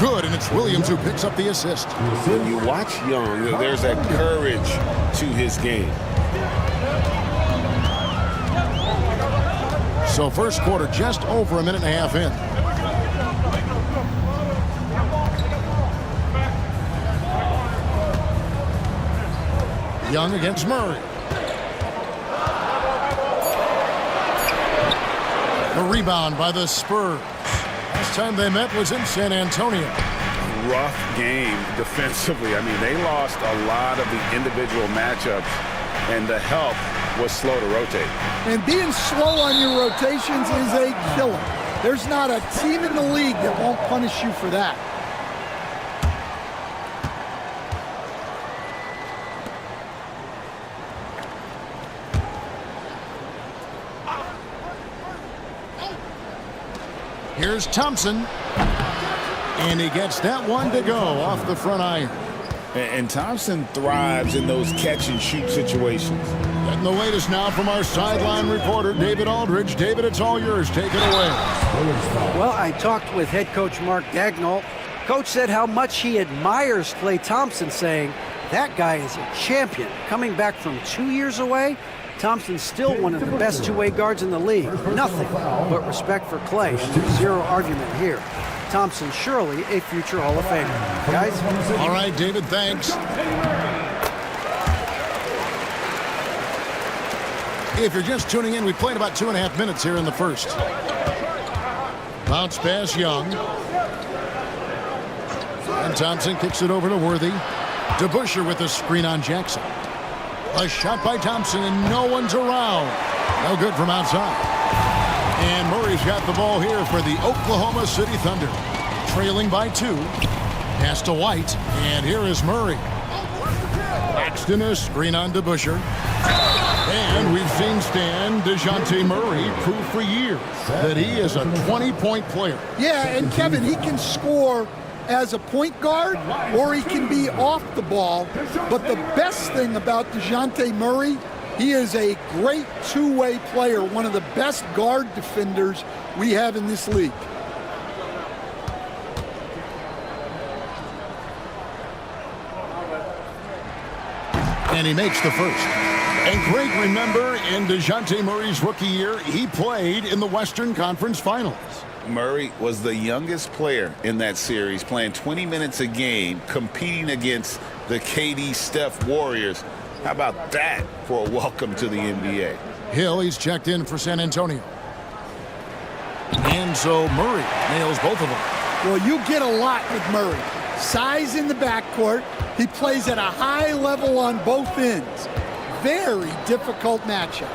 Good, and it's Williams who picks up the assist. When you watch Young, there's that courage to his game. So first quarter just over a minute and a half in. Young against Murray. The rebound by the Spurs. Last time they met was in San Antonio. Rough game defensively. I mean, they lost a lot of the individual matchups, and the help was slow to rotate. And being slow on your rotations is a killer. There's not a team in the league that won't punish you for that. Here's Thompson. And he gets that one to go off the front iron. And Thompson thrives in those catch-and-shoot situations. Getting the latest now from our sideline reporter, David Aldridge. David, it's all yours. Take it away. Well, I talked with head coach Mark Daigneault. Coach said how much he admires Klay Thompson, saying that guy is a champion. Coming back from 2 years away, Thompson's still one of the best two-way guards in the league. Nothing but respect for Klay. Zero argument here. Thompson surely a future Hall of Famer. Guys? All right, David, thanks. If you're just tuning in, we played about 2.5 minutes here in the first. Bounce pass, Young. And Thompson kicks it over to Worthy. DeBusschere with a screen on Jackson. A shot by Thompson, and no one's around. No good from outside. And Murray's got the ball here for the Oklahoma City Thunder. Trailing by 2. Pass to White, and here is Murray. Claxton a screen on DeBusschere. And we've seen Stan DeJounte Murray prove for years that he is a 20-point player. Yeah, and Kevin, he can score as a point guard or he can be off the ball. But the best thing about DeJounte Murray, he is a great two-way player, one of the best guard defenders we have in this league. And he makes the first. And Greg, remember, in DeJounte Murray's rookie year, he played in the Western Conference Finals. Murray was the youngest player in that series, playing 20 minutes a game, competing against the KD Steph Warriors. How about that for a welcome to the NBA? Hill, he's checked in for San Antonio. And so Murray nails both of them. Well, you get a lot with Murray. Size in the backcourt. He plays at a high level on both ends. Very difficult matchup.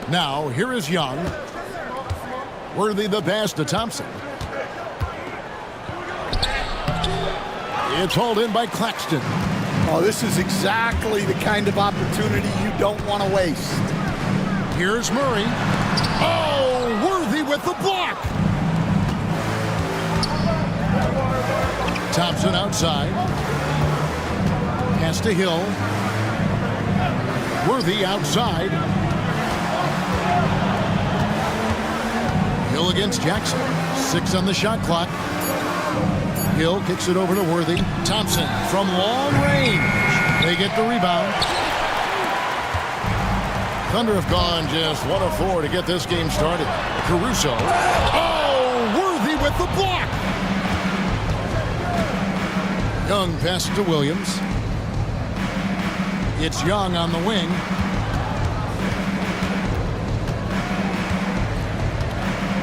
Now, here is Young. Worthy the pass to Thompson. It's hauled in by Claxton. Oh, this is exactly the kind of opportunity you don't want to waste. Here's Murray. Oh, Worthy with the block. Thompson outside. Pass to Hill. Worthy outside. Hill against Jackson. 6 on the shot clock. Hill kicks it over to Worthy. Thompson from long range. They get the rebound. Thunder have gone just 1 of 4 to get this game started. Caruso. Oh, Worthy with the block. Young passes to Williams. It's Young on the wing.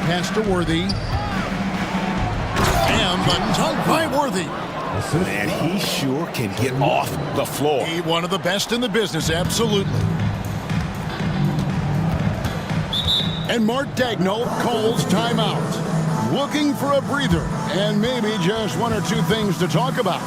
Pass to Worthy. And the dunk by Worthy. Man, he sure can get off the floor. He one of the best in the business, absolutely. And Mark Daigneault calls timeout. Looking for a breather and maybe just 1 or 2 things to talk about.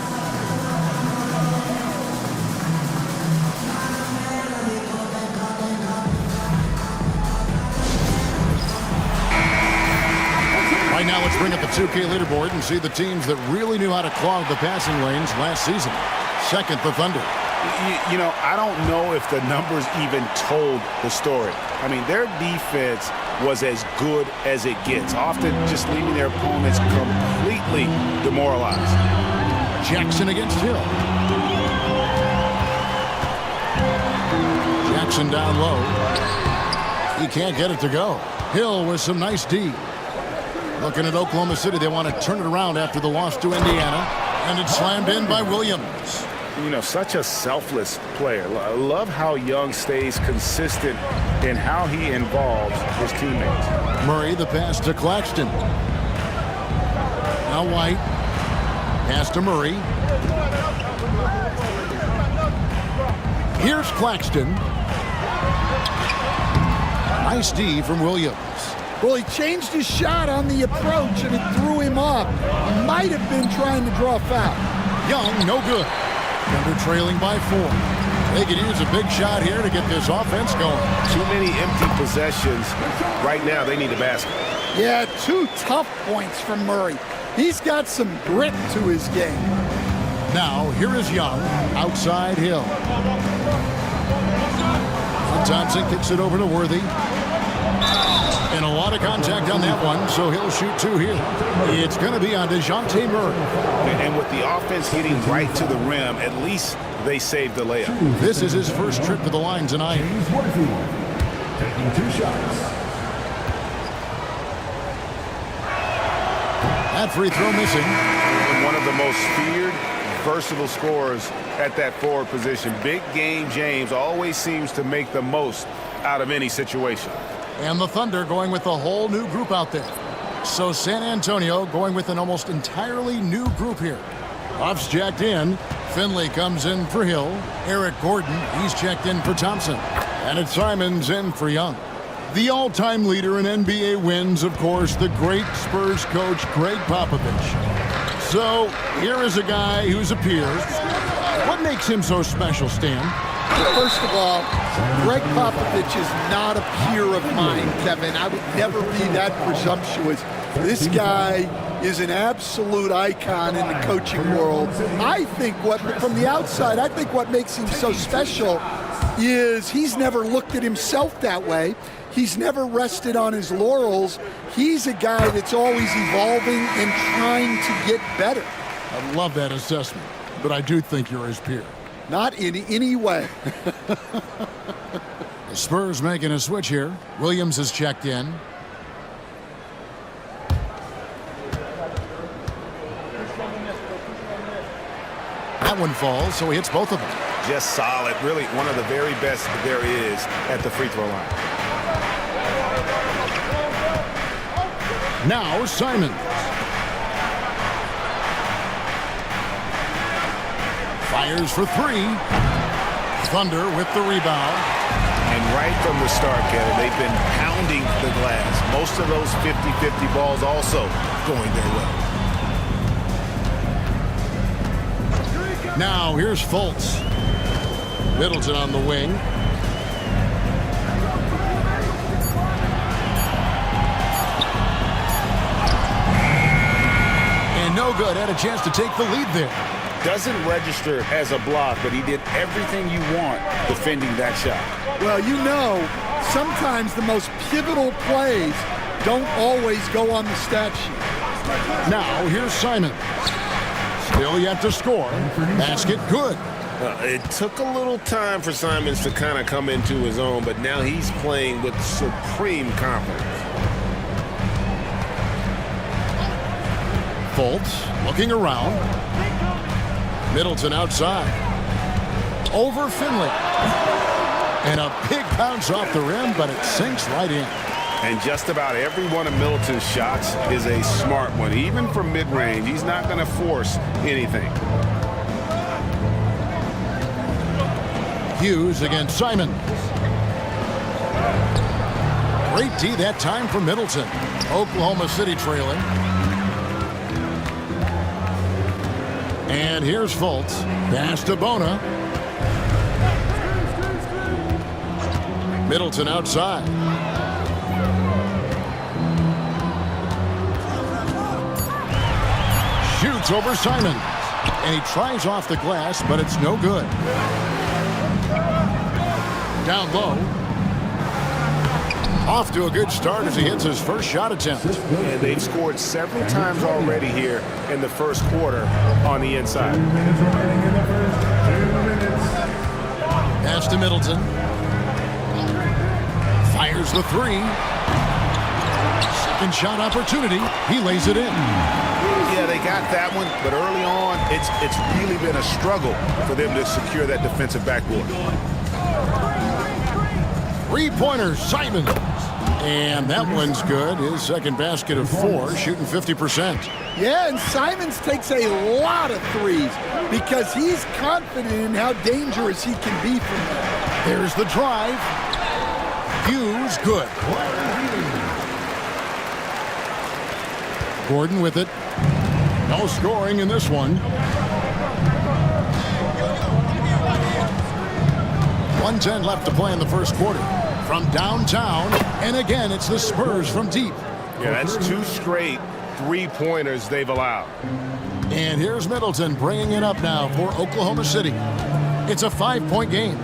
Right now, let's bring up the 2K leaderboard and see the teams that really knew how to clog the passing lanes last season. Second, the Thunder. You know, I don't know if the numbers even told the story. I mean, their defense was as good as it gets, often just leaving their opponents completely demoralized. Jackson against Hill. Jackson down low. He can't get it to go. Hill with some nice D. Looking at Oklahoma City, they want to turn it around after the loss to Indiana. And it's slammed in by Williams. You know, such a selfless player. I love how Young stays consistent in how he involves his teammates. Murray, the pass to Claxton. Now White. Pass to Murray. Here's Claxton. Nice D from Williams. Well, he changed his shot on the approach, and it threw him off. He might have been trying to draw a foul. Young, no good. Thunder trailing by 4. They could use a big shot here to get this offense going. Too many empty possessions. Right now, they need a basket. Yeah, 2 tough points from Murray. He's got some grit to his game. Now, here is Young, outside Hill. Thompson kicks it over to Worthy. And a lot of contact on that one, so he'll shoot 2 here. It's going to be on DeJounte Murray. And with the offense hitting right to the rim, at least they saved the layup. This is his first trip to the line tonight. Taking 2 shots. That free throw missing. And one of the most feared, versatile scorers at that forward position. Big game James always seems to make the most out of any situation. And the Thunder going with a whole new group out there. So San Antonio going with an almost entirely new group here. Ruff's jacked in. Finley comes in for Hill. Eric Gordon, he's checked in for Thompson. And it's Simons in for Young. The all-time leader in NBA wins, of course, the great Spurs coach, Greg Popovich. So here is a guy who's a peer. What makes him so special, Stan? First of all, Greg Popovich is not a peer of mine, Kevin. I would never be that presumptuous. This guy is an absolute icon in the coaching world. I think from the outside, I think what makes him so special is he's never looked at himself that way. He's never rested on his laurels. He's a guy that's always evolving and trying to get better. I love that assessment, but I do think you're his peer. Not in any way. The Spurs making a switch here. Williams has checked in. That one falls, so he hits both of them. Just solid. Really one of the very best there is at the free throw line. Now Simons. Fires for 3. Thunder with the rebound. And right from the start, Kevin, they've been pounding the glass. Most of those 50-50 balls also going their way. Now here's Fultz. Middleton on the wing. And no good. Had a chance to take the lead there. Doesn't register as a block, but he did everything you want defending that shot. Well, you know, sometimes the most pivotal plays don't always go on the stat sheet. Now here's Simons. Still yet to score. Basket good. It took a little time for Simons to kind of come into his own, but now he's playing with supreme confidence. Fultz looking around. Middleton outside. Over Finley. And a big bounce off the rim, but it sinks right in. And just about every one of Middleton's shots is a smart one. Even from mid-range, he's not going to force anything. Hughes against Simons. Great D that time for Middleton. Oklahoma City trailing. And here's Fultz. Pass to Bona. Middleton outside. Shoots over Simons. And he tries off the glass, but it's no good. Down low. Off to a good start as he hits his first shot attempt. And they've scored several times already here in the first quarter on the inside. Pass to Middleton. Fires the 3. Second shot opportunity. He lays it in. Yeah, they got that one, but early on, it's really been a struggle for them to secure that defensive backboard. 3-pointer, Simons. And that one's good. His second basket of 4, shooting 50%. Yeah, and Simons takes a lot of threes because he's confident in how dangerous he can be from there. There's the drive. Hughes, good. Gordon with it. No scoring in this one. 1:10 left to play in the first quarter. From downtown, and again, it's the Spurs from deep. Yeah, that's 2 straight 3-pointers they've allowed. And here's Middleton bringing it up now for Oklahoma City. It's a 5-point game.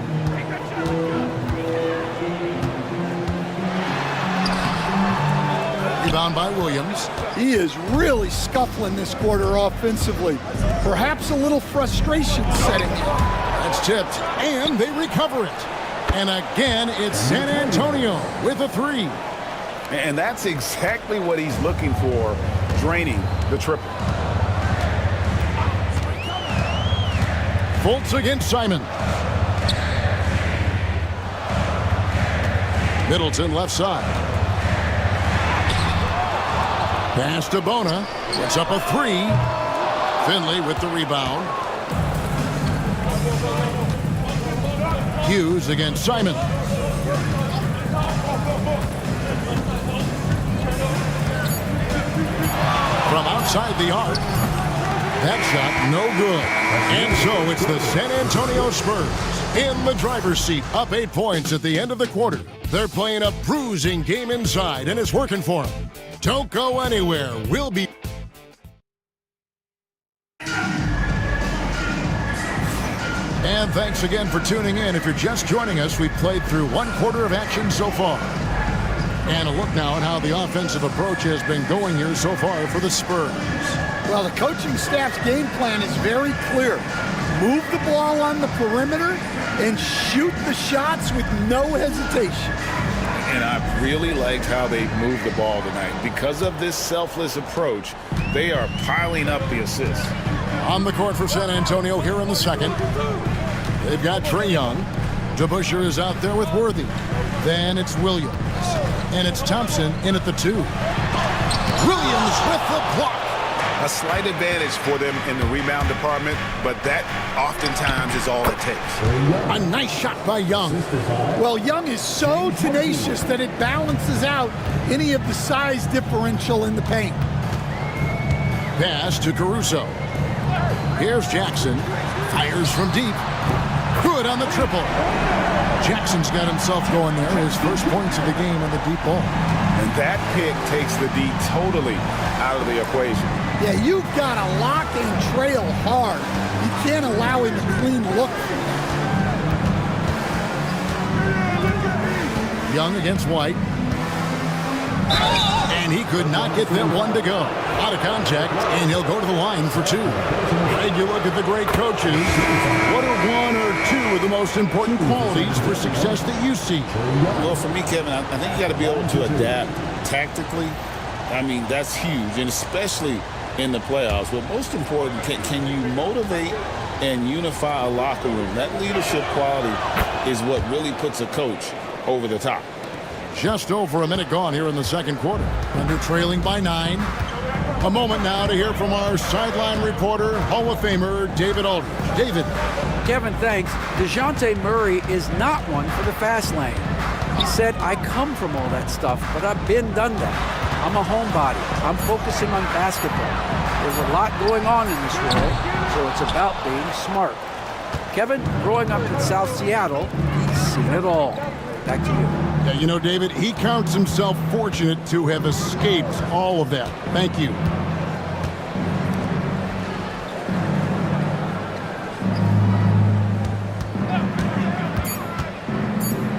Rebound by Williams. He is really scuffling this quarter offensively. Perhaps a little frustration setting in. That's tipped, and they recover it. And again, it's San Antonio with a 3. And that's exactly what he's looking for, draining the triple. Fultz against Simon. Middleton left side. Pass to Bona. It's up a 3. Finley with the rebound. Hughes against Simon. From outside the arc. That shot no good. And so it's the San Antonio Spurs in the driver's seat, up 8 points at the end of the quarter. They're playing a bruising game inside, and it's working for them. Don't go anywhere. We'll be... And thanks again for tuning in. If you're just joining us, we've played through 1 quarter of action so far. And a look now at how the offensive approach has been going here so far for the Spurs. Well, the coaching staff's game plan is very clear. Move the ball on the perimeter and shoot the shots with no hesitation. And I really liked how they moved the ball tonight. Because of this selfless approach, they are piling up the assists. On the court for San Antonio here in the second. They've got Trae Young. DeBusschere is out there with Worthy. Then it's Williams. And it's Thompson in at the 2. Williams with the block. A slight advantage for them in the rebound department, but that oftentimes is all it takes. A nice shot by Young. Well, Young is so tenacious that it balances out any of the size differential in the paint. Pass to Caruso. Here's Jackson. Fires from deep. Good on the triple. Jackson's got himself going there. His first points of the game on the deep ball. And that pick takes the D totally out of the equation. Yeah, you've got to lock and trail hard. You can't allow him a clean look. Young against White. And he could not get that one to go. Out of contact, and he'll go to the line for 2. And you look at the great coaches. What are 1 or 2 of the most important qualities for success that you see? Well, for me, Kevin, I think you got to be able to adapt tactically. I mean, that's huge, and especially in the playoffs. But most important, can you motivate and unify a locker room? That leadership quality is what really puts a coach over the top. Just over a minute gone here in the second quarter. Under trailing by 9. A moment now to hear from our sideline reporter, Hall of Famer David Aldridge. David. Kevin, thanks. DeJounte Murray is not one for the fast lane. He said, I come from all that stuff, but I've done that. I'm a homebody. I'm focusing on basketball. There's a lot going on in this world, so it's about being smart. Kevin, growing up in South Seattle, he's seen it all. Back to you. Yeah, you know, David, he counts himself fortunate to have escaped all of that. Thank you.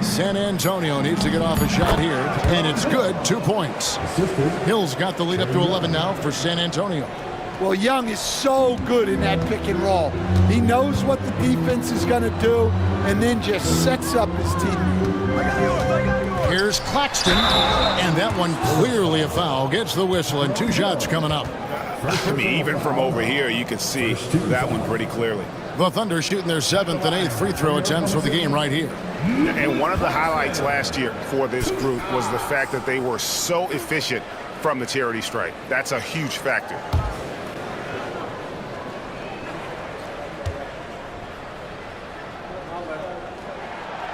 San Antonio needs to get off a shot here, and it's good. 2 points. Hill's got the lead up to 11 now for San Antonio. Well, Young is so good in that pick and roll. He knows what the defense is going to do and then just sets up his team. Here's Claxton, and that one clearly a foul. Gets the whistle, and 2 shots coming up. I mean, even from over here, you can see that one pretty clearly. The Thunder shooting their 7th and 8th free throw attempts for the game right here. And one of the highlights last year for this group was the fact that they were so efficient from the charity stripe. That's a huge factor.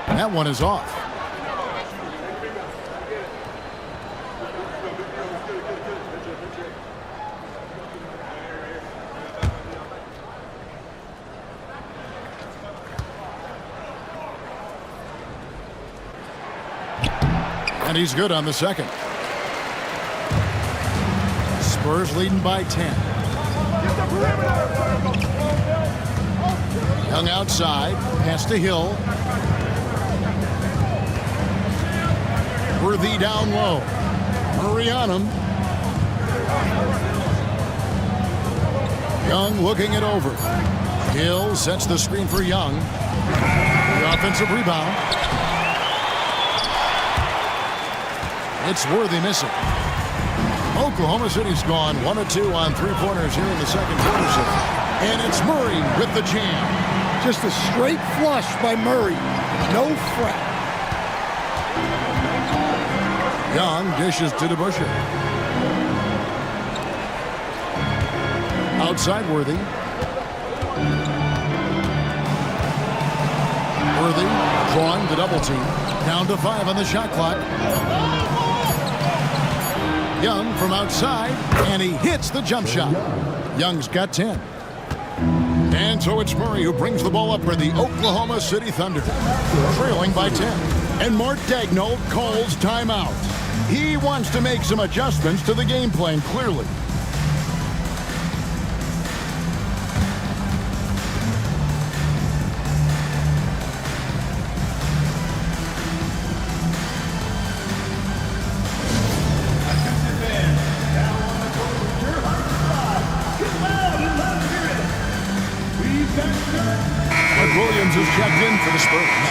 That one is off. And he's good on the second. Spurs leading by 10. Young outside, pass to Hill. Worthy down low. Murray on him. Young looking it over. Hill sets the screen for Young. The offensive rebound. It's Worthy missing. Oklahoma City's gone 1 of 2 on three-pointers here in the second quarter. And it's Murray with the jam. Just a straight flush by Murray. No fret. Young dishes to DeBusschere. Outside Worthy. Worthy drawing the double team. Down to 5 on the shot clock. Young from outside, and he hits the jump shot. Young's got 10. And so it's Murray who brings the ball up for the Oklahoma City Thunder. Trailing by 10. And Mark Daigneault calls timeout. He wants to make some adjustments to the game plan, clearly. Williams is checked in for the Spurs.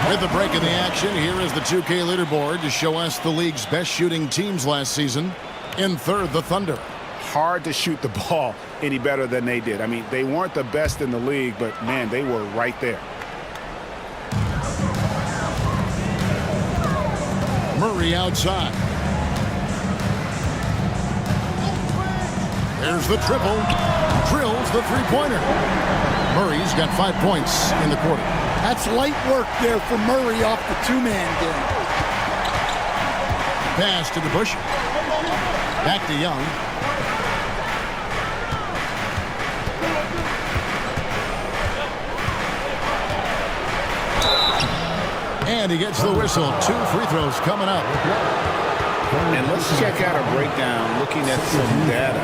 With the break in the action, here is the 2K leaderboard to show us the league's best shooting teams last season. In third, the Thunder. Hard to shoot the ball any better than they did. I mean, they weren't the best in the league, but, man, they were right there. Murray outside. There's the triple. Drills the three-pointer. Murray's got 5 points in the quarter. That's light work there for Murray off the two-man game. Pass to DeBusschere. Back to Young. And he gets the whistle. 2 free throws coming up. And let's check out a breakdown looking at some data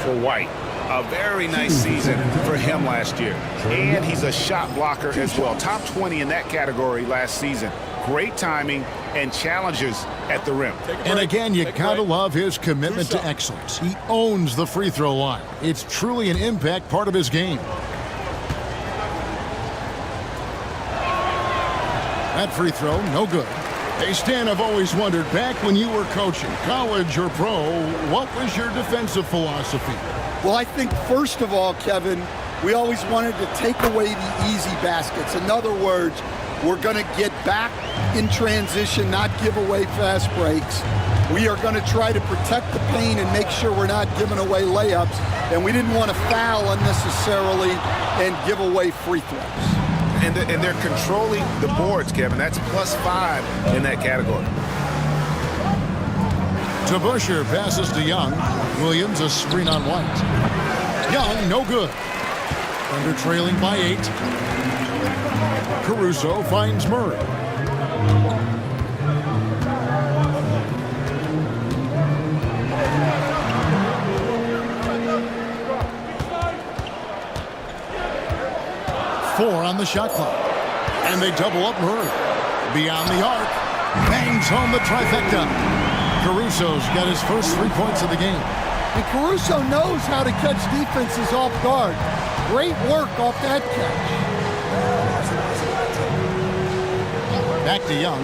for White. A very nice season for him last year. And he's a shot blocker as well. Top 20 in that category last season. Great timing and challenges at the rim. And again, you gotta love his commitment to excellence. He owns the free throw line. It's truly an impact part of his game. That free throw, no good. Hey, Stan, I've always wondered, back when you were coaching, college or pro, what was your defensive philosophy? Well, I think, first of all, Kevin, we always wanted to take away the easy baskets. In other words, we're going to get back in transition, not give away fast breaks. We are going to try to protect the paint and make sure we're not giving away layups. And we didn't want to foul unnecessarily and give away free throws. And they're controlling the boards, Kevin. That's +5 in that category. DeBusschere passes to Young. Williams a screen on White. Young, no good. Thunder trailing by 8. Caruso finds Murray. Four on the shot clock. And they double up Murray. Beyond the arc. Bangs home the trifecta. Caruso's got his first 3 points of the game. And Caruso knows how to catch defenses off guard. Great work off that catch. Back to Young.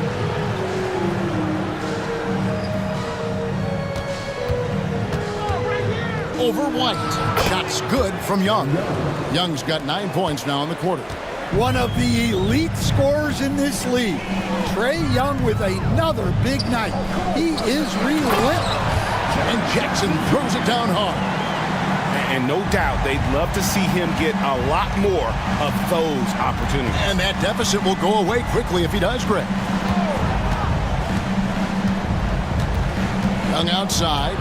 Over White. Shots good from Young. Young's got 9 points now in the quarter. One of the elite scorers in this league. Trae Young with another big night. He is relentless. And Jackson throws it down hard. And no doubt they'd love to see him get a lot more of those opportunities. And that deficit will go away quickly if he does, Greg. Young outside.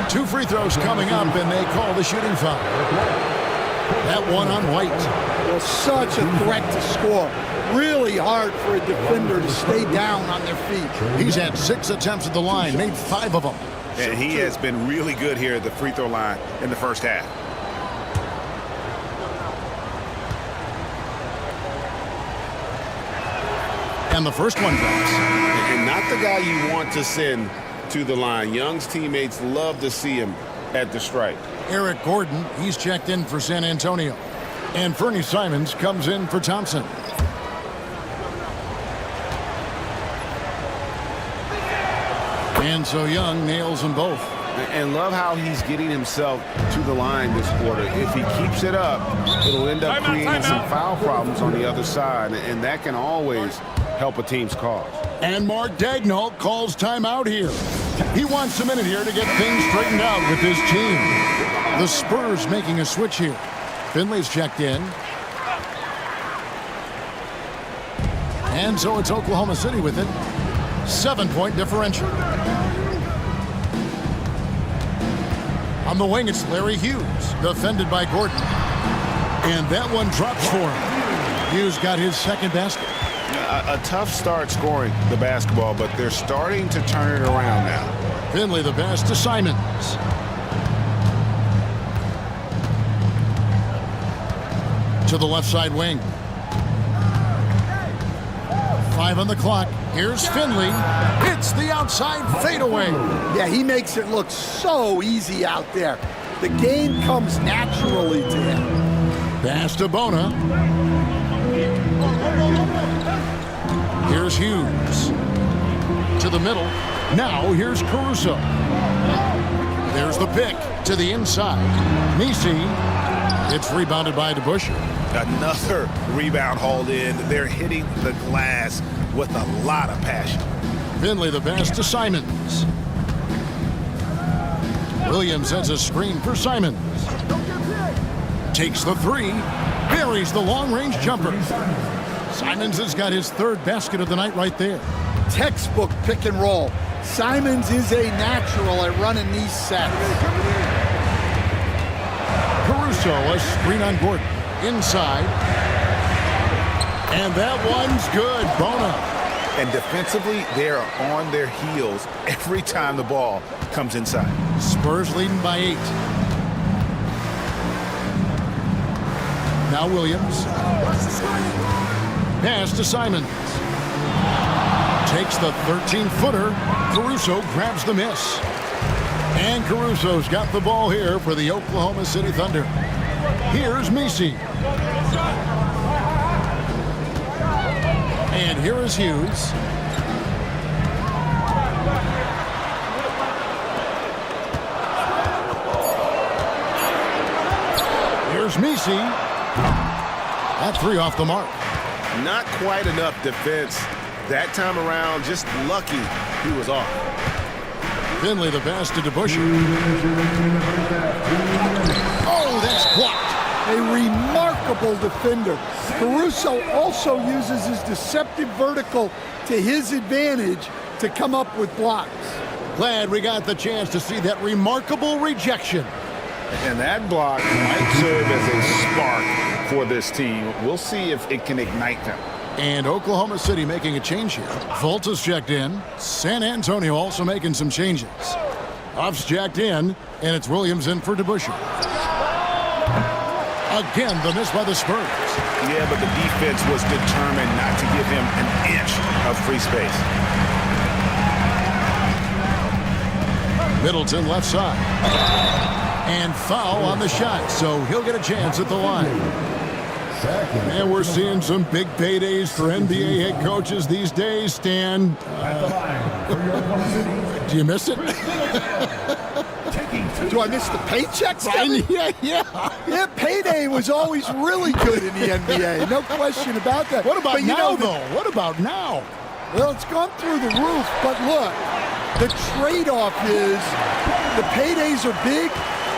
2 free throws coming up, and they call the shooting foul. That one on White. Well, such a threat to score. Really hard for a defender to stay down on their feet. He's had 6 attempts at the line, made 5 of them. And he has been really good here at the free throw line in the first half. And the first one drops. And not the guy you want to send to the line. Young's teammates love to see him at the stripe. Eric Gordon, he's checked in for San Antonio. And Fernie Simons comes in for Thompson. And so Young nails them both. And love how he's getting himself to the line this quarter. If he keeps it up, it'll end up creating some foul problems on the other side, and that can always help a team's cause. And Mark Daigneault calls timeout here. He wants a minute here to get things straightened out with his team. The Spurs making a switch here. Finley's checked in. And so it's Oklahoma City with it. 7-point differential. On the wing, it's Larry Hughes, defended by Gordon. And that one drops for him. Hughes got his second basket. A tough start scoring the basketball, but they're starting to turn it around now. Finley the pass to Simons. To the left side wing. 5 on the clock. Here's Finley. It's the outside fadeaway. Yeah, he makes it look so easy out there. The game comes naturally to him. Pass to Bona. Here's Hughes. To the middle. Now here's Caruso. There's the pick to the inside. Nisi. It's rebounded by DeBusschere. Another rebound hauled in. They're hitting the glass with a lot of passion. Finley the pass to Simons. Williams has a screen for Simons. Takes the 3. Buries the long-range jumper. Simons has got his 3rd basket of the night right there. Textbook pick and roll. Simons is a natural at running these sets. Caruso, a screen on Gordon. Inside. And that one's good. Bona. And defensively, they are on their heels every time the ball comes inside. Spurs leading by 8. Now Williams. Pass to Simons. Takes the 13-footer. Caruso grabs the miss. And Caruso's got the ball here for the Oklahoma City Thunder. Here's Nisi. And here is Hughes. Here's Nisi. That 3 off the mark. Not quite enough defense that time around. Just lucky he was off. Finley the pass to DeBusschere. Oh, that's blocked. A remarkable defender. Caruso also uses his deceptive vertical to his advantage to come up with blocks. Glad we got the chance to see that remarkable rejection. And that block might serve as a spark for this team. We'll see if it can ignite them. And Oklahoma City making a change here. Fultz checked in. San Antonio also making some changes. Huff's checked in, and it's Williams in for DeBusschere. Again, the miss by the Spurs. Yeah, but the defense was determined not to give him an inch of free space. Middleton left side. And foul on the shot, so he'll get a chance at the line. And we're seeing some big paydays for NBA head coaches these days, Stan. Do you miss it? Do I miss the paychecks, Kevin? Yeah. Payday was always really good in the NBA. No question about that. What about but now, though? What about now? Well, it's gone through the roof, but look, the trade-off is the paydays are big,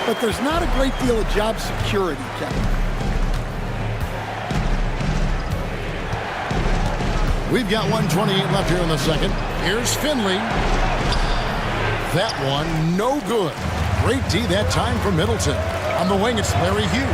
but there's not a great deal of job security, Kevin. We've got 1:28 left here in the second. Here's Finley. That one, no good. Great D that time for Middleton. On the wing, it's Larry Hughes.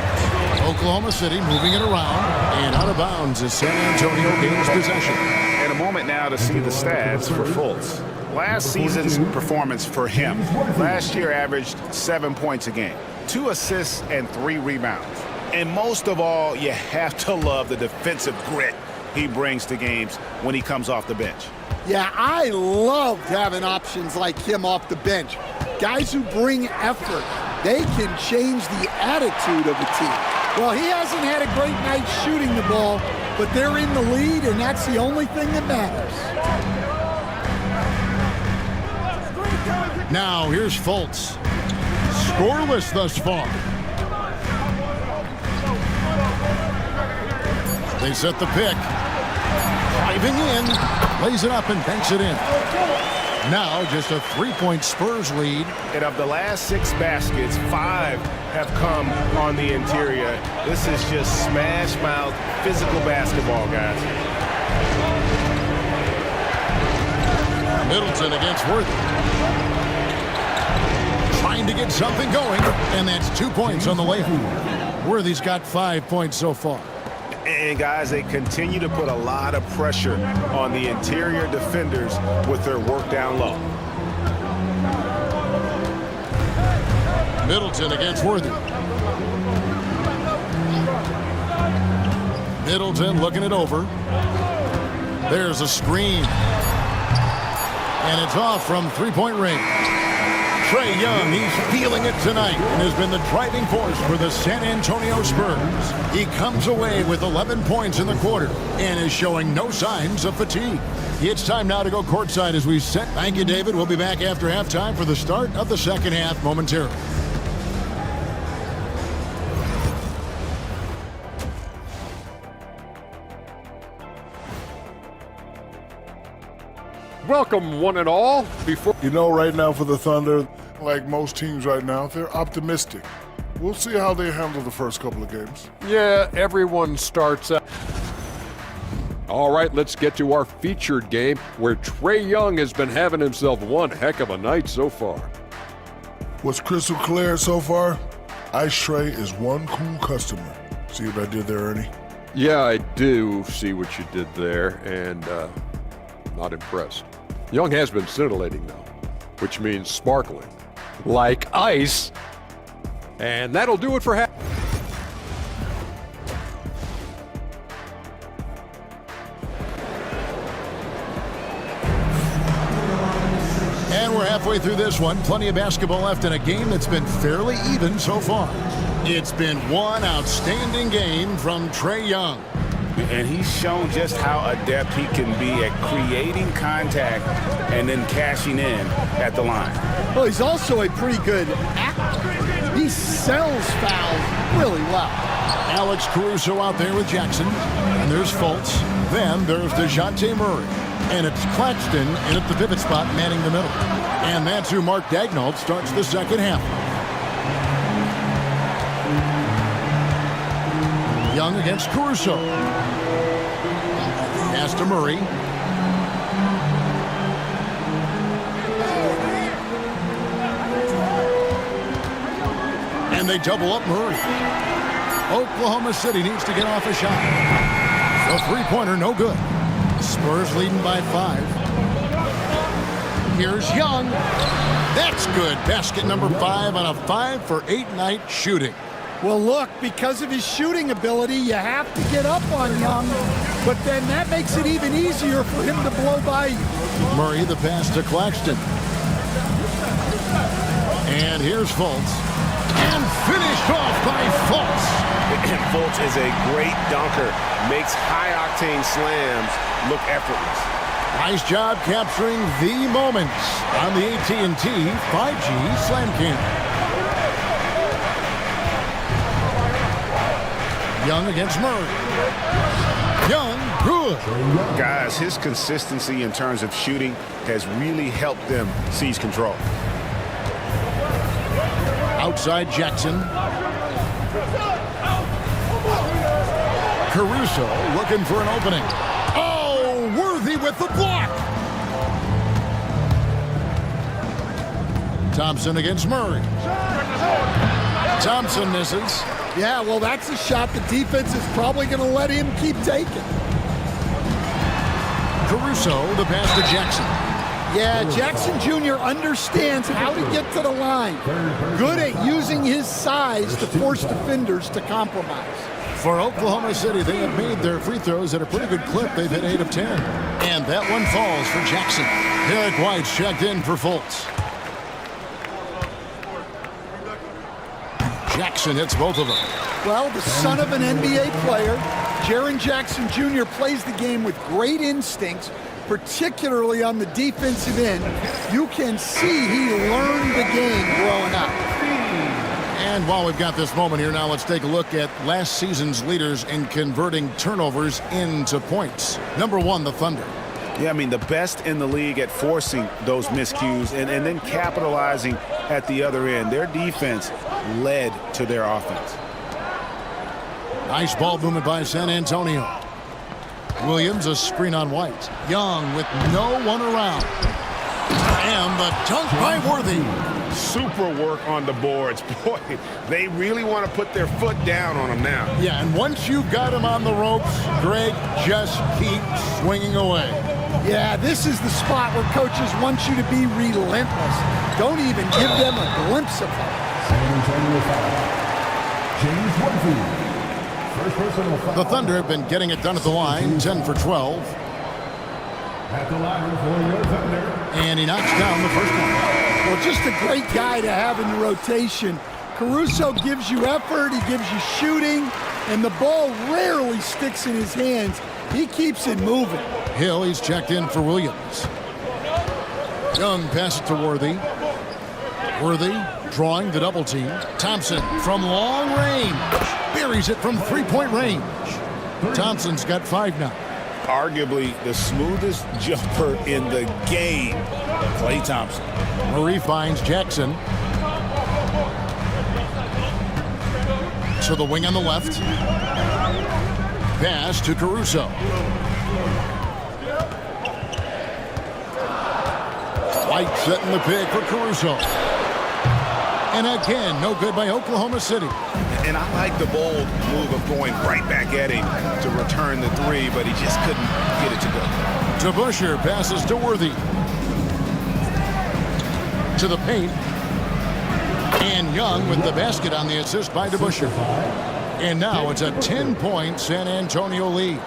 Oklahoma City moving it around, and out of bounds as San Antonio gains possession. And a moment now to see the stats for Fultz. Last season's performance for him. Last year averaged 7 points a game, 2 assists and 3 rebounds. And most of all, you have to love the defensive grit he brings to games when he comes off the bench. Yeah, I loved having options like him off the bench. Guys who bring effort. They can change the attitude of a team. Well, he hasn't had a great night shooting the ball, but they're in the lead, and that's the only thing that matters. Now, here's Fultz. Scoreless thus far. They set the pick. Driving in. Lays it up and banks it in. Now, just a 3-point Spurs lead. And of the last 6 baskets, 5 have come on the interior. This is just smash mouth, physical basketball, guys. Middleton against Worthy. Trying to get something going, and that's 2 points on the layup. Worthy's got 5 points so far. And guys, they continue to put a lot of pressure on the interior defenders with their work down low. Middleton against Worthy. Middleton looking it over. There's a screen. And it's off from three-point range. Trae Young, he's feeling it tonight and has been the driving force for the San Antonio Spurs. He comes away with 11 points in the quarter and is showing no signs of fatigue. It's time now to go courtside as we set. Thank you, David. We'll be back after halftime for the start of the second half momentarily. Welcome, one and all. You know, right now for the Thunder, like most teams right now, they're optimistic. We'll see how they handle the first couple of games. Yeah, everyone starts out. All right, let's get to our featured game where Trae Young has been having himself one heck of a night so far. What's crystal clear so far? Ice Trae is one cool customer. See what I did there, Ernie? Yeah, I do see what you did there, and not impressed. Young has been scintillating, though, which means sparkling, like ice. And that'll do it for half. And we're halfway through this one. Plenty of basketball left in a game that's been fairly even so far. It's been one outstanding game from Trae Young. And he's shown just how adept he can be at creating contact and then cashing in at the line. Well, he's also a pretty good actor. He sells fouls really well. Alex Caruso out there with Jackson. And there's Fultz. Then there's DeJounte Murray. And it's Claxton in at the pivot spot manning the middle. And that's who Mark Daigneault starts the second half. Young against Caruso. Pass to Murray. And they double up Murray. Oklahoma City needs to get off a shot. The three-pointer, no good. Spurs leading by 5. Here's Young. That's good. Basket number 5 on a 5-for-8 night shooting. Well, look, because of his shooting ability, you have to get up on Young, but then that makes it even easier for him to blow by you. Murray, the pass to Claxton. And here's Fultz. And finished off by Fultz. Fultz is a great dunker. Makes high-octane slams look effortless. Nice job capturing the moments on the AT&T 5G Slam Cam. Young against Murray. Young, good. Guys, his consistency in terms of shooting has really helped them seize control. Outside Jackson. Caruso looking for an opening. Oh, Worthy with the block. Thompson against Murray. Thompson misses. Yeah, well, that's a shot the defense is probably going to let him keep taking. Caruso, the pass to Jackson. Yeah, Jackson Jr. understands how to get to the line. Good at using his size to force defenders to compromise. For Oklahoma City, they have made their free throws at a pretty good clip. They've hit 8 of 10. And that one falls for Jackson. Derek White's checked in for Fultz. Jackson hits both of them. Well, the son of an NBA player, Jaren Jackson Jr. plays the game with great instincts, particularly on the defensive end. You can see he learned the game growing up. And while we've got this moment here, now let's take a look at last season's leaders in converting turnovers into points. Number 1, the Thunder. Yeah, I mean, the best in the league at forcing those miscues and then capitalizing at the other end. Their defense led to their offense. Nice ball movement by San Antonio. Williams, a screen on White. Young with no one around. And the dunk by Worthy. Super work on the boards. Boy, they really want to put their foot down on him now. Yeah, and once you've got him on the ropes, Greg, just keep swinging away. Yeah, this is the spot where coaches want you to be relentless. Don't even give them a glimpse of it. San Antonio foul. James Worthy. First personal foul. The Thunder have been getting it done at the line, 10 for 12. At the line for your Thunder. And he knocks down the first one. Well, just a great guy to have in the rotation. Caruso gives you effort, he gives you shooting, and the ball rarely sticks in his hands. He keeps it moving. Hill, he's checked in for Williams. Young passes to Worthy. Worthy drawing the double team. Thompson from long range. Buries it from three-point range. Thompson's got 5 now. Arguably the smoothest jumper in the game, Klay Thompson. Murray finds Jackson. To the wing on the left. Pass to Caruso. White setting the pick for Caruso. And again, no good by Oklahoma City. And I like the bold move of going right back at him to return the 3, but he just couldn't get it to go. DeBusschere passes to Worthy. To the paint. And Young with the basket on the assist by DeBusschere. And now it's a 10-point San Antonio lead.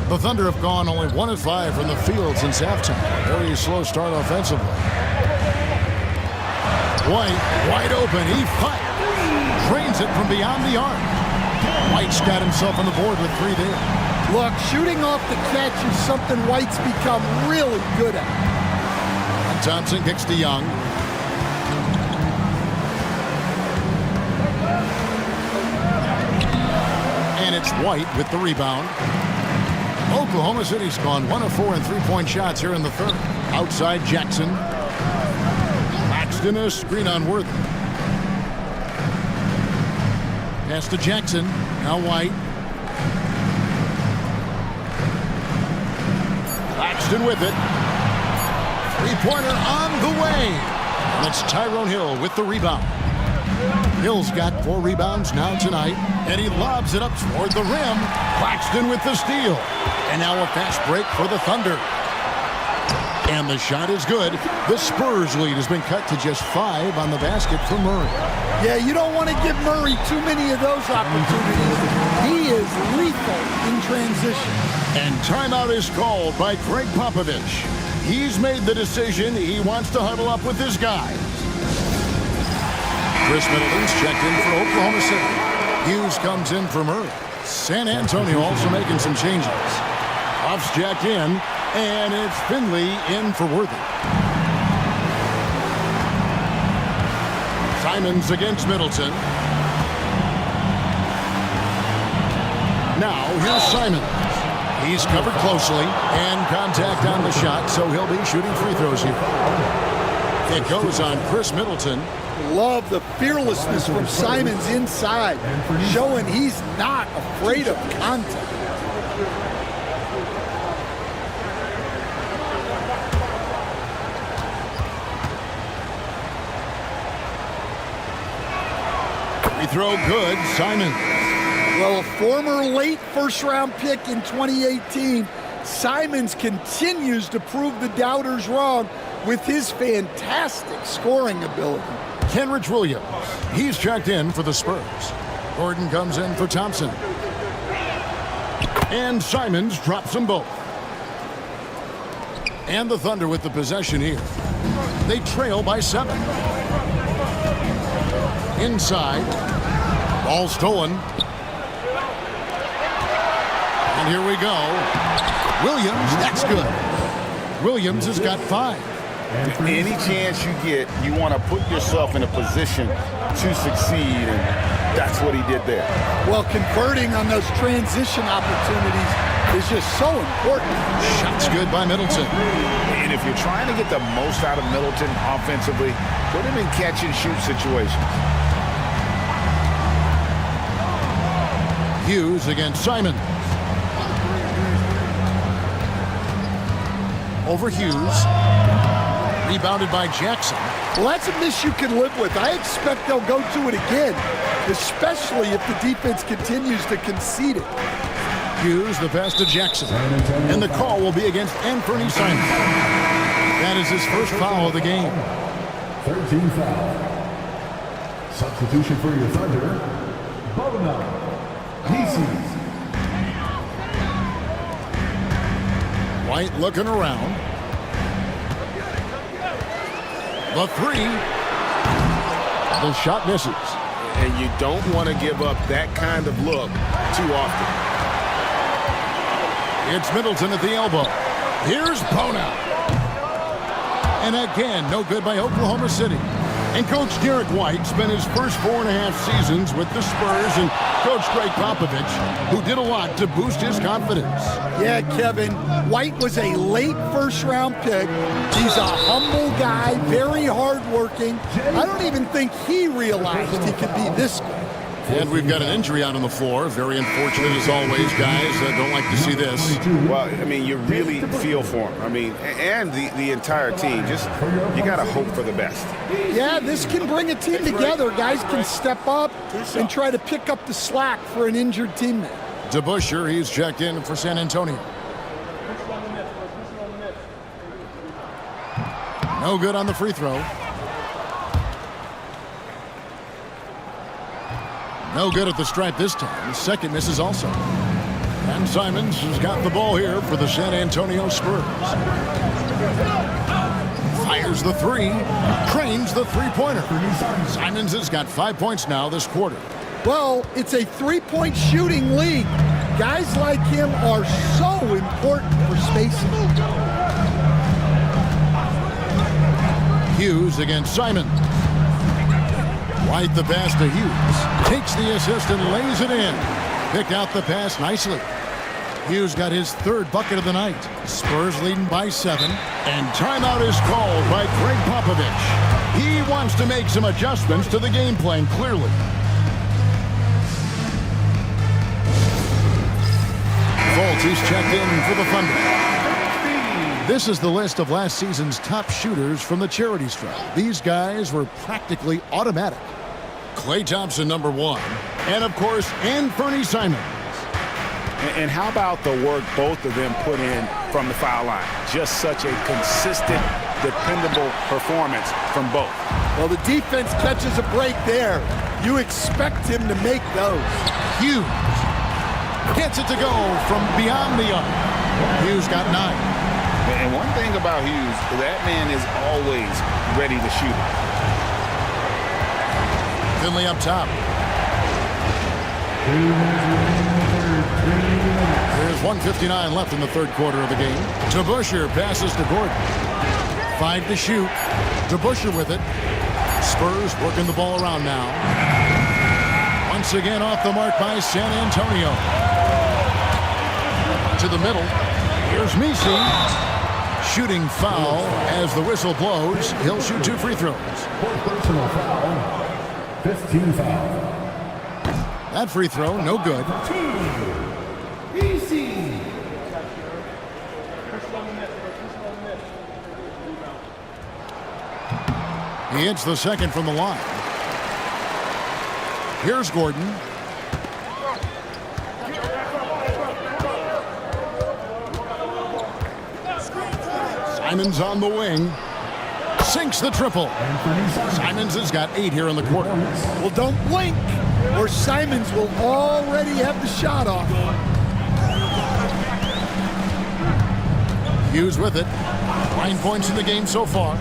The Thunder have gone only 1 of 5 from the field since halftime. Very slow start offensively. White, wide open, he fires. Drains it from beyond the arc. White's got himself on the board with 3 there. Look, shooting off the catch is something White's become really good at. And Thompson kicks to Young. And it's White with the rebound. Oklahoma City's gone 1 of 4 in 3-point shots here in the third. Outside Jackson. Laxton, a screen on Worthy. Pass to Jackson. Now White. Laxton with it. 3-pointer on the way. And it's Tyrone Hill with the rebound. Hill's got 4 rebounds now tonight. And he lobs it up toward the rim. Claxton with the steal. And now a fast break for the Thunder. And the shot is good. The Spurs lead has been cut to just 5 on the basket for Murray. Yeah, you don't want to give Murray too many of those opportunities. He is lethal in transition. And timeout is called by Greg Popovich. He's made the decision he wants to huddle up with his guys. Chris Middleton's checked in for Oklahoma City. Hughes comes in for Murray. San Antonio also making some changes. Huff's jacked in, and it's Finley in for Worthy. Simons against Middleton. Now here's Simons. He's covered closely, and contact on the shot, so he'll be shooting free throws here. It goes on Chris Middleton. Love the fearlessness from Simons inside, showing he's not afraid of contact. Free throw good, Simons. Well, a former late first-round pick in 2018, Simons continues to prove the doubters wrong with his fantastic scoring ability. Kenrich Williams, he's checked in for the Spurs. Gordon comes in for Thompson. And Simons drops them both. And the Thunder with the possession here. They trail by 7. Inside. Ball stolen. And here we go. Williams, that's good. Williams has got 5. Any chance you get, you want to put yourself in a position to succeed, and that's what he did there. Well, converting on those transition opportunities is just so important. Shots good by Middleton. And if you're trying to get the most out of Middleton offensively, put him in catch-and-shoot situations. Hughes against Simons. Over Hughes. Rebounded by Jackson. Well, that's a miss you can live with. I expect they'll go to it again, especially if the defense continues to concede it. Hughes, the pass to Jackson. And the call will be against Anthony Simons. That is his first foul of the game. 13 foul. Substitution for your Thunder, Bogdan Pieces. White looking around. The 3. The shot misses. And you don't want to give up that kind of look too often. It's Middleton at the elbow. Here's Bona. And again, no good by Oklahoma City. And Coach Derek White spent his first 4.5 seasons with the Spurs and Coach Greg Popovich, who did a lot to boost his confidence. Yeah, Kevin, White was a late first-round pick. He's a humble guy, very hardworking. I don't even think he realized he could be this good. And we've got an injury out on the floor. Very unfortunate as always, guys. Don't like to see this. Well, I mean, you really feel for him. I mean, and the entire team. Just, you got to hope for the best. Yeah, this can bring a team together. Guys can step up and try to pick up the slack for an injured teammate. DeBusschere, he's checked in for San Antonio. No good on the free throw. No good at the stripe this time. The second misses also. And Simons has got the ball here for the San Antonio Spurs. Fires the 3. Cranes the three-pointer. Simons has got 5 points now this quarter. Well, it's a three-point shooting league. Guys like him are so important for spacing. Hughes against Simons. White the pass to Hughes. Takes the assist and lays it in. Picked out the pass nicely. Hughes got his 3rd bucket of the night. Spurs leading by 7. And timeout is called by Greg Popovich. He wants to make some adjustments to the game plan, clearly. Fultz, he's checked in for the Thunder. This is the list of last season's top shooters from the charity stripe. These guys were practically automatic. Klay Thompson, number 1. And, of course, Anthony Simons. And how about the work both of them put in from the foul line? Just such a consistent, dependable performance from both. Well, the defense catches a break there. You expect him to make those. Hughes gets it to go from beyond the arc. Hughes got 9. And one thing about Hughes, that man is always ready to shoot it. Finley up top. There's 1:59 left in the 3rd quarter of the game. DeBusschere passes to Gordon. 5 to shoot. DeBusschere with it. Spurs working the ball around now. Once again off the mark by San Antonio. To the middle. Here's Messi. Shooting foul as the whistle blows. He'll shoot 2 free throws. Personal foul. 15 foul. That free throw, no good. Easy. He hits the second from the line. Here's Gordon. Simons on the wing. Sinks the triple. Simons has got 8 here in the quarter. Well, don't blink, or Simons will already have the shot off. Hughes with it. 9 points in the game so far.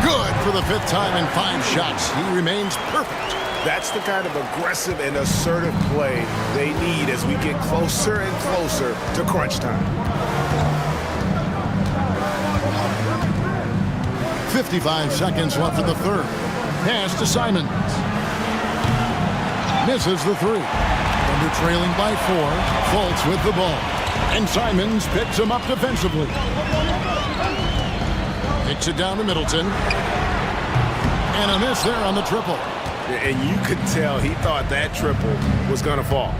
Good for the 5th time in 5 shots. He remains perfect. That's the kind of aggressive and assertive play they need as we get closer and closer to crunch time. 55 seconds left in the 3rd. Pass to Simons. Misses the 3. Thunder trailing by 4. Fultz with the ball. And Simons picks him up defensively. Kicks it down to Middleton. And a miss there on the triple. And you could tell he thought that triple was going to fall.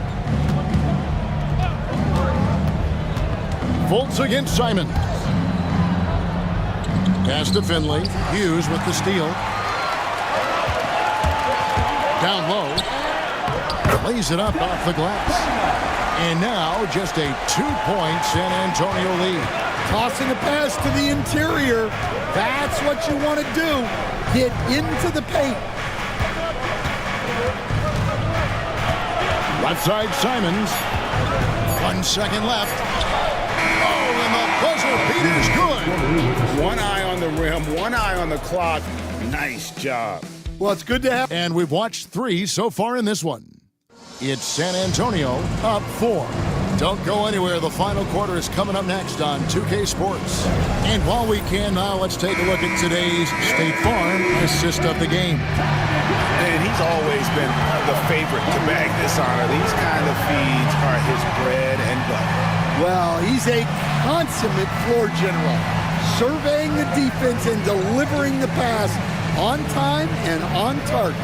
Fultz against Simons. Pass to Finley. Hughes with the steal. Down low. Lays it up off the glass. And now just a 2-point San Antonio lead. Tossing a pass to the interior. That's what you want to do. Get into the paint. Left side Simons. 1 second left. Oh, and the buzzer beater's good. One eye on the rim, one eye on the clock. Nice job. Well, it's good to have. And we've watched 3 so far in this one. It's San Antonio up 4. Don't go anywhere. The final quarter is coming up next on 2K Sports. And while we can now, let's take a look at today's State Farm assist of the game. And he's always been the favorite to bag this honor. These kind of feeds are his bread and butter. Well, he's a consummate floor general, surveying the defense and delivering the pass on time and on target.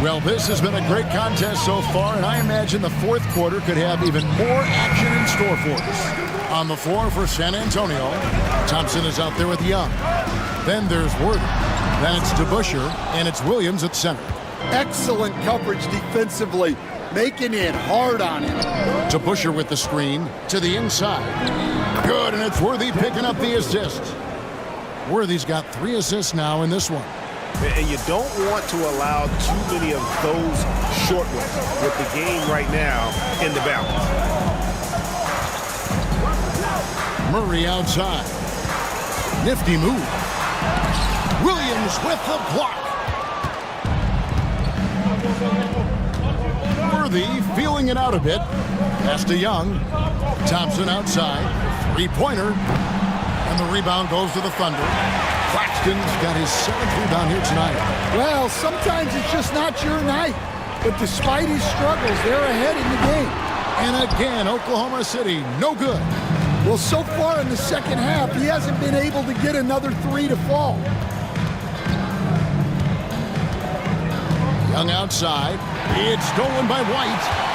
Well, this has been a great contest so far, and I imagine the 4th quarter could have even more action in store for us. On the floor for San Antonio, Thompson is out there with Young. Then there's Worthy. Then it's DeBusschere, and it's Williams at center. Excellent coverage defensively, making it hard on him. DeBusschere with the screen to the inside. Good, and it's Worthy picking up the assist. Worthy's got 3 assists now in this one. And you don't want to allow too many of those short ones with the game right now in the balance. Murray outside. Nifty move. Williams with the block. Worthy feeling it out a bit. Pass to Young. Thompson outside. 3-pointer. And the rebound goes to the Thunder. Claxton's got his 7th rebound here tonight. Well, sometimes it's just not your night. But despite his struggles, they're ahead in the game. And again, Oklahoma City, no good. Well, so far in the second half, he hasn't been able to get another 3 to fall. Young outside. It's stolen by White.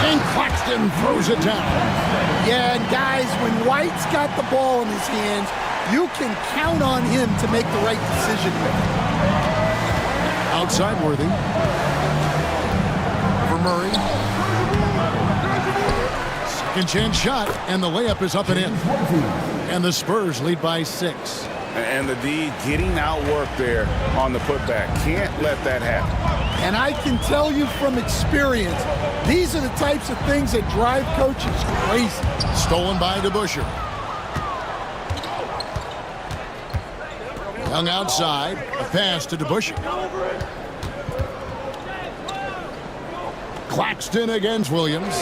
And Claxton throws it down. Yeah, and guys, when White's got the ball in his hands, you can count on him to make the right decision with it. Outside Worthy. For Murray. Second chance shot, and the layup is up and in. And the Spurs lead by 6. And the D getting outworked there on the putback. Can't let that happen. And I can tell you from experience, these are the types of things that drive coaches crazy. Stolen by DeBusschere. Young outside. A pass to DeBusschere. Claxton against Williams.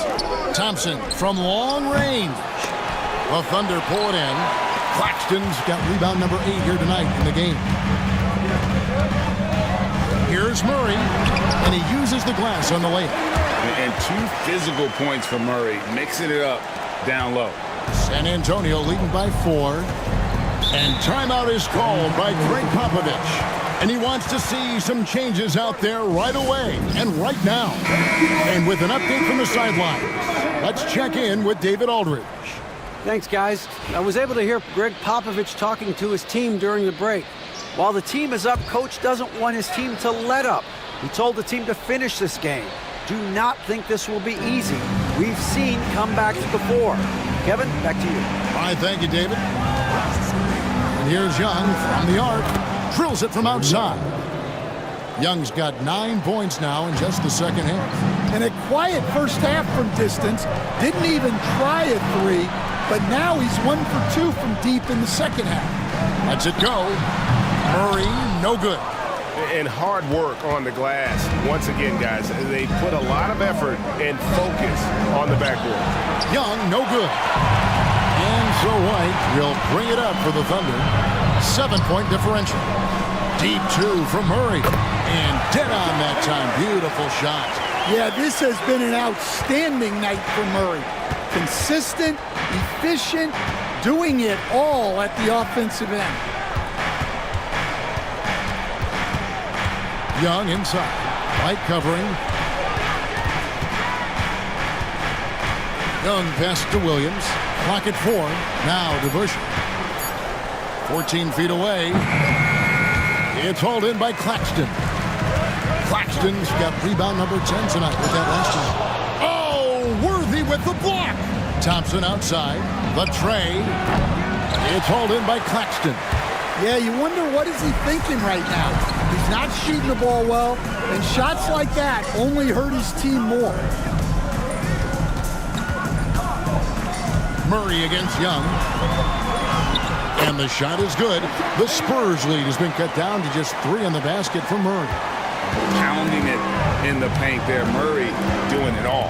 Thompson from long range. The Thunder pull it in. Claxton's got rebound number 8 here tonight in the game. Here's Murray, and he uses the glass on the layup. And 2 physical points for Murray, mixing it up down low. San Antonio leading by 4. And timeout is called by Greg Popovich. And he wants to see some changes out there right away and right now. And with an update from the sidelines, let's check in with David Aldridge. Thanks, guys. I was able to hear Greg Popovich talking to his team during the break. While the team is up, Coach doesn't want his team to let up. He told the team to finish this game. Do not think this will be easy. We've seen comebacks before. Kevin, back to you. All right, thank you, David. And here's Young from the arc. Drills it from outside. Young's got 9 points now in just the second half. And a quiet first half from distance. Didn't even try a three, but now he's 1 for 2 from deep in the second half. Lets it go. Murray, no good. And hard work on the glass. Once again, guys, they put a lot of effort and focus on the backboard. Young, no good. And so White will bring it up for the Thunder. 7-point differential. Deep 2 from Murray. And dead on that time. Beautiful shot. Yeah, this has been an outstanding night for Murray. Consistent, efficient, doing it all at the offensive end. Young inside. White covering. Young pass to Williams. Clock at 4. Now to Busher. 14 feet away. It's hauled in by Claxton. Claxton's got rebound number 10 tonight with that last one. Oh, Worthy with the block. Thompson outside. The trade. It's hauled in by Claxton. Yeah, you wonder what is he thinking right now. He's not shooting the ball well, and shots like that only hurt his team more. Murray against Young. And the shot is good. The Spurs lead has been cut down to just 3 in the basket for Murray. Pounding it in the paint there. Murray doing it all.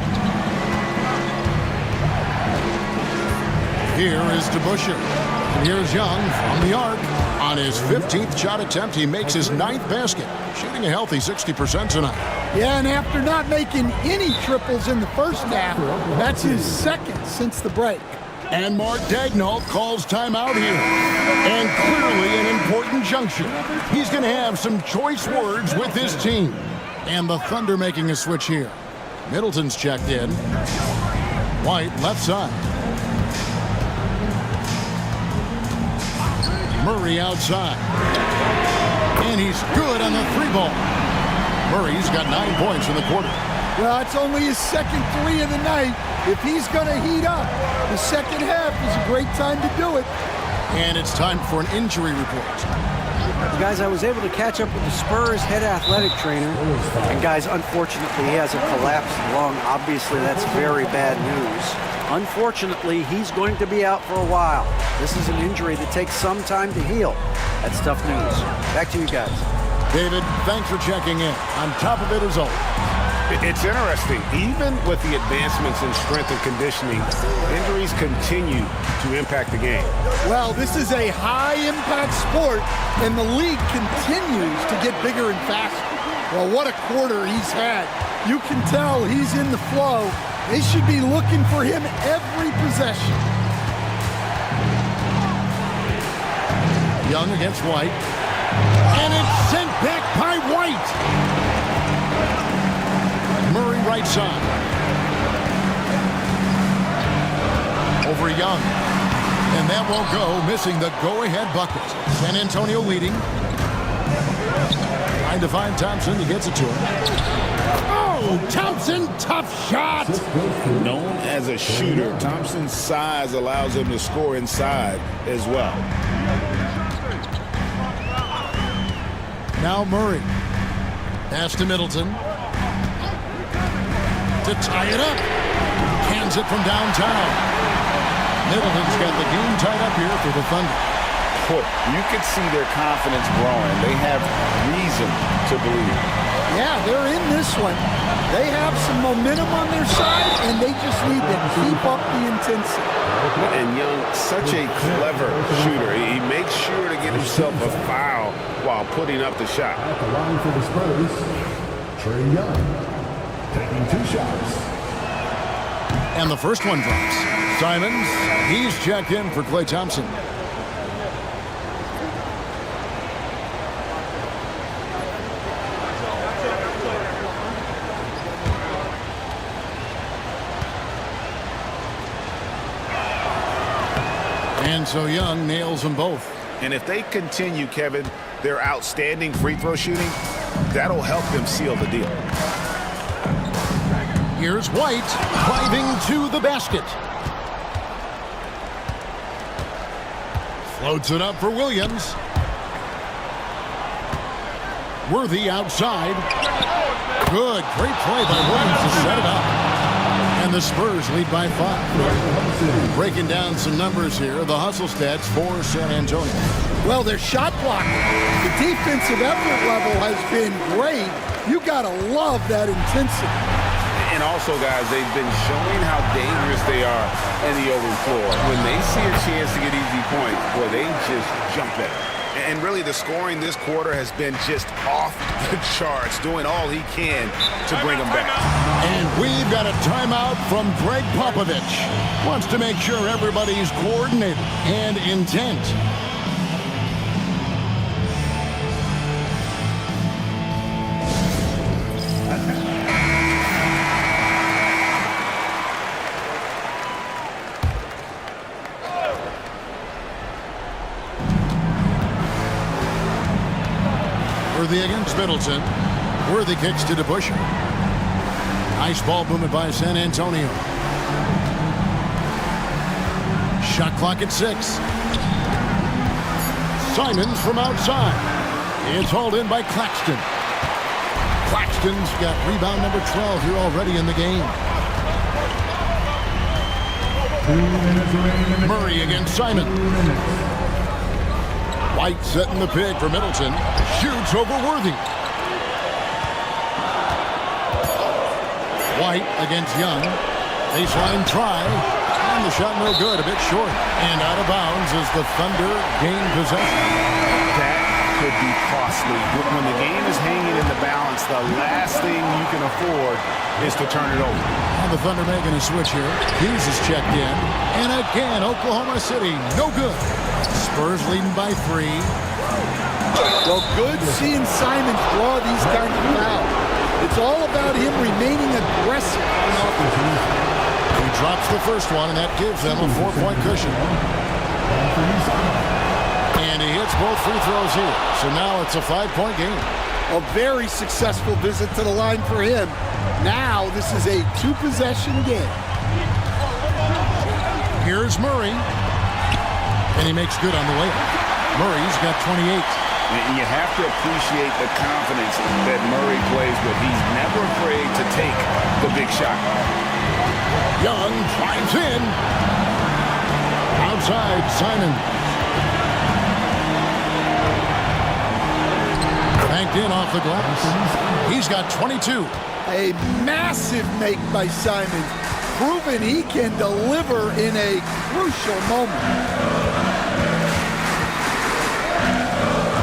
Here is DeBusschere. And here's Young from the arc. On his 15th shot attempt, he makes his 9th basket, shooting a healthy 60% tonight. Yeah, and after not making any triples in the first half, that's his second since the break. And Mark Daigneault calls timeout here. And clearly an important junction. He's going to have some choice words with his team. And the Thunder making a switch here. Middleton's checked in. White left side. Murray outside. And he's good on the 3-ball. Murray's got 9 points in the quarter. Well, it's only his second 3 of the night. If he's going to heat up, the second half is a great time to do it. And it's time for an injury report. Guys, I was able to catch up with the Spurs head athletic trainer. And guys, unfortunately, he has a collapsed lung. Obviously, that's very bad news. Unfortunately, he's going to be out for a while. This is an injury that takes some time to heal. That's tough news. Back to you guys. David, thanks for checking in. On top of it as always. It's interesting. Even with the advancements in strength and conditioning, injuries continue to impact the game. Well, this is a high-impact sport, and the league continues to get bigger and faster. Well, what a quarter he's had. You can tell he's in the flow. They should be looking for him every possession. Young against White. And it's sent back by White. Murray right side. Over Young. And that won't go, missing the go-ahead bucket. San Antonio leading. Trying to find Thompson. He gets it to him. Oh, Thompson, tough shot. Known as a shooter, Thompson's size allows him to score inside as well. Now Murray. Pass to Middleton. To tie it up. Cans it from downtown. Middleton's got the game tied up here for the Thunder. You can see their confidence growing. They have reason to believe. Yeah, they're in this one. They have some momentum on their side, and they just need to keep up the intensity. And Young, such a clever shooter. He makes sure to get himself a foul while putting up the shot. At the line for the Spurs, Trae Young, taking 2 shots. And the first one drops. Simons, he's checked in for Klay Thompson. And so Young nails them both. And if they continue, Kevin, their outstanding free throw shooting, that'll help them seal the deal. Here's White driving to the basket. Floats it up for Williams. Worthy outside. Good. Great play by Williams to set it up. And the Spurs lead by 5. Breaking down some numbers here. The hustle stats for San Antonio. Well, their shot blocking. The defensive effort level has been great. You got to love that intensity. And also, guys, they've been showing how dangerous they are in the open floor. When they see a chance to get easy points, boy, they just jump at it. And really, the scoring this quarter has been just off the charts, doing all he can to bring them back. And we've got a timeout from Greg Popovich. Wants to make sure everybody's coordinated and intent. Worthy against Middleton. Worthy kicks to DeBusschere. Nice ball movement by San Antonio. Shot clock at 6. Simons from outside. It's hauled in by Claxton. Claxton's got rebound number 12 here already in the game. Murray against Simon. White setting the pick for Middleton. Shoots over Worthy. White against Young. Baseline try. And the shot no good. A bit short. And out of bounds as the Thunder gain possession. That could be costly. When the game is hanging in the balance, the last thing you can afford is to turn it over. And the Thunder making a switch here. Hughes is checked in. And again, Oklahoma City, no good. Spurs leading by 3. Well, good seeing Simon draw these kinds of fouls. It's all about him remaining aggressive on offense. He drops the first one, and that gives them a 4-point cushion. And he hits both free throws here. So now it's a 5-point game. A very successful visit to the line for him. Now this is a 2-possession game. Here's Murray. And he makes good on the layup. Murray's got 28. And you have to appreciate the confidence that Murray plays with. He's never afraid to take the big shot. Young drives in. Outside, Simon. Banked in off the glass. He's got 22. A massive make by Simon, proving he can deliver in a crucial moment.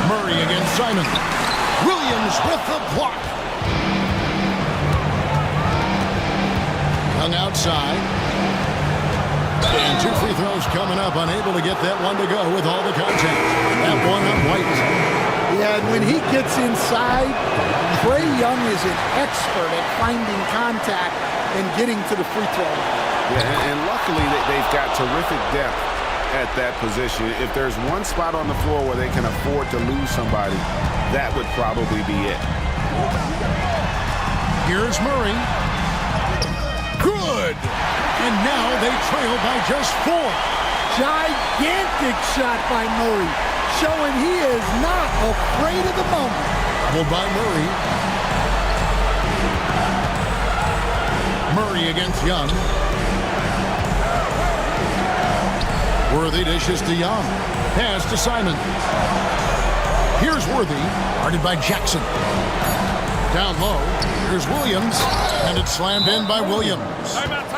Murray against Simon. Williams with the block. Young outside. And 2 free throws coming up. Unable to get that one to go with all the contact. That one on White. Yeah, and when he gets inside, Trae Young is an expert at finding contact and getting to the free throw line. Yeah, and luckily they've got terrific depth at that position. If there's one spot on the floor where they can afford to lose somebody, that would probably be it. Here's Murray. Good! And now they trail by just 4. Gigantic shot by Murray, showing he is not afraid of the moment. Well, by Murray. Murray against Young. Worthy dishes to Young. Pass to Simon. Here's Worthy, guarded by Jackson. Down low, here's Williams, and it's slammed in by Williams.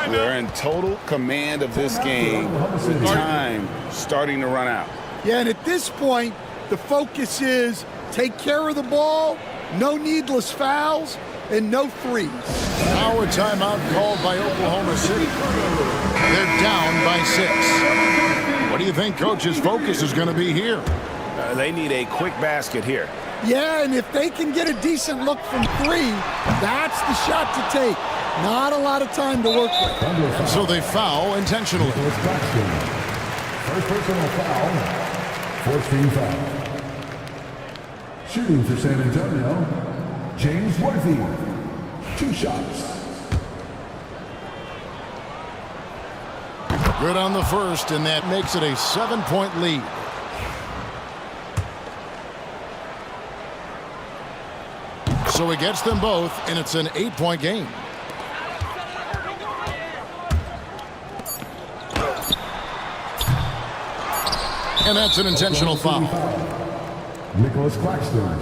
They're in total command of this game. The time starting to run out. Yeah, and at this point, the focus is take care of the ball, no needless fouls, and no threes. Now a timeout called by Oklahoma City. They're down by 6. What do you think Coach's focus is going to be here? They need a quick basket here. Yeah, and if they can get a decent look from 3, that's the shot to take. Not a lot of time to work with. So they foul intentionally. First personal foul. Fourth team foul. Shooting for San Antonio, James Worthy. 2 shots. Good on the first, and that makes it a 7-point lead. So he gets them both, and it's an 8-point game. And that's an intentional foul. Nicholas Claxton.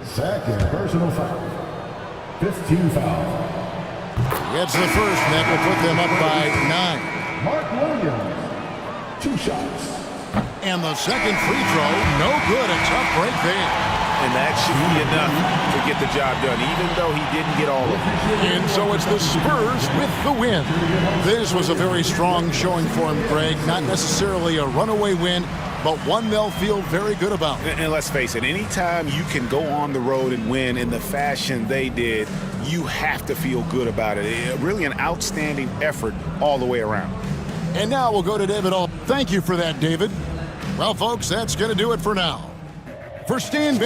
Second personal foul. 15 foul. Gets the first, and that will put them up by 9. Mark Williams. 2 shots. And the second free throw, no good. A tough break there. And that should be enough to get the job done, even though he didn't get all of it. And so it's the Spurs with the win. This was a very strong showing for him, Greg. Not necessarily a runaway win, but one they'll feel very good about. And let's face it, anytime you can go on the road and win in the fashion they did, you have to feel good about it. Really an outstanding effort all the way around. And now we'll go to David All. Thank you for that, David. Well, folks, that's going to do it for now. For Stan